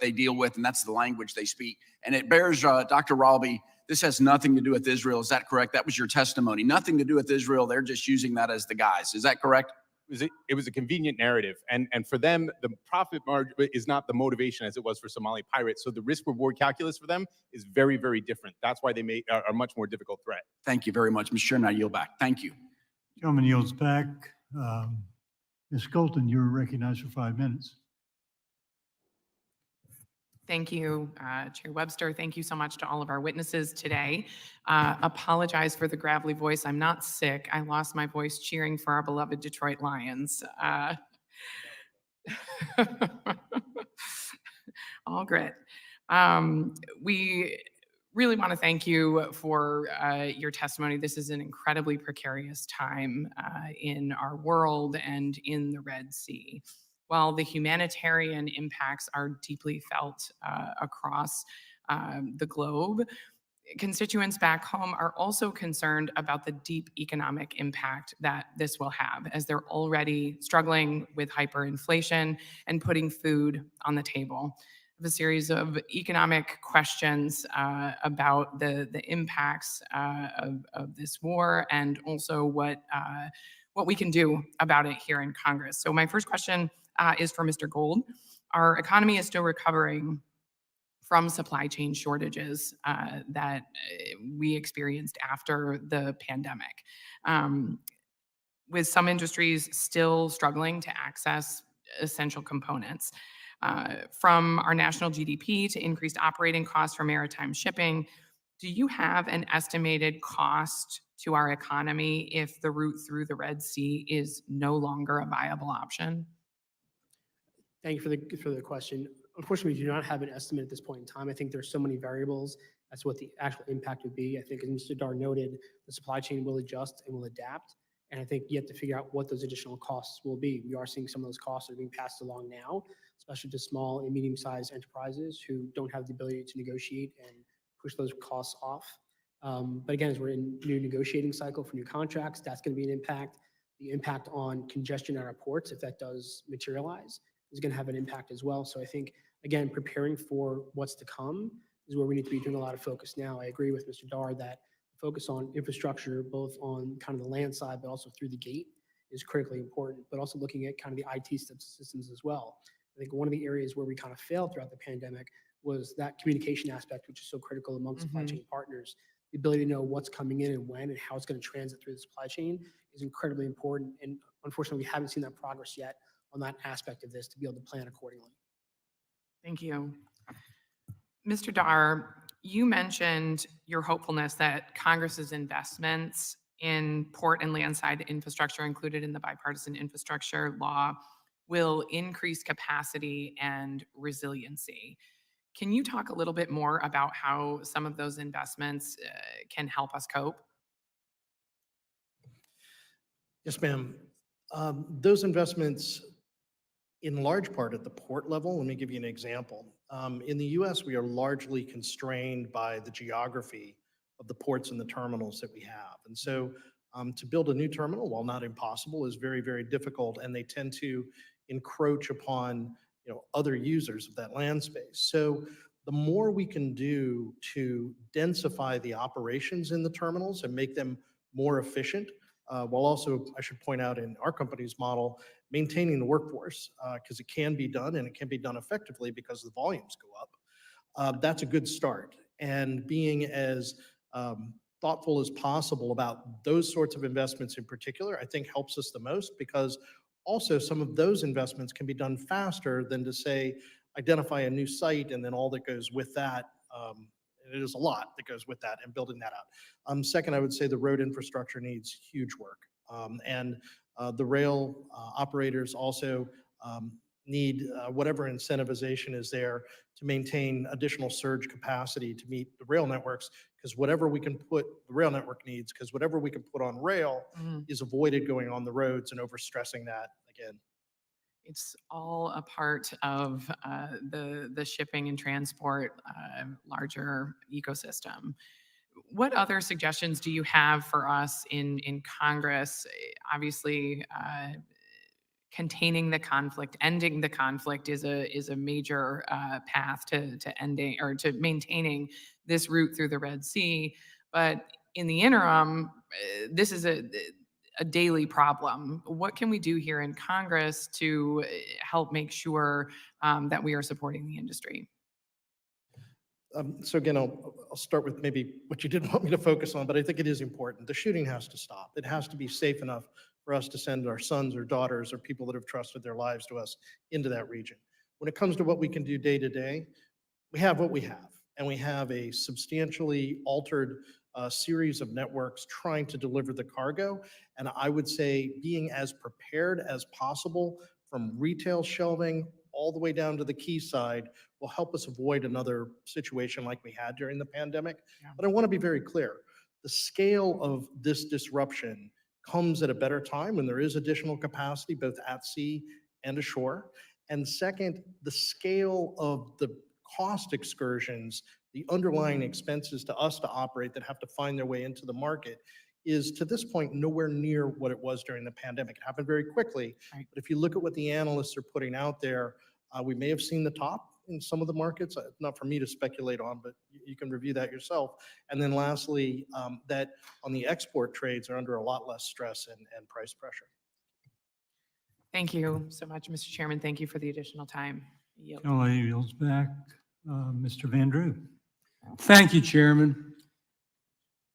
they deal with, and that's the language they speak. And it bears, Dr. Ralby, this has nothing to do with Israel. Is that correct? That was your testimony. Nothing to do with Israel. They're just using that as the guise. Is that correct? It was a convenient narrative, and for them, the profit margin is not the motivation as it was for Somali pirates. So the risk-reward calculus for them is very, very different. That's why they are a much more difficult threat. Thank you very much, Mr. Chairman. I yield back. Thank you. Gentleman yields back. Ms. Colton, you're recognized for 5 minutes. Thank you, Chair Webster. Thank you so much to all of our witnesses today. Apologize for the gravelly voice. I'm not sick. I lost my voice cheering for our beloved Detroit Lions. All grit. We really want to thank you for your testimony. This is an incredibly precarious time in our world and in the Red Sea. While the humanitarian impacts are deeply felt across the globe, constituents back home are also concerned about the deep economic impact that this will have, as they're already struggling with hyperinflation and putting food on the table. I have a series of economic questions about the impacts of this war, and also what we can do about it here in Congress. So my first question is for Mr. Gold. Our economy is still recovering from supply chain shortages that we experienced after the pandemic, with some industries still struggling to access essential components. From our national GDP to increased operating costs for maritime shipping, do you have an estimated cost to our economy if the route through the Red Sea is no longer a viable option? Thank you for the question. Unfortunately, we do not have an estimate at this point in time. I think there's so many variables as to what the actual impact would be. I think, as Mr. Dar noted, the supply chain will adjust and will adapt. And I think you have to figure out what those additional costs will be. We are seeing some of those costs that are being passed along now, especially to small and medium-sized enterprises who don't have the ability to negotiate and push those costs off. But again, as we're in new negotiating cycle for new contracts, that's going to be an impact. The impact on congestion at our ports, if that does materialize, is going to have an impact as well. So I think, again, preparing for what's to come is where we need to be doing a lot of focus now. I agree with Mr. Dar that focus on infrastructure, both on kind of the land side, but also through the gate, is critically important, but also looking at kind of the IT systems as well. I think one of the areas where we kind of failed throughout the pandemic was that communication aspect, which is so critical among supply chain partners. The ability to know what's coming in and when and how it's going to transit through the supply chain is incredibly important. And unfortunately, we haven't seen that progress yet on that aspect of this to be able to plan accordingly. Thank you. Mr. Dar, you mentioned your hopefulness that Congress's investments in port and landside infrastructure included in the bipartisan infrastructure law will increase capacity and resiliency. Can you talk a little bit more about how some of those investments can help us cope? Yes, ma'am. Those investments in large part at the port level. Let me give you an example. In the US, we are largely constrained by the geography of the ports and the terminals that we have. And so to build a new terminal, while not impossible, is very, very difficult, and they tend to encroach upon other users of that land space. So the more we can do to densify the operations in the terminals and make them more efficient, while also, I should point out, in our company's model, maintaining the workforce, because it can be done and it can be done effectively because the volumes go up. That's a good start. And being as thoughtful as possible about those sorts of investments in particular, I think helps us the most, because also some of those investments can be done faster than to say, identify a new site and then all that goes with that. It is a lot that goes with that and building that out. Second, I would say the road infrastructure needs huge work. And the rail operators also need whatever incentivization is there to maintain additional surge capacity to meet the rail networks, because whatever we can put, the rail network needs, because whatever we can put on rail is avoided going on the roads and overstressing that again. It's all a part of the shipping and transport larger ecosystem. What other suggestions do you have for us in Congress? Obviously, containing the conflict, ending the conflict is a major path to ending or to maintaining this route through the Red Sea. But in the interim, this is a daily problem. What can we do here in Congress to help make sure that we are supporting the industry? So again, I'll start with maybe what you didn't want me to focus on, but I think it is important. The shooting has to stop. It has to be safe enough for us to send our sons or daughters or people that have trusted their lives to us into that region. When it comes to what we can do day to day, we have what we have, and we have a substantially altered series of networks trying to deliver the cargo. And I would say being as prepared as possible from retail shelving all the way down to the quayside will help us avoid another situation like we had during the pandemic. Yeah. But I want to be very clear. The scale of this disruption comes at a better time when there is additional capacity, both at sea and ashore. And second, the scale of the cost excursions, the underlying expenses to us to operate that have to find their way into the market is, to this point, nowhere near what it was during the pandemic. It happened very quickly. Right. But if you look at what the analysts are putting out there, we may have seen the top in some of the markets. Not for me to speculate on, but you can review that yourself. And then lastly, that on the export trades are under a lot less stress and price pressure. Thank you so much, Mr. Chairman. Thank you for the additional time. Yield. Kelly yields back. Mr. Van Drew. Thank you, Chairman.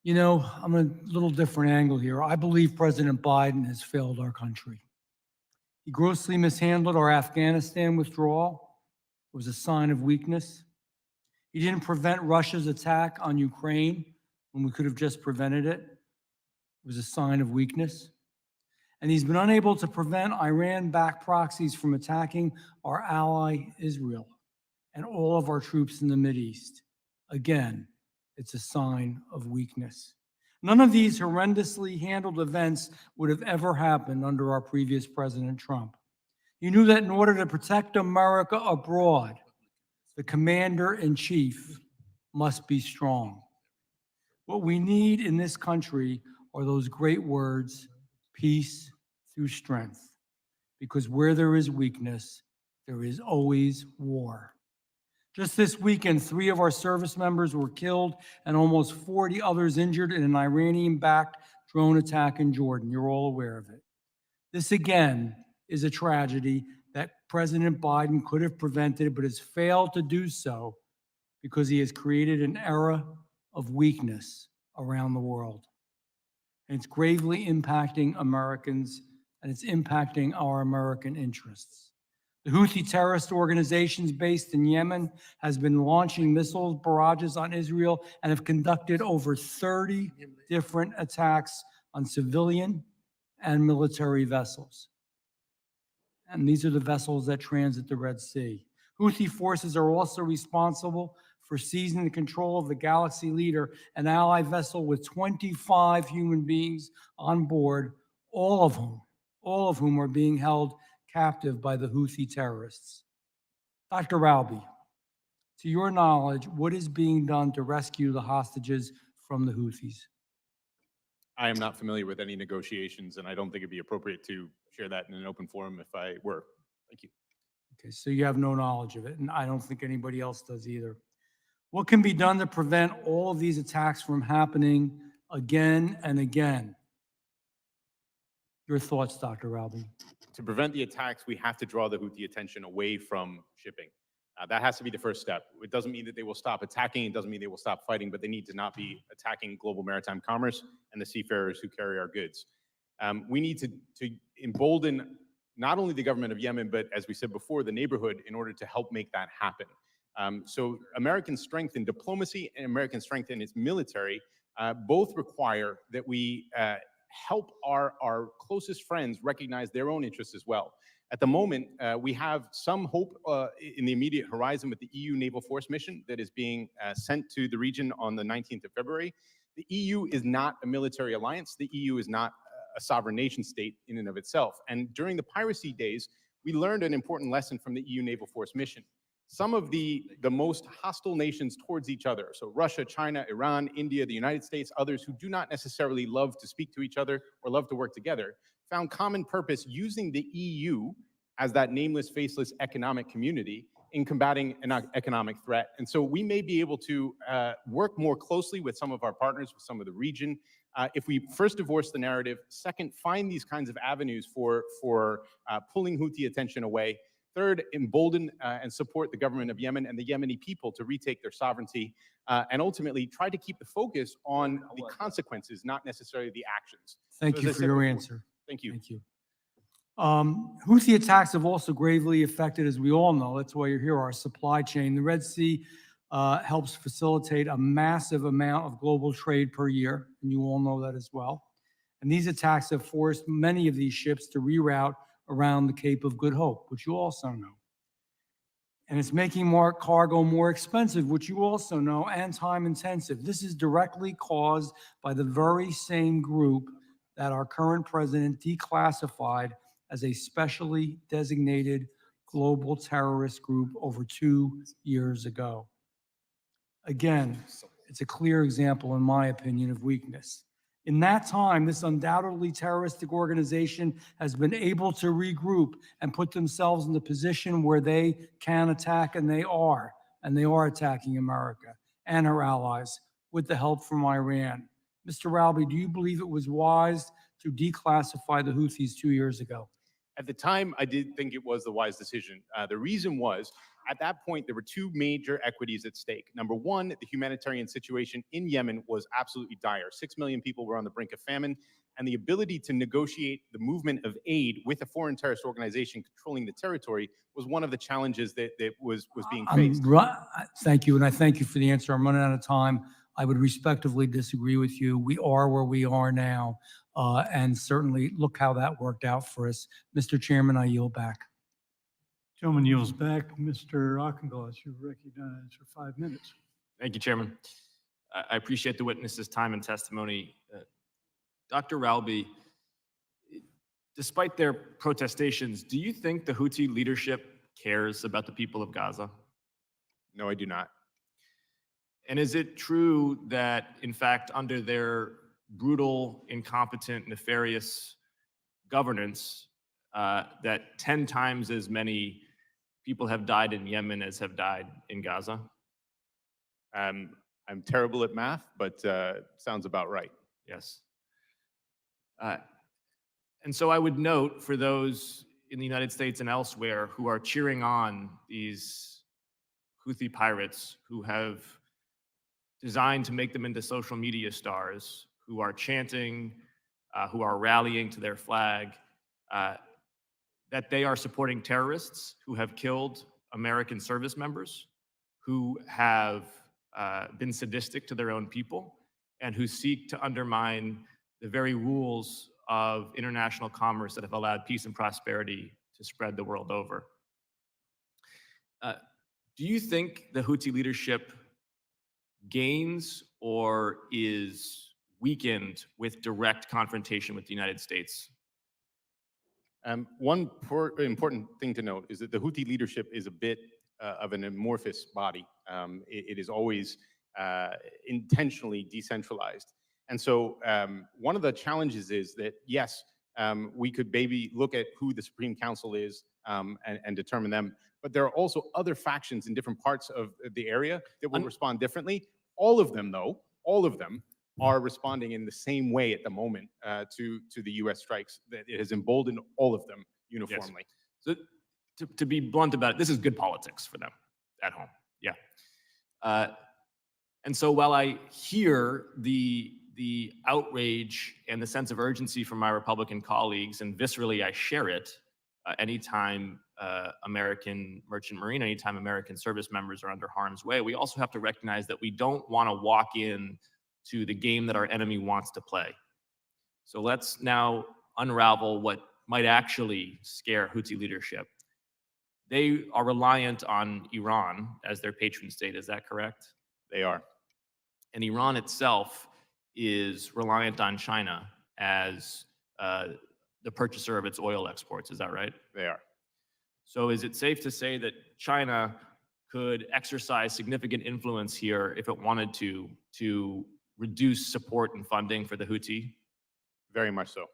You know, I'm a little different angle here. I believe President Biden has failed our country. He grossly mishandled our Afghanistan withdrawal. It was a sign of weakness. He didn't prevent Russia's attack on Ukraine when we could have just prevented it. It was a sign of weakness. And he's been unable to prevent Iran-backed proxies from attacking our ally, Israel, and all of our troops in the Mideast. Again, it's a sign of weakness. None of these horrendously handled events would have ever happened under our previous President Trump. He knew that in order to protect America abroad, the commander-in-chief must be strong. What we need in this country are those great words, peace through strength. Because where there is weakness, there is always war. Just this weekend, 3 of our service members were killed and almost 40 others injured in an Iranian-backed drone attack in Jordan. You're all aware of it. This, again, is a tragedy that President Biden could have prevented, but has failed to do so because he has created an era of weakness around the world. And it's gravely impacting Americans, and it's impacting our American interests. The Houthi terrorist organizations based in Yemen has been launching missile barrages on Israel and have conducted over 30 different attacks on civilian and military vessels. And these are the vessels that transit the Red Sea. Houthi forces are also responsible for seizing the control of the Galaxy Leader, an ally vessel with 25 human beings on board, all of whom are being held captive by the Houthi terrorists. Dr. Ralby, to your knowledge, what is being done to rescue the hostages from the Houthis? I am not familiar with any negotiations, and I don't think it'd be appropriate to share that in an open forum if I were. Thank you. Okay, so you have no knowledge of it, and I don't think anybody else does either. What can be done to prevent all of these attacks from happening again and again? Your thoughts, Dr. Ralby? To prevent the attacks, we have to draw the Houthi attention away from shipping. That has to be the first step. It doesn't mean that they will stop attacking. It doesn't mean they will stop fighting, but they need to not be attacking global maritime commerce and the seafarers who carry our goods. We need to embolden not only the government of Yemen, but as we said before, the neighborhood in order to help make that happen. So American strength in diplomacy and American strength in its military both require that we help our closest friends recognize their own interests as well. At the moment, we have some hope in the immediate horizon with the EU naval force mission that is being sent to the region on the 19th of February. The EU is not a military alliance. The EU is not a sovereign nation state in and of itself. And during the piracy days, we learned an important lesson from the EU naval force mission. Some of the most hostile nations towards each other, so Russia, China, Iran, India, the United States, others who do not necessarily love to speak to each other or love to work together, found common purpose using the EU as that nameless, faceless economic community in combating an economic threat. And so we may be able to work more closely with some of our partners, with some of the region, if we first divorce the narrative, second, find these kinds of avenues for pulling Houthi attention away, third, embolden and support the government of Yemen and the Yemeni people to retake their sovereignty, and ultimately try to keep the focus on the consequences, not necessarily the actions. Thank So you as I for said your before- answer. Thank you. Thank you. Houthi attacks have also gravely affected, as we all know, that's why you're here, our supply chain. The Red Sea helps facilitate a massive amount of global trade per year, and you all know that as well. And these attacks have forced many of these ships to reroute around the Cape of Good Hope, which you also know. And it's making more cargo more expensive, which you also know, and time intensive. This is directly caused by the very same group that our current president declassified as a specially designated global terrorist group over 2 years ago. Again, it's a clear example, in my opinion, of weakness. In that time, this undoubtedly terroristic organization has been able to regroup and put themselves in the position where they can attack, and they are attacking America and our allies with the help from Iran. Mr. Ralby, do you believe it was wise to declassify the Houthis 2 years ago? At the time, I did think it was the wise decision. The reason was, at that point, there were two major equities at stake. Number one, the humanitarian situation in Yemen was absolutely dire. 6 million people were on the brink of famine, and the ability to negotiate the movement of aid with a foreign terrorist organization controlling the territory was one of the challenges that was being faced. Thank you, and I thank you for the answer. I'm running out of time. I would respectively disagree with you. We are where we are now, and certainly look how that worked out for us. Mr. Chairman, I yield back. Gentleman yields back. Mr. Auchincloss, you're recognized for 5 minutes. Thank you, Chairman. I appreciate the witness's time and testimony. Dr. Ralby, despite their protestations, do you think the Houthi leadership cares about the people of Gaza? No, I do not. And is it true that, in fact, under their brutal, incompetent, nefarious governance, that 10 times as many people have died in Yemen as have died in Gaza? I'm terrible at math, but sounds about right. Yes. And so I would note for those in the United States and elsewhere who are cheering on these Houthi pirates who have designed to make them into social media stars, who are chanting, who are rallying to their flag, that they are supporting terrorists who have killed American service members, who have been sadistic to their own people, and who seek to undermine the very rules of international commerce that have allowed peace and prosperity to spread the world over. Do you think the Houthi leadership gains or is weakened with direct confrontation with the United States? Important thing to note is that the Houthi leadership is a bit of an amorphous body. It is always intentionally decentralized. And so one of the challenges is that, yes, we could maybe look at who the Supreme Council is and determine them, but there are also other factions in different parts of the area that will respond differently. All of them, though, all of them are responding in the same way at the moment to the U.S. strikes. That it has emboldened all of them uniformly. Yes. So to be blunt about it, this is good politics for them at home. Yeah. And so while I hear the outrage and the sense of urgency from my Republican colleagues, and viscerally I share it, anytime American merchant marine, anytime American service members are under harm's way, we also have to recognize that we don't want to walk in to the game that our enemy wants to play. So let's now unravel what might actually scare Houthi leadership. They are reliant on Iran as their patron state. Is that correct? They are. And Iran itself is reliant on China as the purchaser of its oil exports. Is that right? They are. So is it safe to say that China could exercise significant influence here if it wanted to reduce support and funding for the Houthi? Very much so.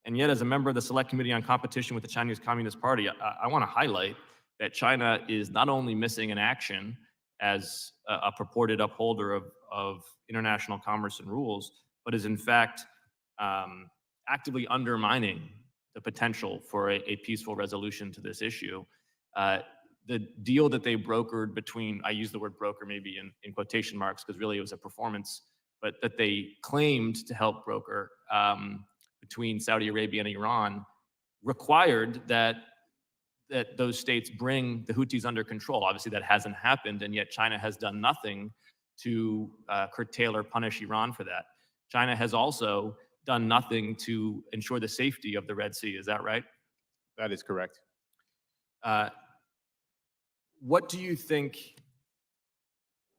And yet, as a member of the Select Committee on Competition with the Chinese Communist Party, I want to highlight that China is not only missing in action as a purported upholder of international commerce and rules, but is in fact actively undermining the potential for a peaceful resolution to this issue. The deal that they brokered between, I use the word broker maybe in quotation marks because really it was a performance, but that they claimed to help broker between Saudi Arabia and Iran required that those states bring the Houthis under control. Obviously that hasn't happened, and yet China has done nothing to curtail or punish Iran for that. China has also done nothing to ensure the safety of the Red Sea. Is that right? That is correct. What do you think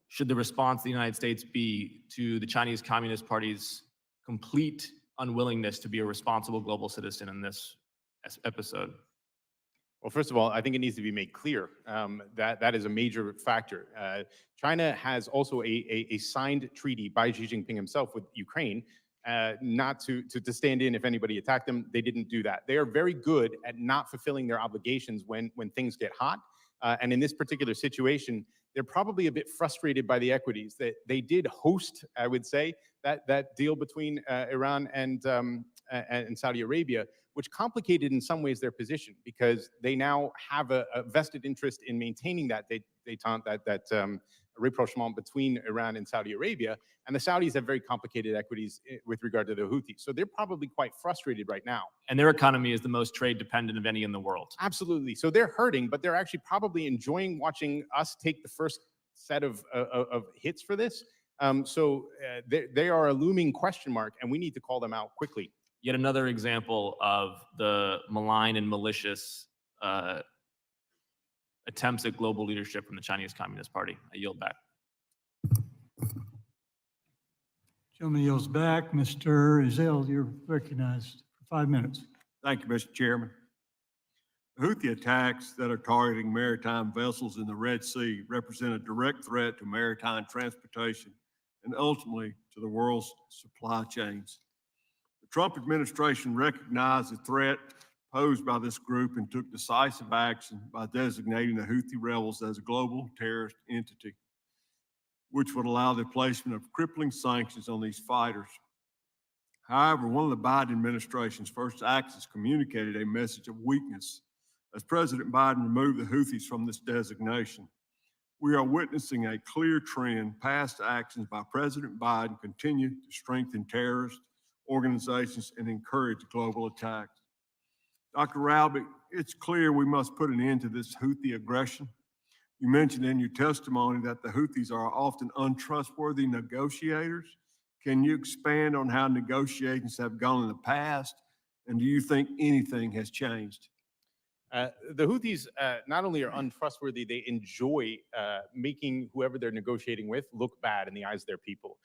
should the response of the United States be to the Chinese Communist Party's complete unwillingness to be a responsible global citizen in this episode? Well, first of all, I think it needs to be made clear that that is a major factor. China has also a signed treaty by Xi Jinping himself with Ukraine not to stand in if anybody attacked them. They didn't do that. They are very good at not fulfilling their obligations when things get hot. And in this particular situation, they're probably a bit frustrated by the equities. That they did host, I would say, that deal between Iran and Saudi Arabia, which complicated in some ways their position because they now have a vested interest in maintaining that détente, that rapprochement between Iran and Saudi Arabia. And the Saudis have very complicated equities with regard to the Houthis. So they're probably quite frustrated right now. And their economy is the most trade dependent of any in the world. Absolutely. So they're hurting, but they're actually probably enjoying watching us take the first set of hits for this. So they are a looming question mark, and we need to call them out quickly. Yet another example of the malign and malicious attempts at global leadership from the Chinese Communist Party. I yield back. Gentleman yields back. Mr. Ezell, you're recognized for 5 minutes. Thank you, Mr. Chairman. The Houthi attacks that are targeting maritime vessels in the Red Sea represent a direct threat to maritime transportation and ultimately to the world's supply chains. The Trump administration recognized the threat posed by this group and took decisive action by designating the Houthi rebels as a global terrorist entity, which would allow the placement of crippling sanctions on these fighters. However, one of the Biden administration's first actions communicated a message of weakness as President Biden removed the Houthis from this designation. We are witnessing a clear trend. Past actions by President Biden continue to strengthen terrorist organizations and encourage global attacks. Dr. Ralby, it's clear we must put an end to this Houthi aggression. You mentioned in your testimony that the Houthis are often untrustworthy negotiators. Can you expand on how negotiations have gone in the past? And do you think anything has changed? The Houthis not only are untrustworthy, they enjoy making whoever they're negotiating with look bad in the eyes of their people.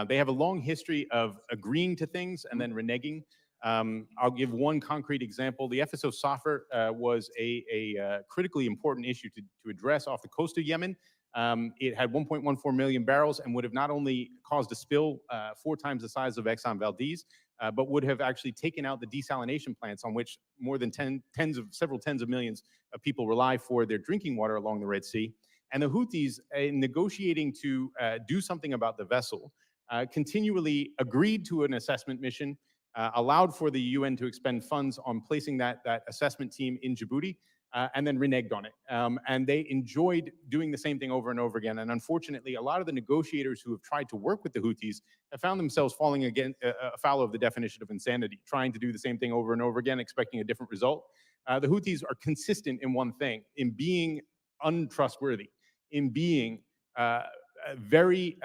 They have a long history of agreeing to things and then reneging. I'll give one concrete example. The FSO Safar was a critically important issue to address off the coast of Yemen. It had 1.14 million barrels and would have not only caused a spill 4 times the size of Exxon Valdez, but would have actually taken out the desalination plants on which more than several tens of millions of people rely for their drinking water along the Red Sea. And the Houthis, in negotiating to do something about the vessel, continually agreed to an assessment mission, allowed for the UN to expend funds on placing that assessment team in Djibouti, and then reneged on it. And they enjoyed doing the same thing over and over again. And unfortunately, a lot of the negotiators who have tried to work with the Houthis have found themselves falling again afoul of the definition of insanity, trying to do the same thing over and over again, expecting a different result. The Houthis are consistent in one thing, in being untrustworthy, in being very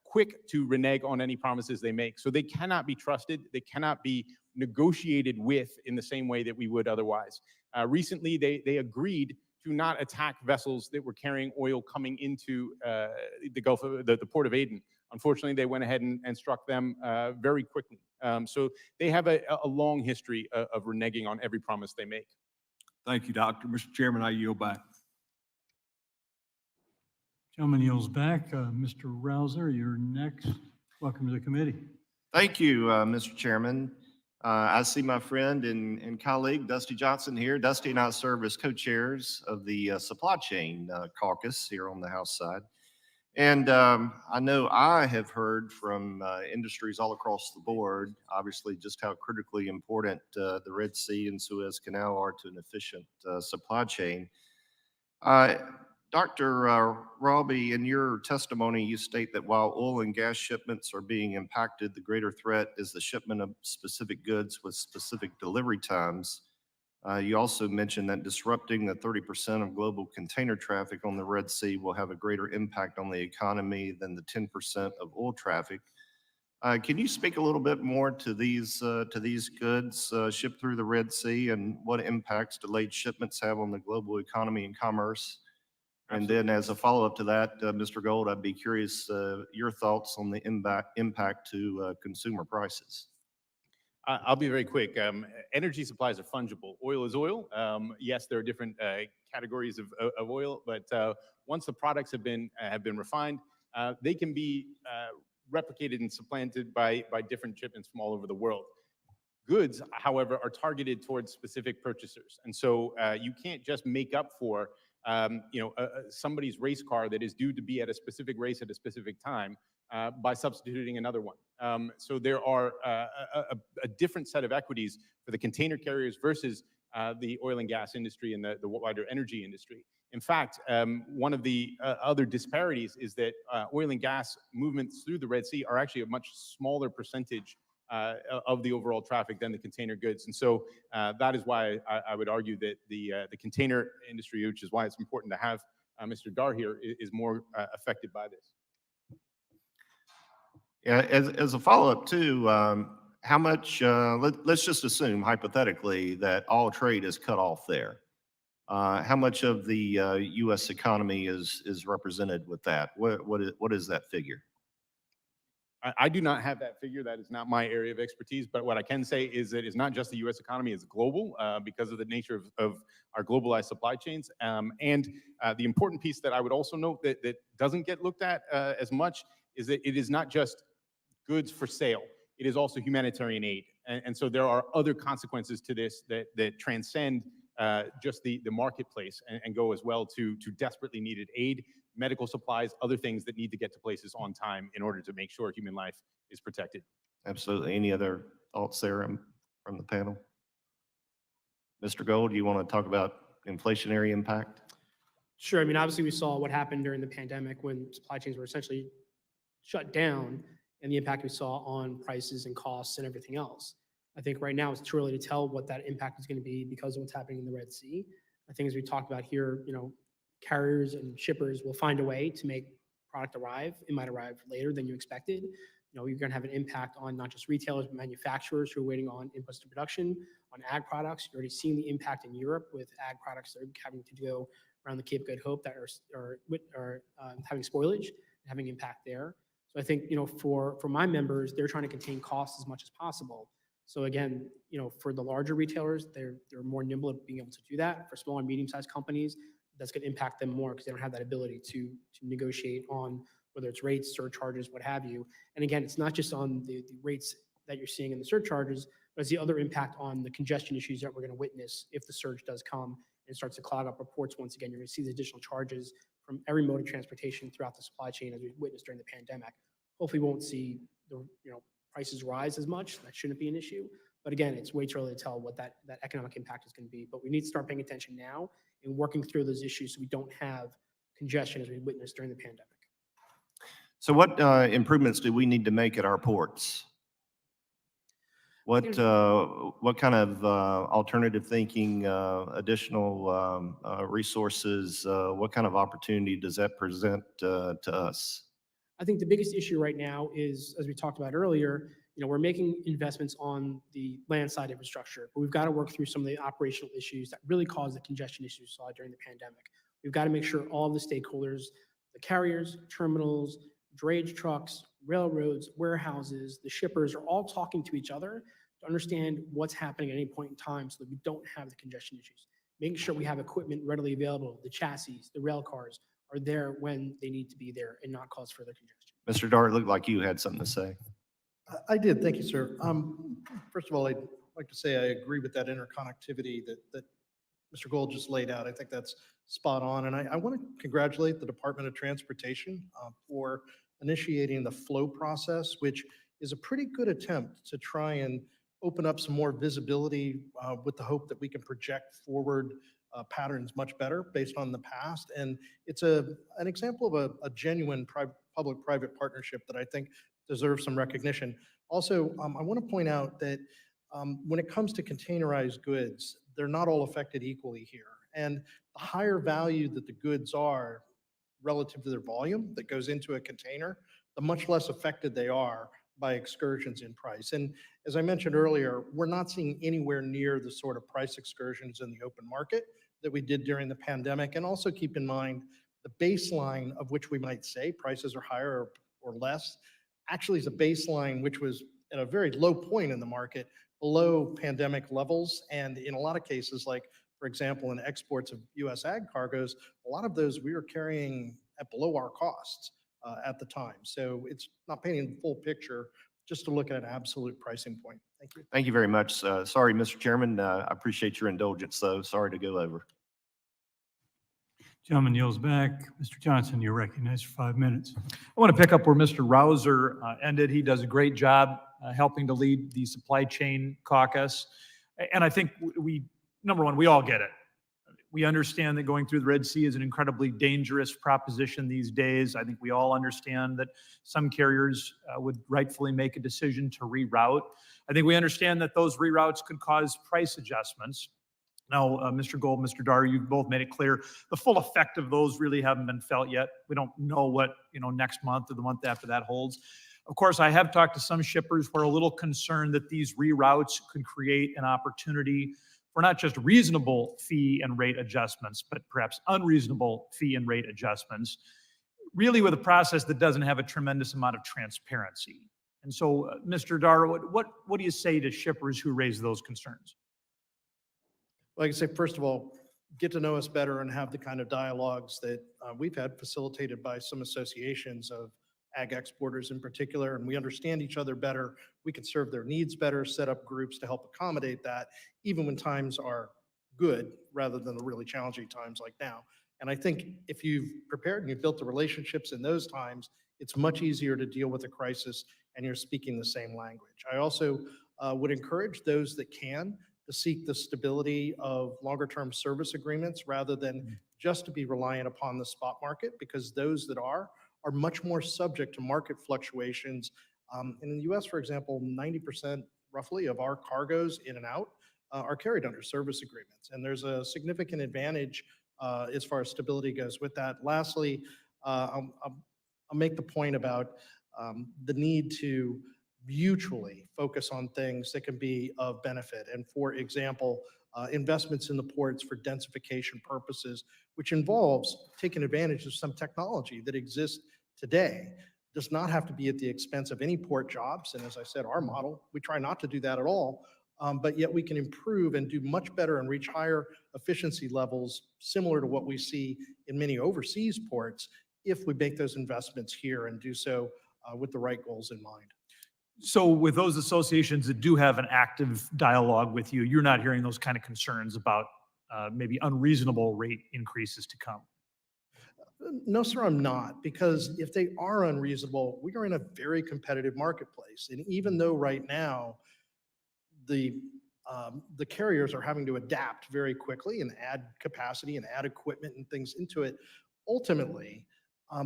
quick to renege on any promises they make. So they cannot be trusted. They cannot be negotiated with in the same way that we would otherwise. Recently, they agreed to not attack vessels that were carrying oil coming into the Gulf of the Port of Aden. Unfortunately, they went ahead and struck them very quickly. So they have a long history of reneging on every promise they make. Thank you, Doctor. Mr. Chairman, I yield back. Gentleman yields back. Mr. Rouser, you're next. Welcome to the committee. Thank you, Mr. Chairman. I see my friend and colleague, Dusty Johnson here. Dusty and I serve as co-chairs of the Supply Chain Caucus here on the House side. And I know I have heard from industries all across the board, obviously, just how critically important the Red Sea and Suez Canal are to an efficient supply chain. Dr. Robbie, in your testimony, you state that while oil and gas shipments are being impacted, the greater threat is the shipment of specific goods with specific delivery times. You also mentioned that disrupting the 30% of global container traffic on the Red Sea will have a greater impact on the economy than the 10% of oil traffic. Can you speak a little bit more to these goods shipped through the Red Sea and what impacts delayed shipments have on the global economy and commerce? And then as a follow-up to that, Mr. Gold, I'd be curious your thoughts on the impact to consumer prices. I'll be very quick. Energy supplies are fungible. Oil is oil. Yes, there are different categories of oil, but once the products have been refined, they can be replicated and supplanted by different shipments from all over the world. Goods, however, are targeted towards specific purchasers, and so you can't just make up for somebody's race car that is due to be at a specific race at a specific time by substituting another one. So there are a different set of equities for the container carriers versus the oil and gas industry and the wider energy industry. In fact, one of the other disparities is that oil and gas movements through the Red Sea are actually a much smaller percentage of the overall traffic than the container goods. And so that is why I would argue that the container industry, which is why it's important to have Mr. Dar here, is more affected by this. Yeah, as a follow-up too, how much, let's just assume hypothetically that all trade is cut off there. How much of the U.S. economy is represented with that? What is that figure? I do not have that figure. That is not my area of expertise. But what I can say is that it's not just the U.S. economy, it's global because of the nature of our globalized supply chains. And the important piece that I would also note that doesn't get looked at as much is that it is not just goods for sale. It is also humanitarian aid. And so there are other consequences to this that transcend just the marketplace and go as well to desperately needed aid, medical supplies, other things that need to get to places on time in order to make sure human life is protected. Absolutely. Any other thoughts there from the panel? Mr. Gold, do you want to talk about inflationary impact? Sure. I mean, obviously, we saw what happened during the pandemic when supply chains were essentially shut down and the impact we saw on prices and costs and everything else. I think right now it's too early to tell what that impact is going to be because of what's happening in the Red Sea. I think as we talked about here, carriers and shippers will find a way to make product arrive. It might arrive later than you expected. You're going to have an impact on not just retailers, but manufacturers who are waiting on inputs to production, on ag products. You're already seeing the impact in Europe with ag products that are having to go around the Cape Good Hope that are having spoilage and having impact there. So I think, for my members, they're trying to contain costs as much as possible. So again, for the larger retailers, they're more nimble at being able to do that. For small and medium-sized companies, that's going to impact them more because they don't have that ability to negotiate on whether it's rates, surcharges, what have you. And again, it's not just on the rates that you're seeing in the surcharges, but it's the other impact on the congestion issues that we're going to witness if the surge does come and starts to clog up reports once again. You're going to see the additional charges from every mode of transportation throughout the supply chain as we witnessed during the pandemic. Hopefully we won't see the prices rise as much. That shouldn't be an issue. But again, it's way too early to tell what that economic impact is going to be. But we need to start paying attention now and working through those issues so we don't have congestion as we witnessed during the pandemic. So what improvements do we need to make at our ports? What kind of alternative thinking, additional resources, what kind of opportunity does that present to us? I think the biggest issue right now is, as we talked about earlier, we're making investments on the land side infrastructure, but we've got to work through some of the operational issues that really caused the congestion issues we saw during the pandemic. We've got to make sure all of the stakeholders, the carriers, terminals, drayage trucks, railroads, warehouses, the shippers are all talking to each other to understand what's happening at any point in time so that we don't have the congestion issues. Making sure we have equipment readily available, the chassis, the rail cars are there when they need to be there and not cause further congestion. Mr. Dart, it looked like you had something to say. I did. Thank you, sir. First of all, I'd like to say I agree with that interconnectivity that Mr. Gold just laid out. I think that's spot on. And I want to congratulate the Department of Transportation for initiating the flow process, which is a pretty good attempt to try and open up some more visibility with the hope that we can project forward patterns much better based on the past. And it's an example of a genuine public-private partnership that I think deserves some recognition. Also, I want to point out that when it comes to containerized goods, they're not all affected equally here. And the higher value that the goods are relative to their volume that goes into a container, the much less affected they are by excursions in price. And as I mentioned earlier, we're not seeing anywhere near the sort of price excursions in the open market that we did during the pandemic. And also keep in mind the baseline of which we might say prices are higher or less actually is a baseline which was at a very low point in the market, below pandemic levels. And in a lot of cases, like for example, in exports of US ag cargoes, a lot of those we were carrying at below our costs at the time. So it's not painting the full picture, just to look at an absolute pricing point. Thank you. Thank you very much. Sorry, Mr. Chairman. I appreciate your indulgence, though. Sorry to go over. Gentleman yields back. Mr. Johnson, you're recognized for 5 minutes. I want to pick up where Mr. Rouser ended. He does a great job helping to lead the supply chain caucus. And I think number one, we all get it. We understand that going through the Red Sea is an incredibly dangerous proposition these days. I think we all understand that some carriers would rightfully make a decision to reroute. I think we understand that those reroutes could cause price adjustments. Now, Mr. Gold, Mr. Dar, you've both made it clear the full effect of those really haven't been felt yet. We don't know what next month or the month after that holds. Of course, I have talked to some shippers who are a little concerned that these reroutes could create an opportunity for not just reasonable fee and rate adjustments, but perhaps unreasonable fee and rate adjustments, really with a process that doesn't have a tremendous amount of transparency. And so, Mr. Dar, what do you say to shippers who raise those concerns? Like I say, first of all, get to know us better and have the kind of dialogues that we've had facilitated by some associations of ag exporters in particular, and we understand each other better. We can serve their needs better, set up groups to help accommodate that, even when times are good rather than the really challenging times like now. And I think if you've prepared and you've built the relationships in those times, it's much easier to deal with a crisis and you're speaking the same language. I also would encourage those that can to seek the stability of longer term service agreements rather than just to be reliant upon the spot market, because those that are much more subject to market fluctuations. In the US, for example, 90% roughly of our cargoes in and out are carried under service agreements. And there's a significant advantage as far as stability goes with that. Lastly, I'll make the point about the need to mutually focus on things that can be of benefit. And for example, investments in the ports for densification purposes, which involves taking advantage of some technology that exists today does not have to be at the expense of any port jobs. And as I said, our model, we try not to do that at all. But yet we can improve and do much better and reach higher efficiency levels similar to what we see in many overseas ports if we make those investments here and do so with the right goals in mind. So with those associations that do have an active dialogue with you, you're not hearing those kind of concerns about maybe unreasonable rate increases to come? No, sir, I'm not, because if they are unreasonable, we are in a very competitive marketplace. And even though right now the carriers are having to adapt very quickly and add capacity and add equipment and things into it, ultimately,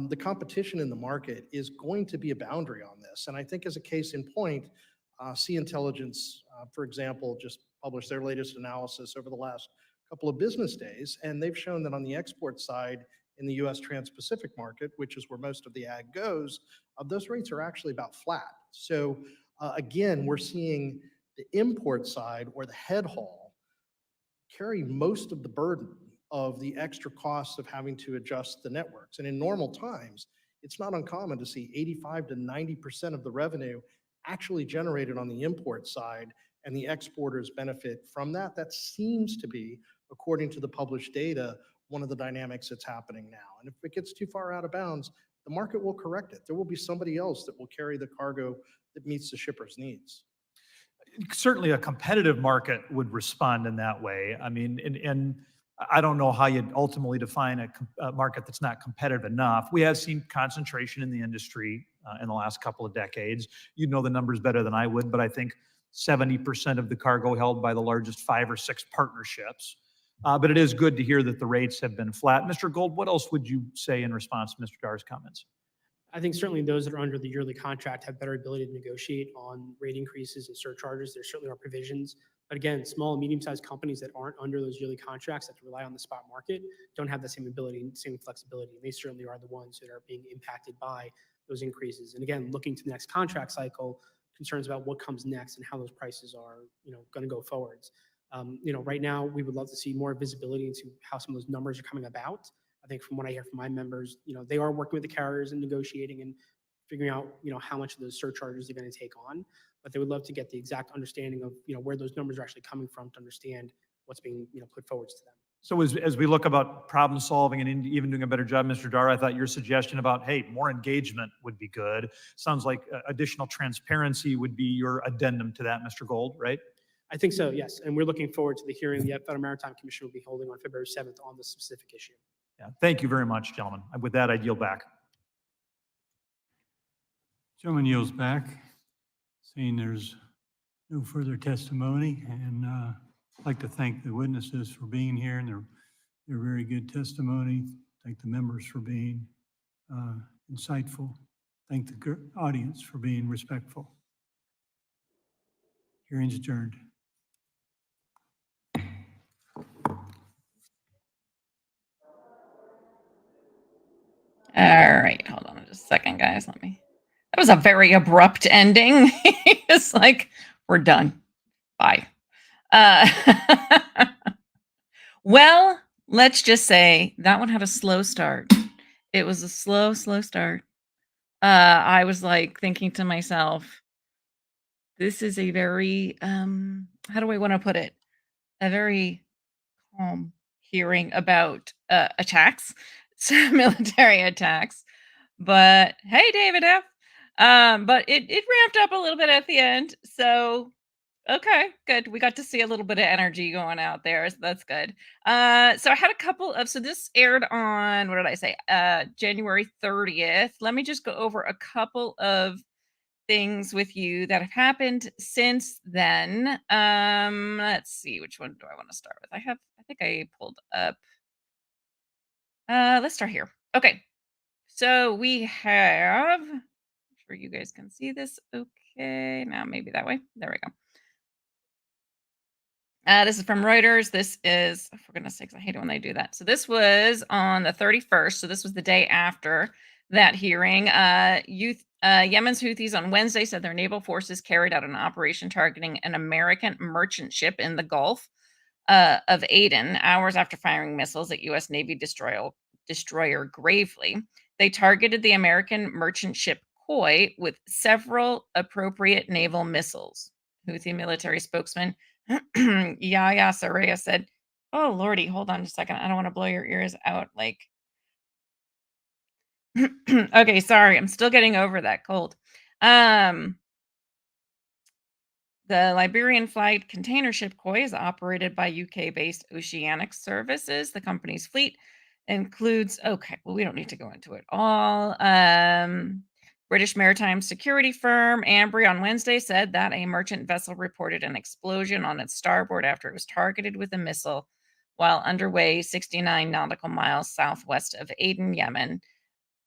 the competition in the market is going to be a boundary on this. And I think as a case in point, Sea Intelligence, for example, just published their latest analysis over the last couple of business days, and they've shown that on the export side in the U.S. Trans-Pacific market, which is where most of the ag goes, those rates are actually about flat. So again, we're seeing the import side or the head haul carry most of the burden of the extra costs of having to adjust the networks. And in normal times, it's not uncommon to see 85 to 90% of the revenue actually generated on the import side, and the exporters benefit from that. That seems to be, according to the published data, one of the dynamics that's happening now. And if it gets too far out of bounds, the market will correct it. There will be somebody else that will carry the cargo that meets the shipper's needs. Certainly a competitive market would respond in that way. I mean, and I don't know how you'd ultimately define a market that's not competitive enough. We have seen concentration in the industry in the last couple of decades. You'd know the numbers better than I would, but I think 70% of the cargo held by the largest 5 or 6 partnerships. But it is good to hear that the rates have been flat. Mr. Gold, what else would you say in response to Mr. Dar's comments? I think certainly those that are under the yearly contract have better ability to negotiate on rate increases and surcharges. There certainly are provisions. But again, small and medium-sized companies that aren't under those yearly contracts that rely on the spot market don't have the same ability and same flexibility. And they certainly are the ones that are being impacted by those increases. And again, looking to the next contract cycle, concerns about what comes next and how those prices are, going to go forwards. Right now, we would love to see more visibility into how some of those numbers are coming about. I think from what I hear from my members, they are working with the carriers and negotiating and figuring out, how much of those surcharges they're going to take on. But they would love to get the exact understanding of, where those numbers are actually coming from to understand what's being, put forward to them. So as we look about problem solving and even doing a better job, Mr. Dar, I thought your suggestion about, hey, more engagement would be good. Sounds like additional transparency would be your addendum to that, Mr. Gold, right? I think so, yes. And we're looking forward to the hearing the Federal Maritime Commission will be holding on February 7th on this specific issue. Yeah, thank you very much, gentlemen. With that, I yield back. Gentleman yields back, seeing there's no further testimony, and I'd like to thank the witnesses for being here and their very good testimony. Thank the members for being insightful. Thank the audience for being respectful. Hearing's adjourned. All right, hold on just a second, guys. That was a very abrupt ending. It's like, we're done. Bye. Well, let's just say that one had a slow start. It was a slow start. I was like thinking to myself, this is a very, how do I want to put it? A very calm hearing about attacks, military attacks. But hey, David F. But it ramped up a little bit at the end. So, okay, good. We got to see a little bit of energy going out there. So that's good. So I had a couple of, so this aired on, what did I say? January 30th. Let me just go over a couple of things with you that have happened since then. Let's see, which one do I want to start with? I think I pulled up. Let's start here. Okay. So we have, I'm sure you guys can see this. Okay. Now maybe that way. There we go. This is from Reuters. This is, for goodness sakes, I hate it when they do that. So this was on the 31st. So this was the day after that hearing. Yemen's Houthis on Wednesday said their naval forces carried out an operation targeting an American merchant ship in the Gulf of Aden, hours after firing missiles at U.S. Navy destroyer Gravely. They targeted the American merchant ship Khoi with several appropriate naval missiles. Houthi military spokesman Yahya Saraya said, "Oh lordy, hold on a second. I don't want to blow your ears out." Like, okay, sorry, I'm still getting over that cold. Um, The Liberian flagged container ship Koi is operated by UK-based Oceanic Services. The company's fleet includes, okay, well, we don't need to go into it all. British maritime security firm Ambry on Wednesday said that a merchant vessel reported an explosion on its starboard after it was targeted with a missile while underway 69 nautical miles southwest of Aden, Yemen.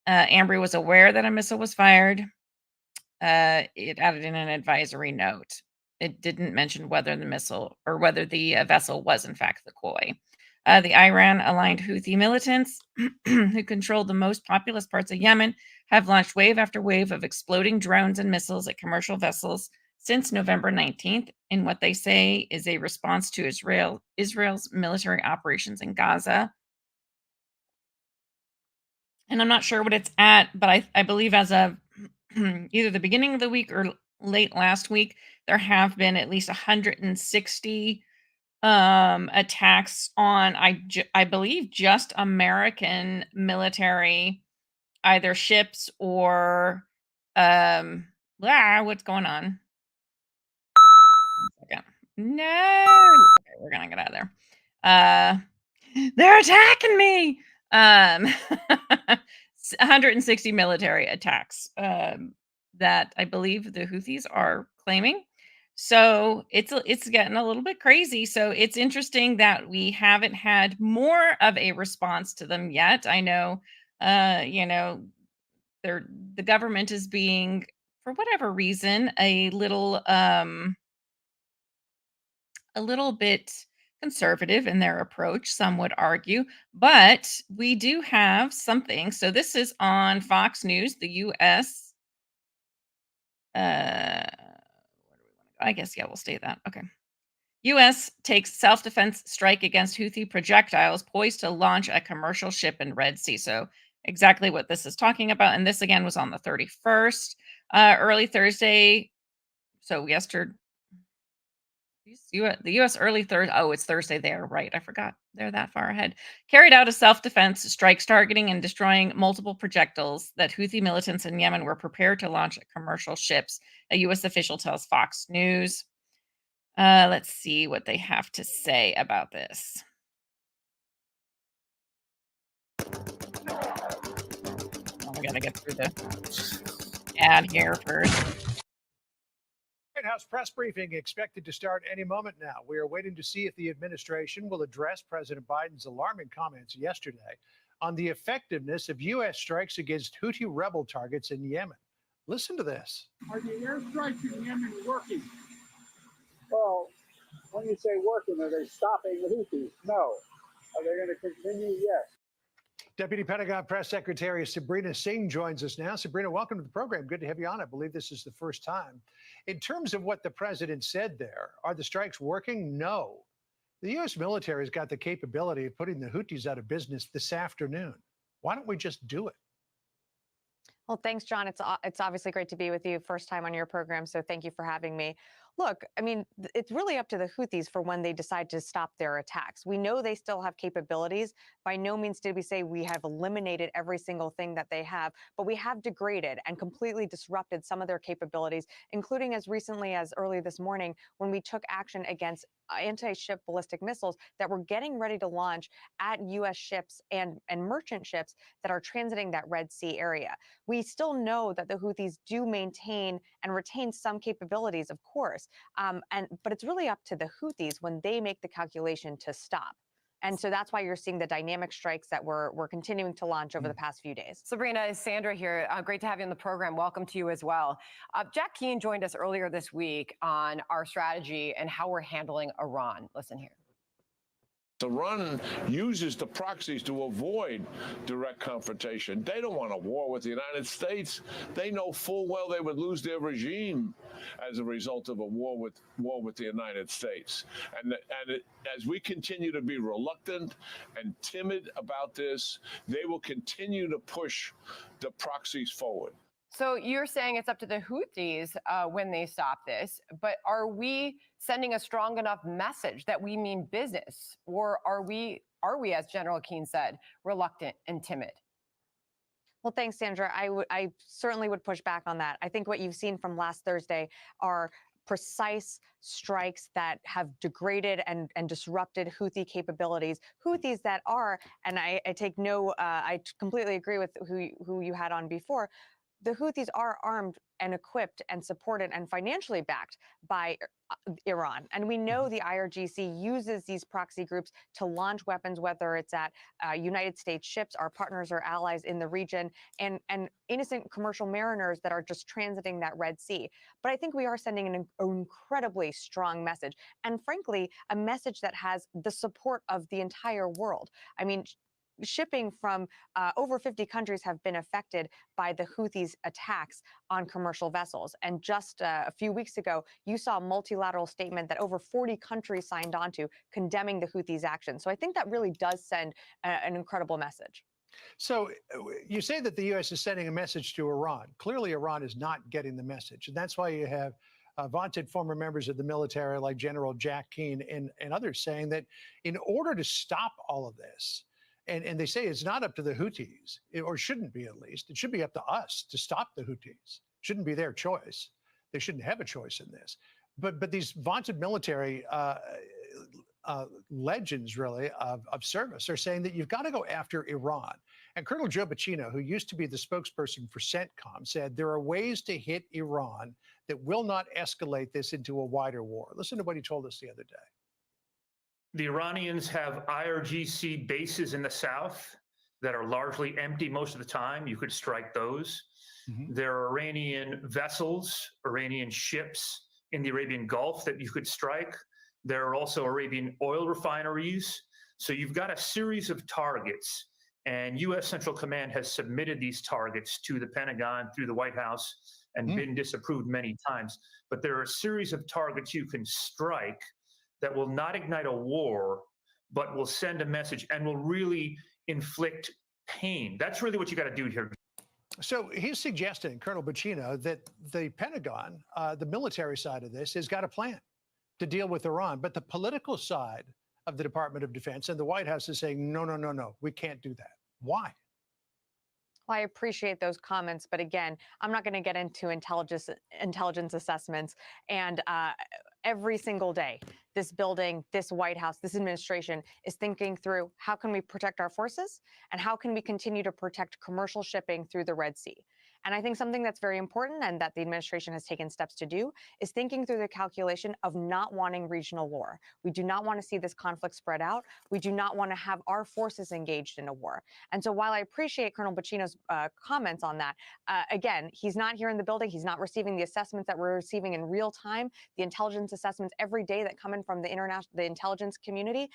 Ambry was aware that a missile was fired. It added in an advisory note. It didn't mention whether the missile or whether the vessel was in fact the Khoi. The Iran-aligned Houthi militants, who control the most populous parts of Yemen, have launched wave after wave of exploding drones and missiles at commercial vessels since November 19th in what they say is a response to Israel's military operations in Gaza. And I'm not sure what it's at, but I believe as of either the beginning of the week or late last week, there have been at least 160 attacks on I believe just American military, either ships or what's going on? 1 second. No. Okay, we're gonna get out of there. They're attacking me. 160 military attacks that I believe the Houthis are claiming. So it's getting a little bit crazy. So it's interesting that we haven't had more of a response to them yet. I know, the government is being, for whatever reason, a little bit conservative in their approach, some would argue, but we do have something. So this is on Fox News, the U.S. Where do we want to go? I guess, yeah, we'll stay at that. Okay. U.S. takes self-defense strike against Houthi projectiles poised to launch a commercial ship in Red Sea. So exactly what this is talking about. And this again was on the 31st, early Thursday. So yesterday, the U.S. early Thursday. Oh, it's Thursday there, right? I forgot. They're that far ahead. Carried out a self-defense strikes targeting and destroying multiple projectiles that Houthi militants in Yemen were prepared to launch at commercial ships. A U.S. official tells Fox News. Let's see what they have to say about this. Oh, we gotta get through the ad here first. White House press briefing expected to start any moment now. We are waiting to see if the administration will address President Biden's alarming comments yesterday on the effectiveness of U.S. strikes against Houthi rebel targets in Yemen. Listen to this. Are the airstrikes in Yemen working? Well, when you say working, are they stopping the Houthis? No. Are they going to continue? Yes. Deputy Pentagon Press Secretary Sabrina Singh joins us now. Sabrina, welcome to the program. Good to have you on. I believe this is the first time. In terms of what the president said there, are the strikes working? No. The U.S. military has got the capability of putting the Houthis out of business this afternoon. Why don't we just do it? Well, thanks, John. It's obviously great to be with you. First time on your program, so thank you for having me. Look, I mean, it's really up to the Houthis for when they decide to stop their attacks. We know they still have capabilities. By no means did we say we have eliminated every single thing that they have, but we have degraded and completely disrupted some of their capabilities, including as recently as early this morning when we took action against anti-ship ballistic missiles that were getting ready to launch at U.S. ships and merchant ships that are transiting that Red Sea area. We still know that the Houthis do maintain and retain some capabilities, of course, but it's really up to the Houthis when they make the calculation to stop. And so that's why you're seeing the dynamic strikes that we're continuing to launch over the past few days. Sabrina, Sandra here. Great to have you on the program. Welcome to you as well. Jack Keane joined us earlier this week on our strategy and how we're handling Iran. Listen here. Iran uses the proxies to avoid direct confrontation. They don't want a war with the United States. They know full well they would lose their regime as a result of a war with the United States. And as we continue to be reluctant and timid about this, they will continue to push the proxies forward. So you're saying it's up to the Houthis when they stop this, but are we sending a strong enough message that we mean business, or are we, as General Keane said, reluctant and timid? Well, thanks, Sandra. I certainly would push back on that. I think what you've seen from last Thursday are precise strikes that have degraded and disrupted Houthi capabilities. Houthis that are, and I take no, I completely agree with who you had on before. The Houthis are armed and equipped and supported and financially backed by Iran. And we know the IRGC uses these proxy groups to launch weapons, whether it's at United States ships, our partners or allies in the region, and innocent commercial mariners that are just transiting that Red Sea. But I think we are sending an incredibly strong message, and frankly, a message that has the support of the entire world. I mean, shipping from over 50 countries have been affected by the Houthis' attacks on commercial vessels. And just a few weeks ago, you saw a multilateral statement that over 40 countries signed on to condemning the Houthis' actions. So I think that really does send an incredible message. So you say that the U.S. is sending a message to Iran. Clearly, Iran is not getting the message. And that's why you have vaunted former members of the military like General Jack Keane and others saying that in order to stop all of this, and they say it's not up to the Houthis, or shouldn't be at least. It should be up to us to stop the Houthis. Shouldn't be their choice. They shouldn't have a choice in this. But these vaunted military legends, really, of service are saying that you've got to go after Iran. And Colonel Joe Bacino, who used to be the spokesperson for CENTCOM, said there are ways to hit Iran that will not escalate this into a wider war. Listen to what he told us the other day. The Iranians have IRGC bases in the south that are largely empty most of the time. You could strike those. There are Iranian vessels, Iranian ships in the Arabian Gulf that you could strike. There are also Arabian oil refineries. So you've got a series of targets, and U.S. Central Command has submitted these targets to the Pentagon through the White House and been disapproved many times. But there are a series of targets you can strike that will not ignite a war, but will send a message and will really inflict pain. That's really what you got to do here. So he's suggesting, Colonel Bacino, that the Pentagon, the military side of this, has got a plan to deal with Iran. But the political side of the Department of Defense and the White House is saying, no, no, no, no, we can't do that. Why? Well, I appreciate those comments, but again, I'm not going to get into intelligence assessments. And every single day, this building, this White House, this administration is thinking through how can we protect our forces and how can we continue to protect commercial shipping through the Red Sea. And I think something that's very important and that the administration has taken steps to do is thinking through the calculation of not wanting regional war. We do not want to see this conflict spread out. We do not want to have our forces engaged in a war. And so while I appreciate Colonel Bacino's comments on that, again, he's not here in the building. He's not receiving the assessments that we're receiving in real time, the intelligence assessments every day that come in from the intelligence community.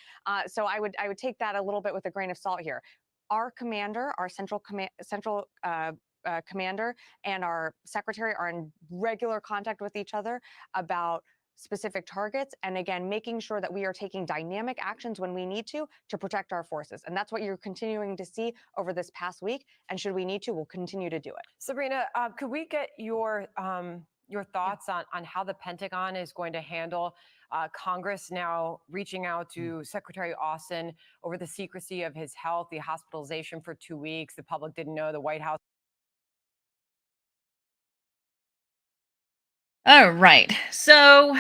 So I would take that a little bit with a grain of salt here. Our commander, our central commander and our secretary are in regular contact with each other about specific targets. And again, making sure that we are taking dynamic actions when we need to protect our forces. And that's what you're continuing to see over this past week. And should we need to, we'll continue to do it. Sabrina, could we get your thoughts on how the Pentagon is going to handle Congress now reaching out to Secretary Austin over the secrecy of his health, the hospitalization for 2 weeks? The public didn't know. The White House. All right. So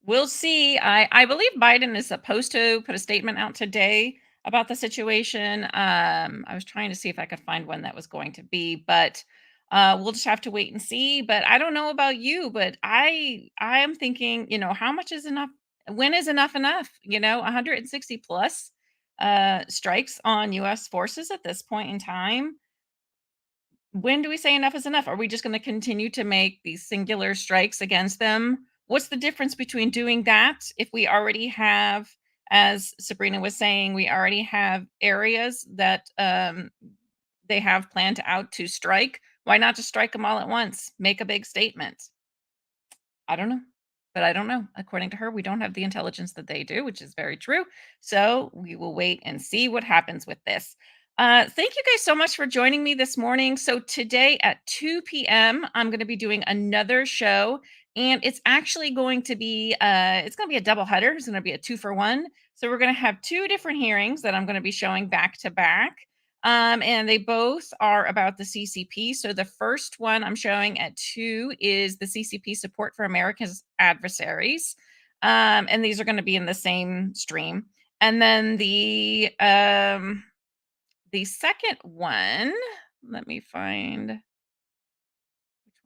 we'll see. I believe Biden is supposed to put a statement out today about the situation. I was trying to see if I could find when that was going to be, but we'll just have to wait and see. But I don't know about you, but I am thinking, how much is enough? When is enough enough? 160 plus strikes on U.S. forces at this point in time. When do we say enough is enough? Are we just going to continue to make these singular strikes against them? What's the difference between doing that if we already have, as Sabrina was saying, we already have areas that they have planned out to strike? Why not just strike them all at once? Make a big statement. I don't know. But I don't know. According to her, we don't have the intelligence that they do, which is very true. So we will wait and see what happens with this. Thank you guys so much for joining me this morning. So today at 2 p.m., I'm going to be doing another show, and it's actually going to be a double header. It's going to be a 2-for-1. So we're going to have two different hearings that I'm going to be showing back to back. And they both are about the CCP. So the first one I'm showing at 2 is the CCP Support for America's Adversaries. And these are going to be in the same stream. And then the second one, let me find, which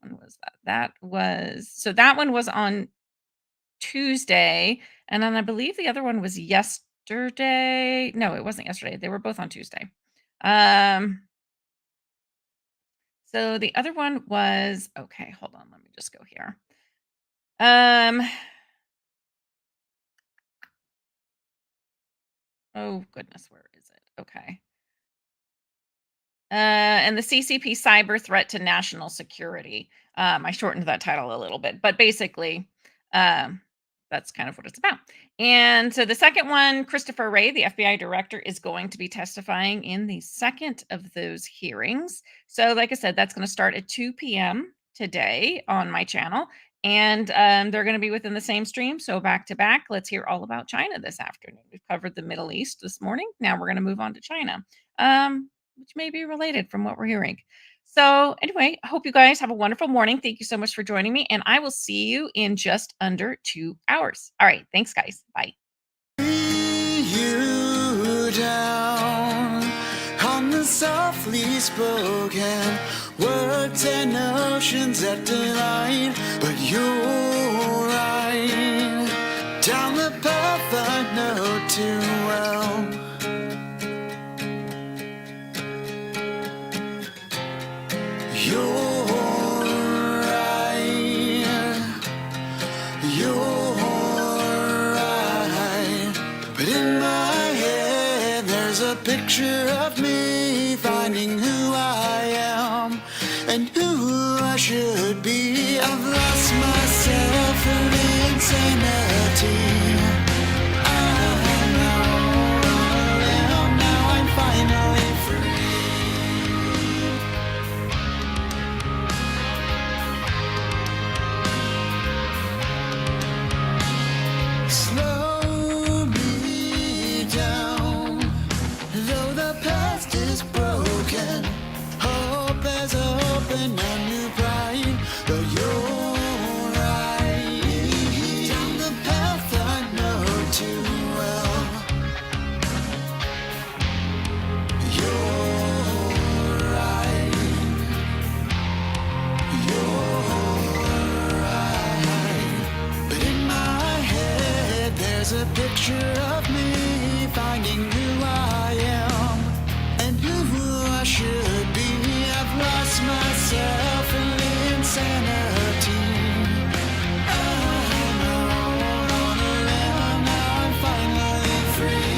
one was that? That one was on Tuesday, and then I believe the other one was yesterday. No, it wasn't yesterday. They were both on Tuesday. So the other one was, okay, hold on, let me just go here. Oh goodness, where is it? Okay. And the CCP cyber threat to national security. I shortened that title a little bit, but basically, that's kind of what it's about. And so the second one, Christopher Wray, the FBI director, is going to be testifying in the second of those hearings. So, like I said, that's going to start at 2 p.m. today on my channel. And they're going to be within the same stream. So, back to back, let's hear all about China this afternoon. We've covered the Middle East this morning. Now we're going to move on to China. Which may be related from what we're hearing. So anyway, I hope you guys have a wonderful morning. Thank you so much for joining me, and I will see you in just under 2 hours. All right. Thanks, guys. Bye. You down on the softly spoken words and notions that delight, but you're right down the path I know too well. You're right, but in my head there's a picture of me finding who I am and who I should be. I've lost myself in insanity. Now I'm finally free. Slow me down, though the past is broken. Hope has opened a new pride, but you're right down the path I know too well. You're right, but in my head there's a picture of me finding who I am and who I should be. I've lost myself in the insanity. I'm out on a limb, now I'm finally free.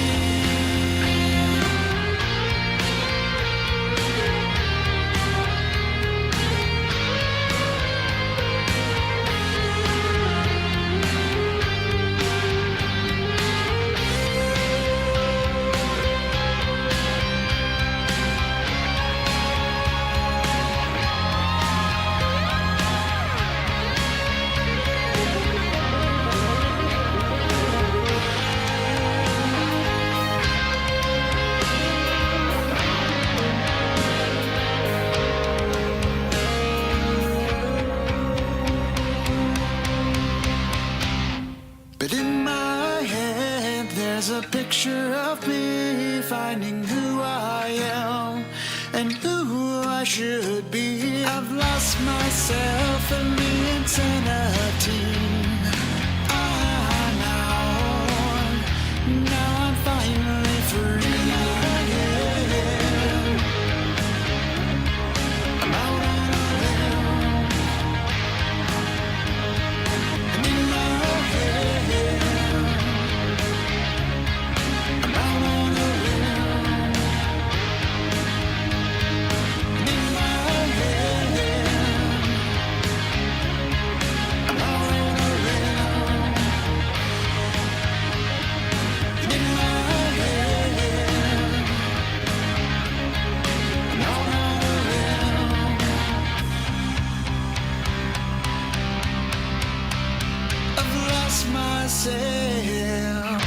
But in my head there's a picture of me finding who I am and who I should be. I've lost myself in the insanity. I'm out, now I'm finally free. I'm out on a limb, and in my head I'm out on a limb, and in my head I've lost myself.